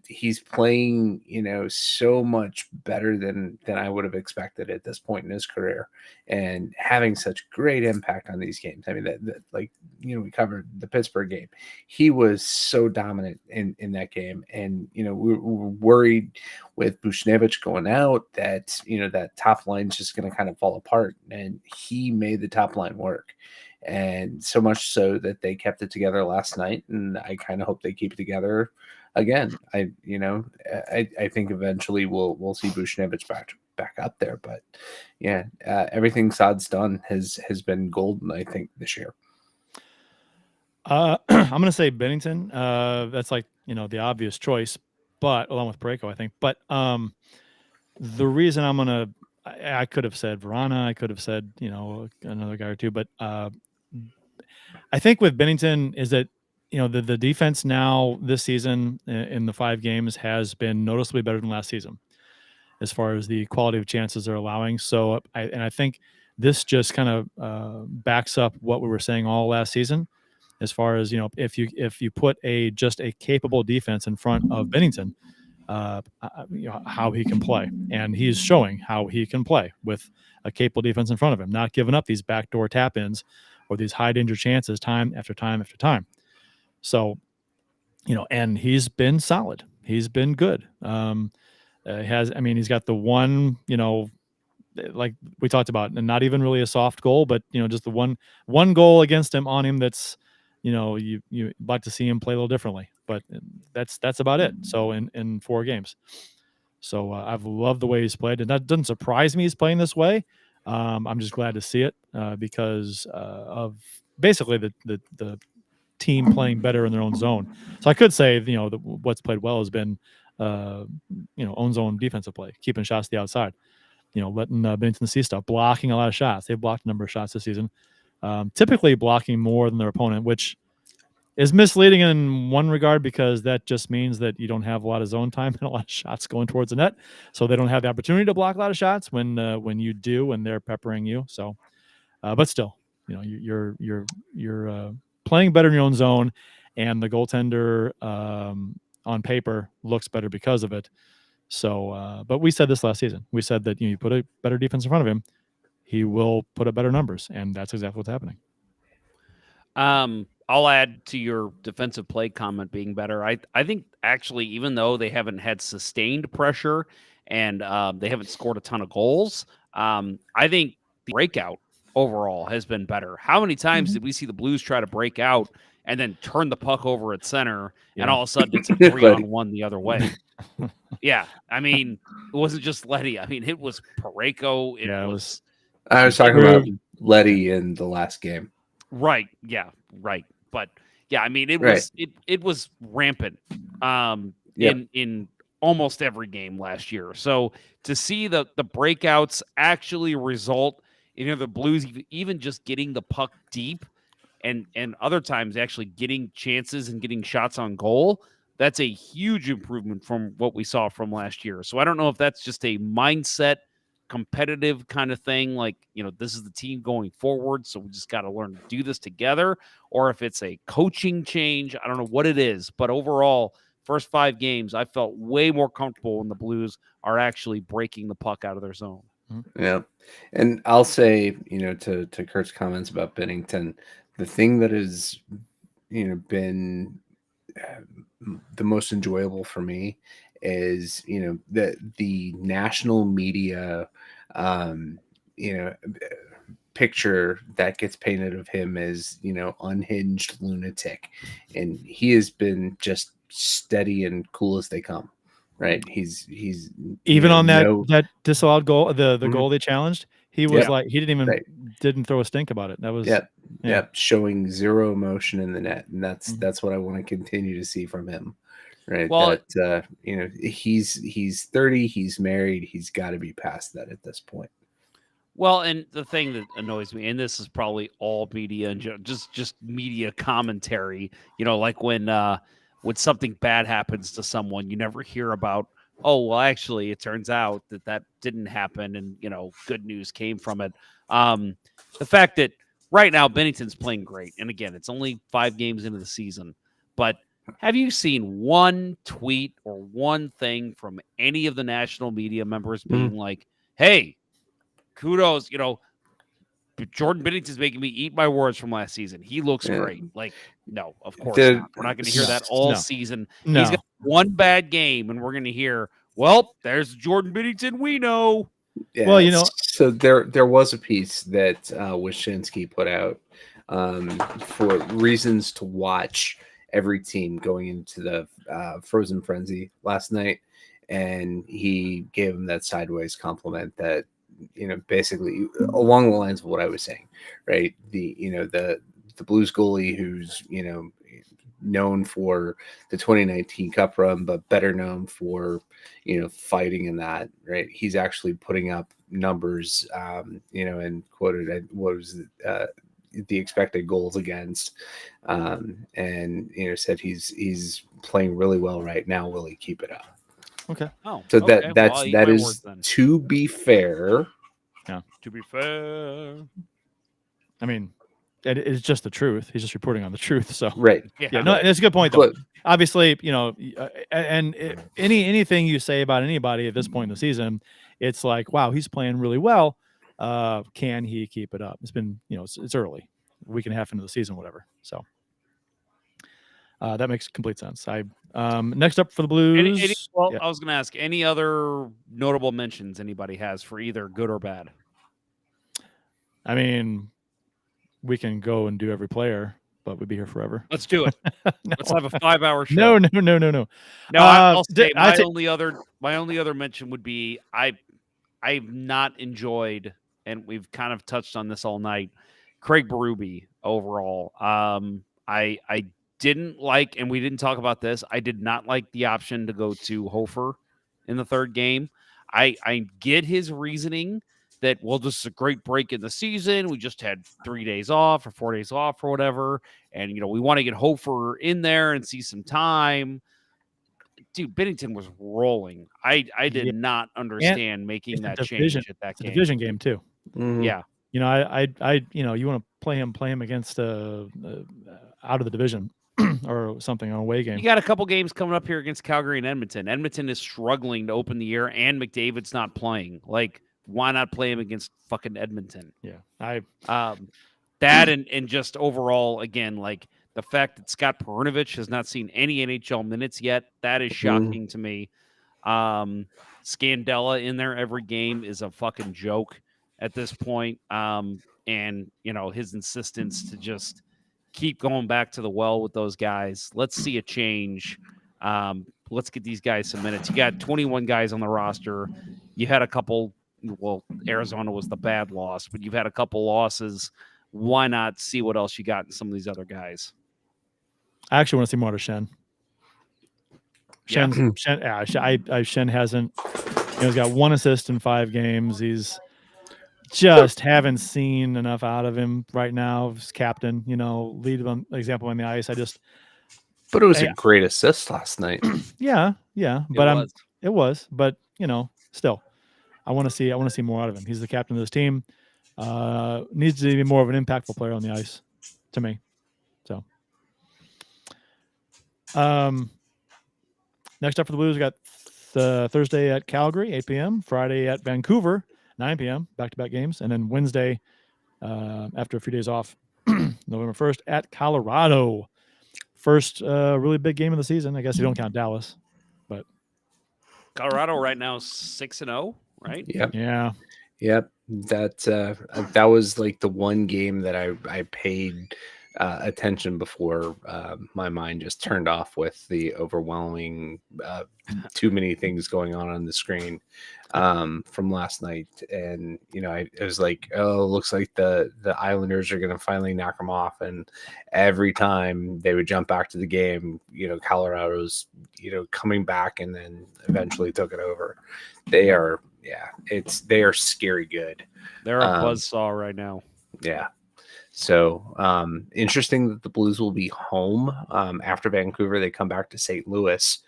he's playing, so much better than I would have expected at this point in his career, and having such great impact on these games. I mean, that we covered the Pittsburgh game. He was so dominant in that game, and we were worried with Buchnevich going out that that top line's just going to kind of fall apart, and he made the top line work. And so much so that they kept it together last night, and I kind of hope they keep it together again. I think eventually we'll see Buchnevich back up there, but everything Saad's done has been golden, I think, this year. I'm gonna say Bennington. That's like the obvious choice, but along with Parayko, I think. But the reason I could have said Verana, I could have said another guy or two, but I think with Bennington is that the defense now this season in the 5 games has been noticeably better than last season as far as the quality of chances they're allowing. So I think this just kind of backs up what we were saying all last season, as far as if you put just a capable defense in front of Bennington, how he can play, and he's showing how he can play with a capable defense in front of him, not giving up these backdoor tap-ins or these high danger chances time after time after time. So, and he's been solid. He's been good. He's got the one, like we talked about, and not even really a soft goal, but just the one goal against him on him that's, you like to see him play a little differently, but that's about it. So in 4 games. So I've loved the way he's played, and that doesn't surprise me he's playing this way. I'm just glad to see it because of basically the team playing better in their own zone. So I could say, what's played well has been, own zone defensive play, keeping shots to the outside, letting Bennington see stuff, blocking a lot of shots. They've blocked a number of shots this season, typically blocking more than their opponent, which is misleading in one regard because that just means that you don't have a lot of zone time and a lot of shots going towards the net, so they don't have the opportunity to block a lot of shots when you do, when they're peppering you. So, but still, you're playing better in your own zone, and the goaltender on paper looks better because of it. So, but we said this last season. We said that you put a better defense in front of him, he will put up better numbers, and that's exactly what's happening. I'll add to your defensive play comment being better. I think actually, even though they haven't had sustained pressure and they haven't scored a ton of goals, I think the breakout overall has been better. How many times did we see the Blues try to break out and then turn the puck over at center, and all of a sudden it's a 3-on-1 the other way? Yeah, I mean, it wasn't just Letty. I mean, it was Parayko. It was. I was talking about Letty in the last game. Right. Yeah. Right. But yeah, I mean, it was rampant in almost every game last year. So to see the breakouts actually result in the Blues even just getting the puck deep and other times actually getting chances and getting shots on goal, that's a huge improvement from what we saw from last year. So I don't know if that's just a mindset competitive kind of thing, like, this is the team going forward, so we just got to learn to do this together, or if it's a coaching change. I don't know what it is, but overall, first 5 games, I felt way more comfortable when the Blues are actually breaking the puck out of their zone. Yeah. And I'll say, to Kurt's comments about Bennington, the thing that has, been the most enjoyable for me is, the national media, picture that gets painted of him as, unhinged lunatic. And he has been just steady and cool as they come. Right. He's even on that disallowed goal, the goal they challenged. He was like, he didn't throw a stink about it. That was showing zero emotion in the net, and that's what I want to continue to see from him. Right. Well, that he's 30, he's married, he's got to be past that at this point. Well, and the thing that annoys me, and this is probably all media and just media commentary, like when something bad happens to someone, you never hear about, oh, well, actually, it turns out that didn't happen, and good news came from it. The fact that right now Bennington's playing great, and again, it's only 5 games into the season, but have you seen one tweet or one thing from any of the national media members being like, hey, kudos, Jordan Bennington's making me eat my words from last season. He looks great. Like, no, of course not. We're not going to hear that all season. No. He's got one bad game, and we're going to hear, well, there's Jordan Bennington we know. Yeah, well, so there was a piece that Wyshynski put out for reasons to watch every team going into the Frozen Frenzy last night, and he gave him that sideways compliment that, basically along the lines of what I was saying, right? The Blues goalie who's, known for the 2019 Cup run, but better known for, fighting in that, right? He's actually putting up numbers, and quoted, what was the expected goals against, and, said he's playing really well right now. Will he keep it up? Okay. Oh, so okay. that is to be fair. Yeah. To be fair. I mean, it's just the truth. He's just reporting on the truth. So right. Yeah. No, it's a good point though. Obviously, anything you say about anybody at this point in the season, it's like, wow, he's playing really well. Can he keep it up? It's been, it's early, a week and a half into the season, whatever. So that makes complete sense. Next up for the Blues. I was going to ask, any other notable mentions anybody has for either good or bad? I mean, we can go and do every player, but we'd be here forever. Let's do it. No. Let's have a 5-hour show. No. No, I'll say my only other mention would be I've not enjoyed and we've kind of touched on this all night. Craig Berube overall. I didn't like, and we didn't talk about this. I did not like the option to go to Hofer in the third game. I get his reasoning that, well, this is a great break in the season. We just had 3 days off or 4 days off or whatever. And, we want to get Hofer in there and see some time. Dude, Bennington was rolling. I did not understand making that change at that game. Division game too. Mhm. Yeah. You want to play him against out of the division or something on a away game. You got a couple games coming up here against Calgary and Edmonton. Edmonton is struggling to open the year, and McDavid's not playing. Like, why not play him against fucking Edmonton? Yeah, that and just overall, again, like the fact that Scott Perunovich has not seen any NHL minutes yet, that is shocking to me. Scandella in there every game is a fucking joke at this point. And his insistence to just keep going back to the well with those guys. Let's see a change. Let's get these guys some minutes. You got 21 guys on the roster. You had a couple. Well, Arizona was the bad loss, but you've had a couple losses. Why not see what else you got in some of these other guys? I actually want to see more of Shen. Shen hasn't. He's got 1 assist in 5 games. He's just haven't seen enough out of him right now. As captain, lead example on the ice. But it was a great assist last night. Yeah, but it was. But still, I want to see more out of him. He's the captain of this team. Needs to be more of an impactful player on the ice, to me. So, next up for the Blues, we got Thursday at Calgary, 8 p.m. Friday at Vancouver, 9 p.m. Back-to-back games, and then Wednesday, after a few days off, November 1st at Colorado. First really big game of the season. I guess you don't count Dallas, but Colorado right now 6-0, right? Yep. Yeah. Yep. That was like the one game that I paid attention before my mind just turned off with the overwhelming too many things going on the screen from last night. And it was like, oh, looks like the Islanders are going to finally knock them off. And every time they would jump back to the game, Colorado's coming back and then eventually took it over. They are scary good. They're a buzzsaw right now. Yeah. So interesting that the Blues will be home after Vancouver. They come back to St. Louis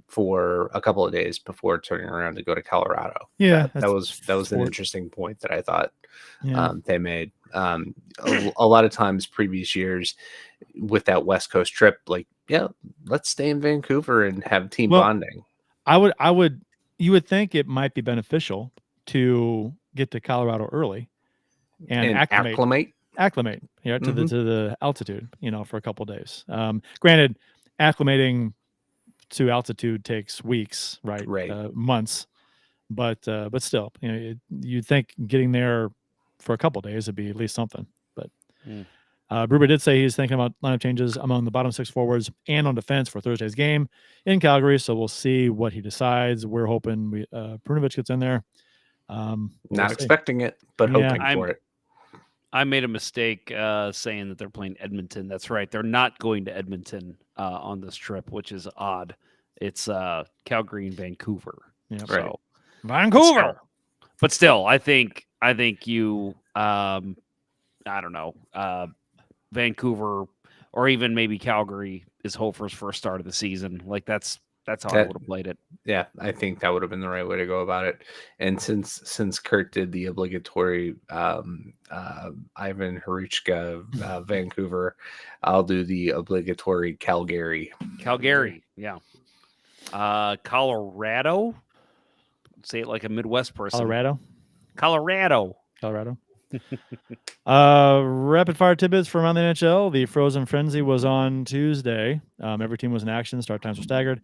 for a couple of days before turning around to go to Colorado. Yeah, that was an interesting point that I thought they made. A lot of times previous years with that West Coast trip, like, yeah, let's stay in Vancouver and have team bonding. You would think it might be beneficial to get to Colorado early and acclimate to the altitude, for a couple of days. Granted, acclimating to altitude takes weeks, right? Months, but still, you'd think getting there for a couple of days would be at least something. But Berube did say he's thinking about lineup changes among the bottom 6 forwards and on defense for Thursday's game in Calgary. So we'll see what he decides. We're hoping Perunovich gets in there. Not expecting it, but hoping for it. I made a mistake saying that they're playing Edmonton. That's right. They're not going to Edmonton on this trip, which is odd. It's Calgary and Vancouver. Yeah, so Vancouver. But still, I think you I don't know, Vancouver or even maybe Calgary is Hofer's first start of the season. Like that's how I would have played it. Yeah, I think that would have been the right way to go about it. And since Kurt did the obligatory Ivan Haruchka Vancouver, I'll do the obligatory Calgary. Yeah. Colorado. Say it like a Midwest person. Colorado. Rapid fire tidbits from around the NHL. The Frozen Frenzy was on Tuesday. Every team was in action. Start times were staggered,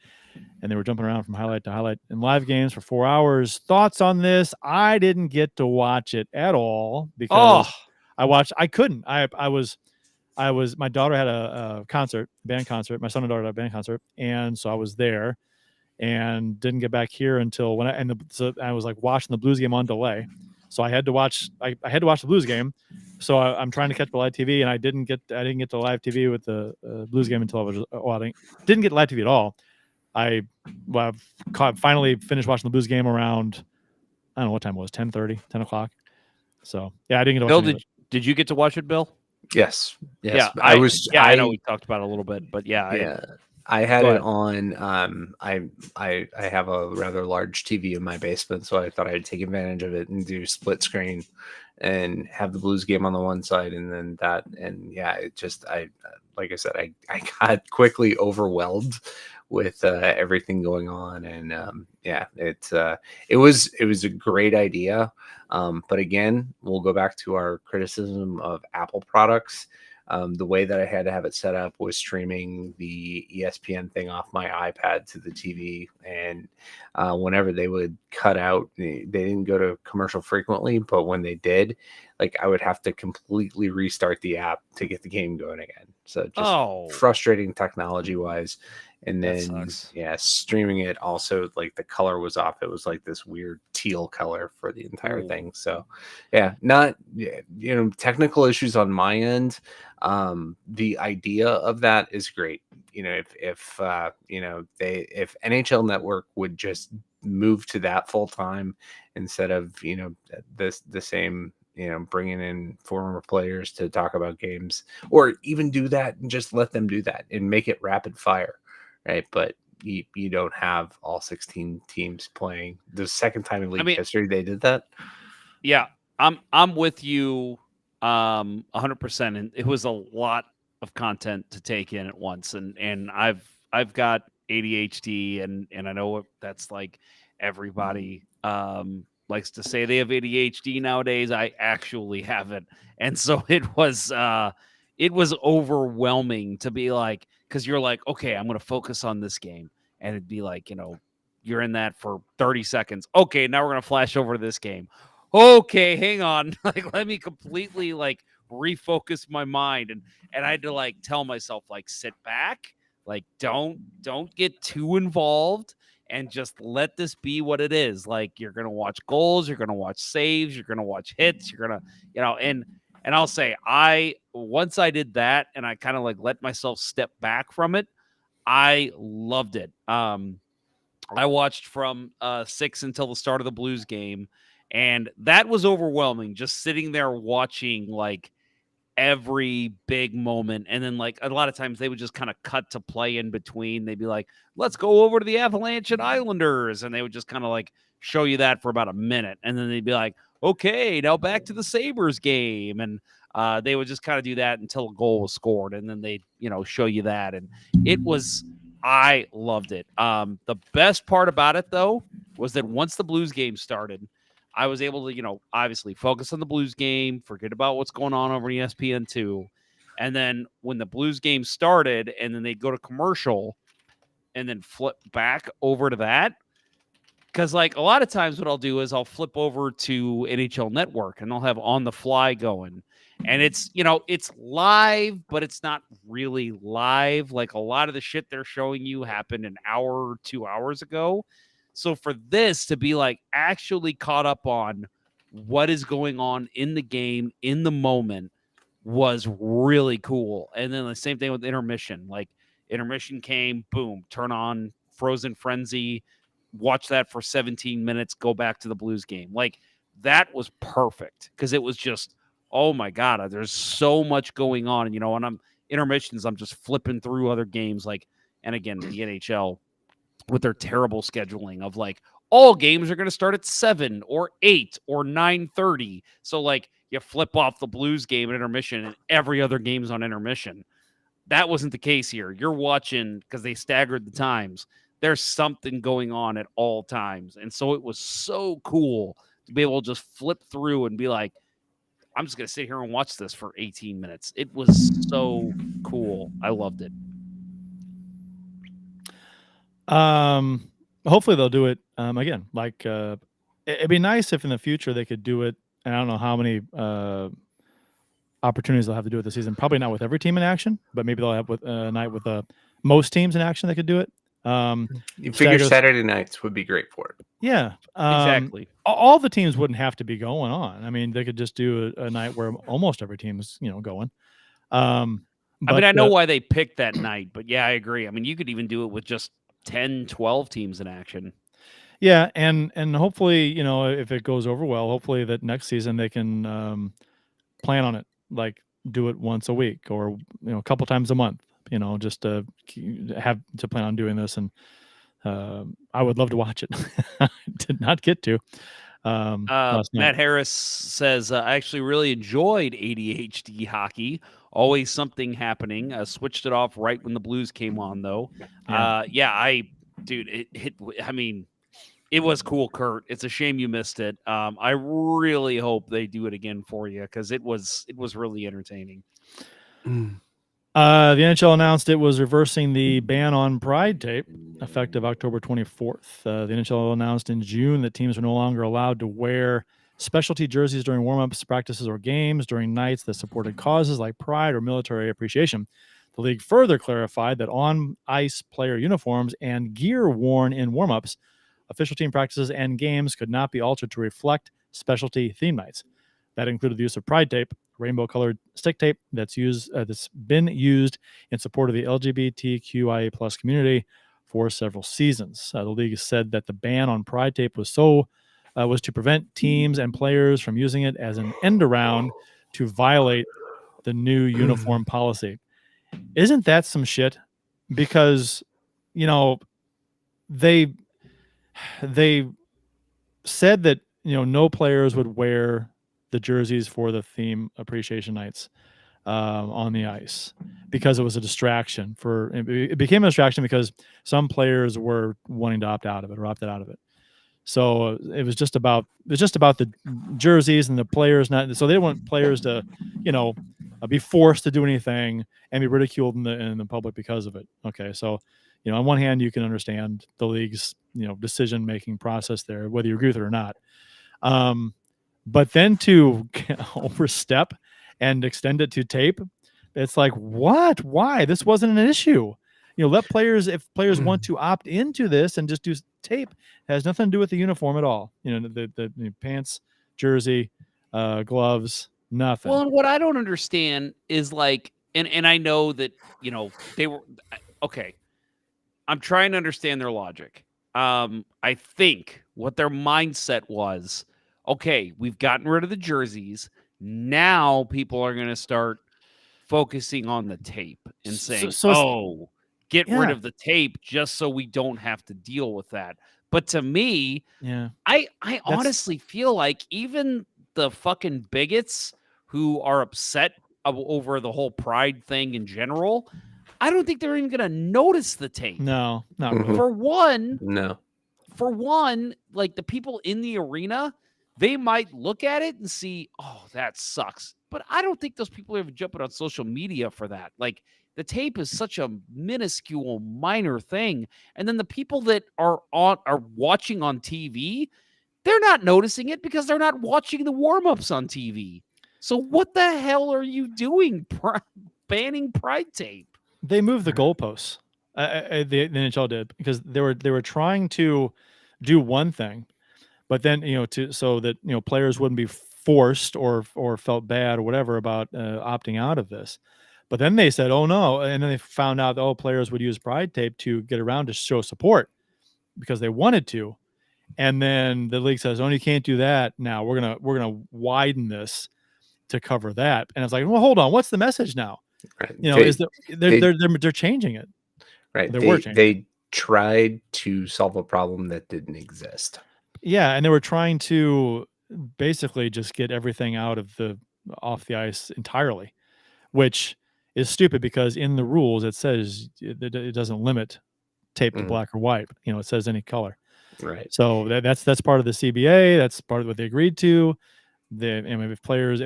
and they were jumping around from highlight to highlight in live games for 4 hours. Thoughts on this? I didn't get to watch it at all because I couldn't. I was. My daughter had a band concert. My son and daughter had a band concert, and so I was there, and didn't get back here until so I was like watching the Blues game on delay. So I had to watch. I had to watch the Blues game. So I'm trying to catch the live TV, and I didn't get to live TV with the Blues game until I was. I didn't get live TV at all. I finally finished watching the Blues game around, I don't know what time it was, 10:30, 10 o'clock. So yeah, I didn't get to watch Bill, did you get to watch it, Bill? Yes. Yeah, I know we talked about it a little bit, but yeah. I had it on. I have a rather large TV in my basement, so I thought I'd take advantage of it and do split screen, and have the Blues game on the one side, and then that. And yeah, it just like I said, I got quickly overwhelmed with everything going on, and it was a great idea. But again, we'll go back to our criticism of Apple products. The way that I had to have it set up was streaming the ESPN thing off my iPad to the TV. And whenever they would cut out, they didn't go to commercial frequently, but when they did, like, I would have to completely restart the app to get the game going again. So just frustrating technology wise. And then, streaming it also, like, the color was off. It was like this weird teal color for the entire thing. So, technical issues on my end. The idea of that is great. If NHL Network would just move to that full time instead of, the same, bringing in former players to talk about games, or even do that and just let them do that and make it rapid fire. Right, but you don't have all 16 teams playing. The second time in league history they did that. Yeah, I'm with you 100%, and it was a lot of content to take in at once. And I've got ADHD, and I know that's like everybody likes to say they have ADHD nowadays. I actually have it, and so it was overwhelming to be like, because you're like, okay, I'm going to focus on this game. And it'd be like, you're in that for 30 seconds. Okay, now we're going to flash over to this game. Okay, hang on. Like, let me completely, like, refocus my mind. And I had to, like, tell myself, like, sit back. Like, don't get too involved, and just let this be what it is. Like, you're going to watch goals. You're going to watch saves. You're going to watch hits. You're going to, and I'll say, once I did that and I kind of, like, let myself step back from it, I loved it. I watched from 6 until the start of the Blues game, and that was overwhelming, just sitting there watching, like, every big moment. And then, like, a lot of times they would just kind of cut to play in between. They'd be like, let's go over to the Avalanche and Islanders, and they would just kind of, like, show you that for about a minute, and then they'd be like, okay, now back to the Sabres game. And they would just kind of do that until a goal was scored. And then they'd, show you that. And I loved it. The best part about it, though, was that once the Blues game started, I was able to, obviously focus on the Blues game, forget about what's going on over in ESPN2. And then when the Blues game started and then they'd go to commercial and then flip back over to that, because, like, a lot of times what I'll do is I'll flip over to NHL Network and they'll have On the Fly going. And it's, it's live, but it's not really live. Like, a lot of the shit they're showing you happened an hour or 2 hours ago. So for this to be, like, actually caught up on what is going on in the game, in the moment, was really cool. And then the same thing with intermission. Like, intermission came, boom, turn on Frozen Frenzy, watch that for 17 minutes, go back to the Blues game. Like, that was perfect, because it was just, oh my God, there's so much going on. And, and I'm just flipping through other games. Like, and again, the NHL with their terrible scheduling of, like, all games are going to start at 7 or 8 or 9:30. So, like, you flip off the Blues game at intermission and every other game's on intermission. That wasn't the case here. You're watching, because they staggered the times, there's something going on at all times. And so it was so cool to be able to just flip through and be like, I'm just going to sit here and watch this for 18 minutes. It was so cool. I loved it. Hopefully they'll do it again. Like, it'd be nice if in the future they could do it. And I don't know how many opportunities they'll have to do it this season. Probably not with every team in action, but maybe they'll have with a night with most teams in action that could do it. You figure Stagos- Saturday nights would be great for it. Yeah, Exactly. All the teams wouldn't have to be going on. I mean, they could just do a night where almost every team is, going. I mean, I know why they picked that night, but yeah, I agree. I mean, you could even do it with just 10, 12 teams in action. Yeah, and hopefully, if it goes over well, hopefully that next season they can plan on it, like do it once a week or a couple times a month. Just to have to plan on doing this, and I would love to watch it. Did not get to. Last night. Matt Harris says, I actually really enjoyed ADHD hockey. Always something happening. Switched it off right when the Blues came on, though. Yeah. It was cool, Kurt. It's a shame you missed it. I really hope they do it again for you because it was really entertaining. The NHL announced it was reversing the ban on Pride tape effective October 24th. The NHL announced in June that teams are no longer allowed to wear specialty jerseys during warm-ups, practices, or games during nights that supported causes like pride or military appreciation. The league further clarified that on-ice player uniforms and gear worn in warm-ups, official team practices, and games could not be altered to reflect specialty theme nights. That included the use of Pride tape, rainbow-colored stick tape that's been used in support of the LGBTQIA+ community for several seasons. The league said that the ban on Pride tape was to prevent teams and players from using it as an end around to violate the new uniform policy. Isn't that some shit? Because they said that no players would wear the jerseys for the theme appreciation nights on the ice because it was a distraction. It became a distraction because some players were wanting to opt out of it or opted out of it. So it was just about the jerseys and the players not. So they didn't want players to, be forced to do anything and be ridiculed in the public because of it. Okay, so on one hand you can understand the league's decision making process there, whether you agree with it or not. But then to overstep and extend it to tape, it's like, what? Why? This wasn't an issue. Let players, if players want to opt into this and just do tape, it has nothing to do with the uniform at all. The pants, jersey, gloves, nothing. Well, and what I don't understand is like, and I know that, they were, okay. I'm trying to understand their logic. I think what their mindset was, okay, we've gotten rid of the jerseys. Now people are going to start focusing on the tape and saying, get rid of the tape just so we don't have to deal with that. But to me, I honestly feel like even the fucking bigots who are upset over the whole pride thing in general, I don't think they're even going to notice the tape. No, not really. For one, No. Like the people in the arena, they might look at it and see, oh, that sucks. But I don't think those people are even jumping on social media for that. Like the tape is such a minuscule, minor thing. And then the people that are watching on TV, they're not noticing it because they're not watching the warm-ups on TV. So what the hell are you doing banning pride tape? They moved the goalposts. The NHL did because they were trying to do one thing, but then so that players wouldn't be forced or felt bad or whatever about opting out of this. But then they said, oh no, and then they found out that players would use pride tape to get around to show support because they wanted to. And then the league says, oh, you can't do that now. We're gonna widen this to cover that. And it's like, well, hold on, what's the message now? Right. They're changing it. Right. They tried to solve a problem that didn't exist. Yeah, and they were trying to basically just get everything off the ice entirely, which is stupid because in the rules it says it doesn't limit tape to black or white. It says any color. Right. So that's part of the CBA. That's part of what they agreed to. If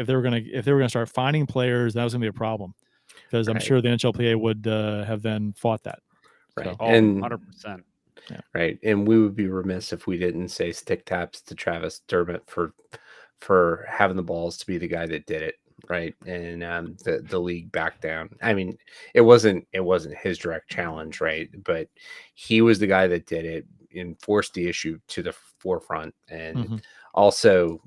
they were gonna start finding players, that was gonna be a problem because I'm sure the NHLPA would have then fought that. Right. So, and 100%. Yeah. Right. And we would be remiss if we didn't say stick taps to Travis Dermott for having the balls to be the guy that did it. right? And the league backed down. I mean, it wasn't his direct challenge, right? But he was the guy that did it and forced the issue to the forefront. And Mhm. also,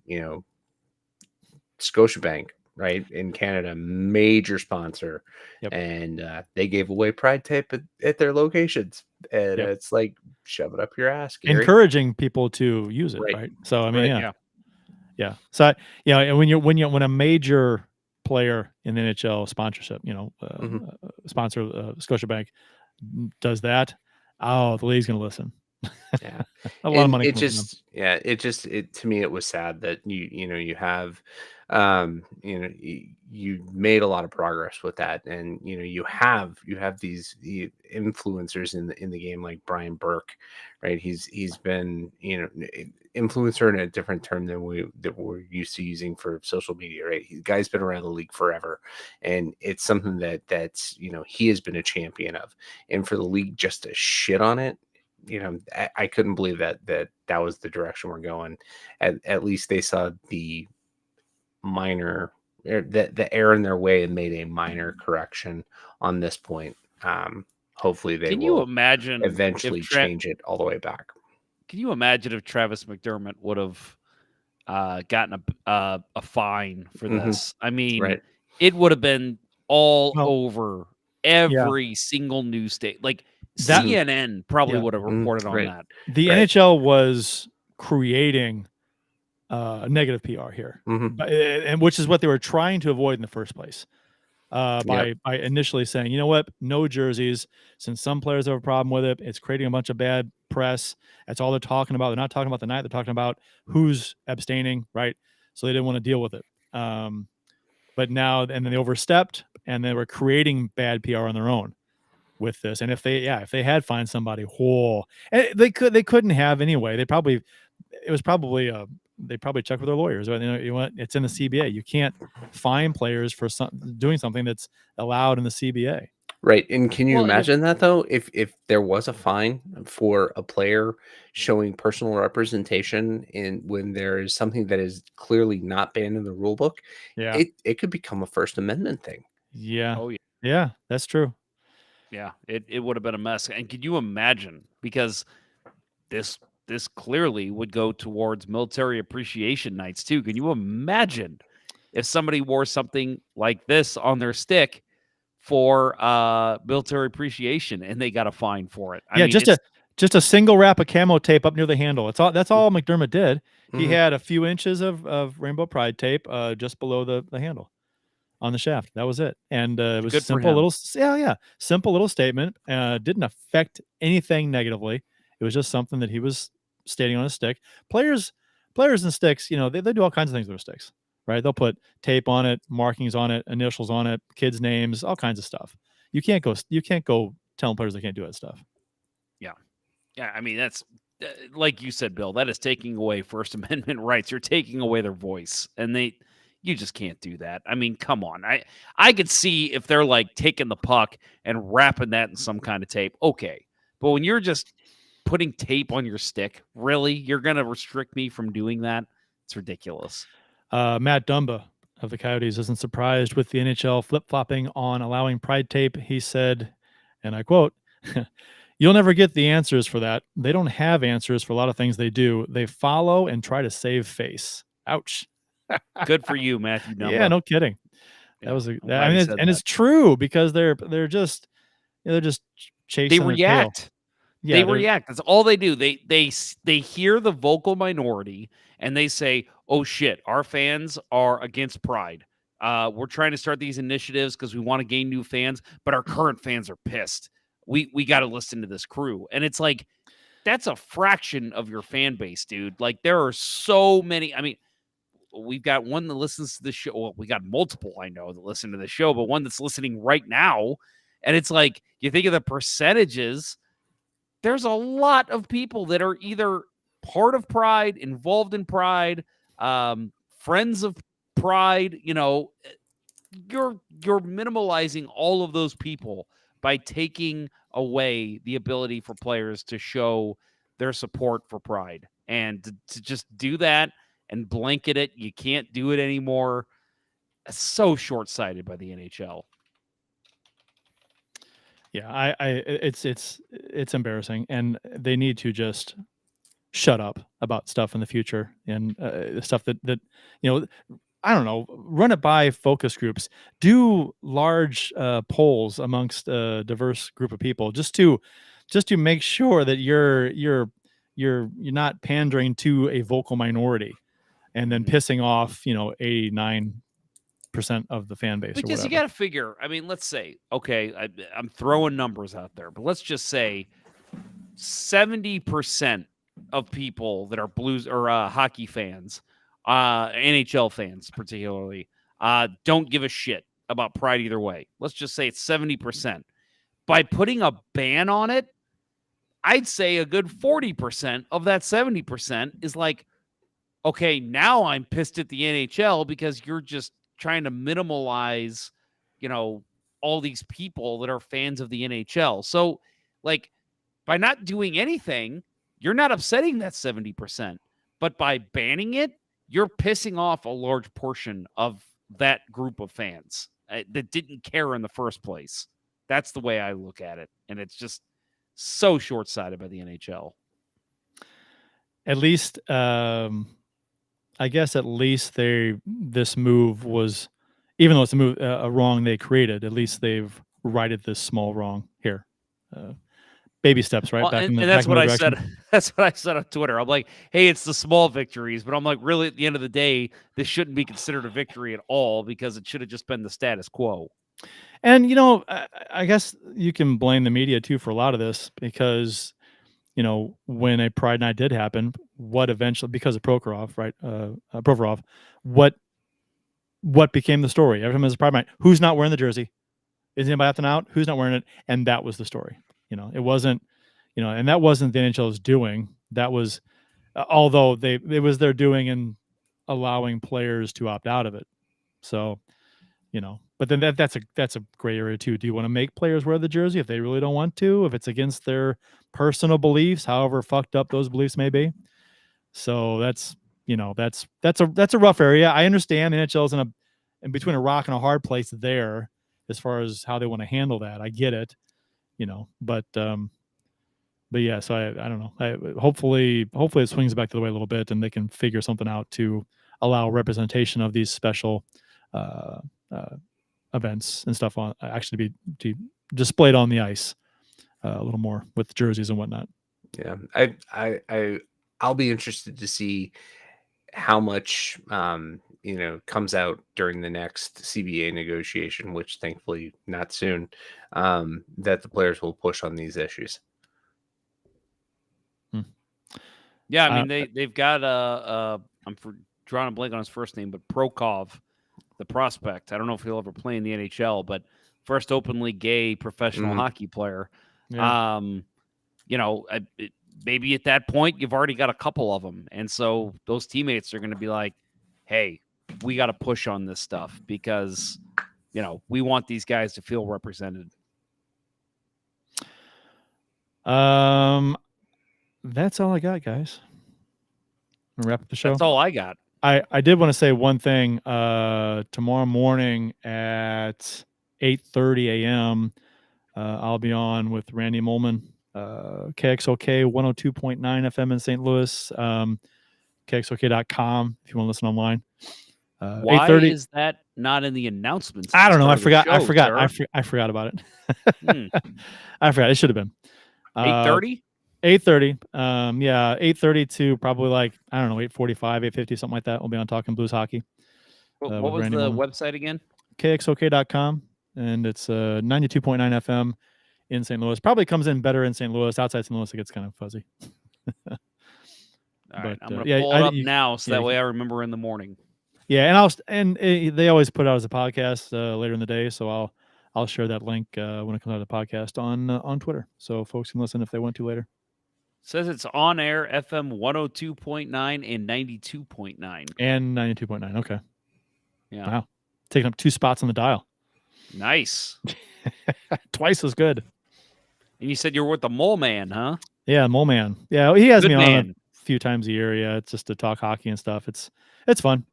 Scotiabank, right, in Canada, major sponsor, Yep. and they gave away Pride tape at their locations, and Yep. it's like, shove it up your ass, Gary. Encouraging people to use it, Right. right? So I mean, Right. yeah. Yeah. So and when a major player in the NHL sponsorship, Mhm. sponsor Scotiabank does that, the league's going to listen. Yeah. A lot of And money it coming from them. it to me, it was sad that you have, you made a lot of progress with that. And, you have these influencers in the game, like Brian Burke, right? He's been, influencer in a different term than we're used to using for social media, right? The guy's been around the league forever. And it's something that's, he has been a champion of. And for the league just to shit on it, I couldn't believe that was the direction we're going. At least they saw the minor, the error in their way and made a minor correction on this point. Hopefully they Can you will imagine eventually change it all the way back. Can you imagine if Travis McDermott would have gotten a fine for this? I mean, Right. it would have been all Well, over every single news state. Like That- CNN probably Yeah. would have reported on Right. that. The Right. NHL was creating negative PR here, Mhm. and which is what they were trying to avoid in the first place. By initially saying, you know what, no jerseys, since some players have a problem with it, it's creating a bunch of bad press. That's all they're talking about. They're not talking about the night. They're talking about who's abstaining, right? So they didn't want to deal with it. But now, and then they overstepped, and they were creating bad PR on their own with this. And if they had fined somebody, and they couldn't have anyway. They probably checked with their lawyers. It's in the CBA. You can't fine players for doing something that's allowed in the CBA. Right. And can you Well, and imagine that though? If there was a fine for a player showing personal representation in when there is something that is clearly not banned in the rule book, Yeah. it could become a First Amendment thing. Yeah. Oh, yeah. Yeah, that's true. Yeah, it would have been a mess. And can you imagine? Because this clearly would go towards military appreciation nights too. Can you imagine if somebody wore something like this on their stick for military appreciation and they got a fine for it? I mean, just a single wrap of camo tape up near the handle. That's all McDermott did. He Mhm. had a few inches of rainbow pride tape just below the handle on the shaft. That was it. And it was Good a for simple him. simple little statement. Didn't affect anything negatively. It was just something that he was stating on his stick. Players and sticks, they do all kinds of things with their sticks, right? They'll put tape on it, markings on it, initials on it, kids' names, all kinds of stuff. You can't go telling players they can't do that stuff. Yeah, I mean, that's like you said, Bill, that is taking away First Amendment rights. You're taking away their voice, and you just can't do that. I mean, come on. I could see if they're like taking the puck and wrapping that in some kind of tape. Okay. But when you're just putting tape on your stick, really? You're going to restrict me from doing that? It's ridiculous. Matt Dumba of the Coyotes isn't surprised with the NHL flip-flopping on allowing pride tape. He said, and I quote, "You'll never get the answers for that. They don't have answers for a lot of things they do. They follow and try to save face." Ouch. Good for you, Matthew Dumba. Yeah, no kidding. Yeah, That was I'm glad he said that. it's true because they're just chasing They their tail. react. Yeah, They react. That's all they do. They hear the vocal minority and they say, "Oh shit, our fans are against pride. We're trying to start these initiatives because we want to gain new fans, but our current fans are pissed. We got to listen to this crew." And it's like that's a fraction of your fan base, dude. Like there are so many. I mean, we've got one that listens to the show. Well, we got multiple I know that listen to the show, but one that's listening right now. And it's like you think of the percentages. There's a lot of people that are either part of Pride, involved in Pride, friends of Pride. You're minimalizing all of those people by taking away the ability for players to show their support for Pride. And to just do that and blanket it, you can't do it anymore. so short-sighted by the NHL. Yeah, it's embarrassing, and they need to just shut up about stuff in the future and stuff that I don't know, run it by focus groups, do large polls amongst a diverse group of people just to make sure that you're not pandering to a vocal minority and then pissing off 89% of the fan base. Because you got to figure, I mean, let's say, okay, I'm throwing numbers out there, but let's just say 70% of people that are Blues or hockey fans, NHL fans particularly, don't give a shit about Pride either way. Let's just say it's 70%. By putting a ban on it, I'd say a good 40% of that 70% is like, okay, now I'm pissed at the NHL because you're just trying to minimalize, all these people that are fans of the NHL. So, like, by not doing anything, you're not upsetting that 70%. But by banning it, you're pissing off a large portion of that group of fans that didn't care in the first place. That's the way I look at it. And it's just so short-sighted by the NHL. At least, I guess at least this move was, even though it's a wrong they created, at least they've righted this small wrong here. Baby steps, right? Well, and that's what I said. That's what I said on Twitter. I'm like, hey, it's the small victories, but I'm like, really, at the end of the day, this shouldn't be considered a victory at all because it should have just been the status quo. And I guess you can blame the media too for a lot of this because when a Pride Night did happen, what eventually, because of Provorov, right? Provorov, what became the story? Every time there's a Pride Night, who's not wearing the jersey? Is anybody opting out? Who's not wearing it? And that was the story. It wasn't, and that wasn't the NHL's doing. That was, although it was their doing and allowing players to opt out of it. So, but then that's a gray area too. Do you want to make players wear the jersey if they really don't want to? If it's against their personal beliefs, however fucked up those beliefs may be. So that's a rough area. I understand the NHL's in between a rock and a hard place there as far as how they want to handle that. I get it, but yeah. So I don't know. Hopefully it swings back the way a little bit and they can figure something out to allow representation of these special events and stuff on actually to be displayed on the ice a little more with jerseys and whatnot. Yeah, I'll be interested to see how much comes out during the next CBA negotiation, which thankfully not soon, that the players will push on these issues. Yeah, I mean they've got I'm drawing a blank on his first name, but Prokov, the prospect. I don't know if he'll ever play in the NHL, but first openly gay professional hockey player. Yeah. Maybe at that point you've already got a couple of them, and so those teammates are going to be like, "Hey, we got to push on this stuff because we want these guys to feel represented." That's all I got, guys. We'll wrap up the show. That's all I got. I did want to say one thing. Tomorrow morning at 8:30 a.m., I'll be on with Randy Molman, KXOK 102.9 FM in St. Louis, KXOK.com if you want to listen online. Why 8:30. Is that not in the announcements? I don't know. I forgot. I forgot about it. I forgot. It should have been 8:30. 8:30. Yeah, 8:30 to probably 8:45, 8:50, something like that. We'll be on Talking Blues Hockey. What was Randy the website again? KXOK.com, and it's 92.9 FM in St. Louis. Probably comes in better in St. Louis. Outside St. Louis, it gets kind of fuzzy. All right, I'm going to pull it up now so that way I remember in the morning. Yeah, and they always put it out as a podcast later in the day, so I'll share that link when it comes out of the podcast on Twitter, so folks can listen if they want to later. Says it's on air FM 102.9 and 92.9. And 92.9. Okay. Yeah. Wow. Taking up 2 spots on the dial. Nice. Twice as good. And you said you were with the Mole Man, huh? Yeah, Mole Man. Yeah, he has good me man. on a few times a year. Yeah, it's just to talk hockey and stuff. It's fun.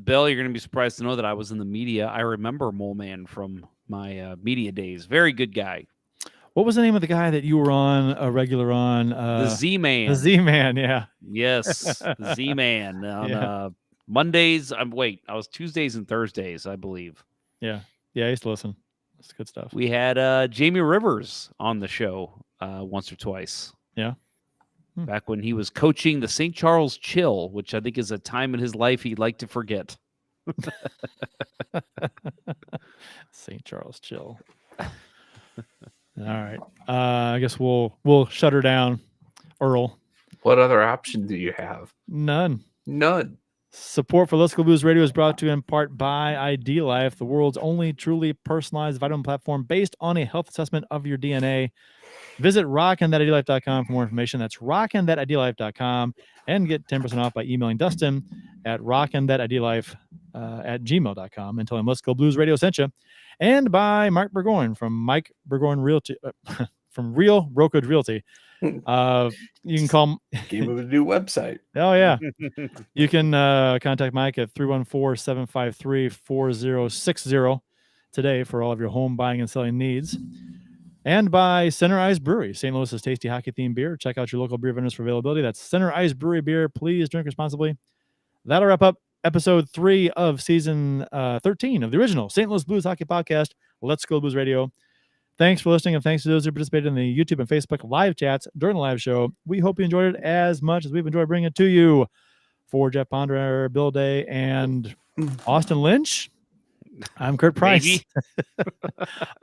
Bill, you're going to be surprised to know that I was in the media. I remember Mole Man from my media days. Very good guy. What was the name of the guy that you were on, a regular on? The Z-Man. The Z-Man, yeah. Yes, the Z-Man on Mondays. I was Tuesdays and Thursdays, I believe. Yeah, I used to listen. It's good stuff. We had Jamie Rivers on the show once or twice. Yeah. Back when he was coaching the St. Charles Chill, which I think is a time in his life he'd like to forget. St. Charles Chill. All right. I guess we'll shut her down, Earl. What other option do you have? None. Support for Let's Go Blues Radio is brought to you in part by ID Life, the world's only truly personalized vitamin platform based on a health assessment of your DNA. Visit rockandthatidlife.com for more information. That's rockandthatidlife.com, and get 10% off by emailing Dustin at rockandthatidlife@gmail.com and tell him Let's Go Blues Radio sent you. And by Mark Burgoyne from Mike Burgoyne Realty, from Real Brokerage Realty. You can call him. Gave him a new website. Oh, yeah. You can contact Mike at 314-753-4060 today for all of your home buying and selling needs. And by Center Ice Brewery, St. Louis's tasty hockey-themed beer. Check out your local beer vendors for availability. That's Center Ice Brewery beer. Please drink responsibly. That'll wrap up episode 3 of season 13 of the original St. Louis Blues Hockey Podcast, Let's Go Blues Radio. Thanks for listening, and thanks to those who participated in the YouTube and Facebook live chats during the live show. We hope you enjoyed it as much as we've enjoyed bringing it to you. For Jeff Ponder, Bill Day, and Austin Lynch, I'm Kurt Price.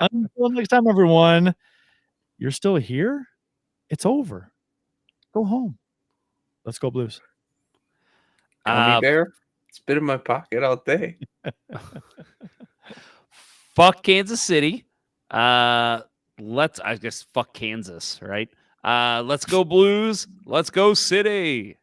Until next time, everyone, you're still here? It's over. Go home. Let's go Blues. Gummy bear? It's been in my pocket all day. Fuck Kansas City. I guess fuck Kansas, right? Let's go Blues. Let's go City.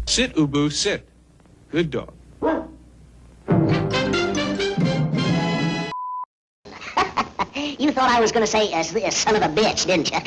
Sit, Ubu, sit. Good dog. You thought I was going to say, son of a bitch, didn't you?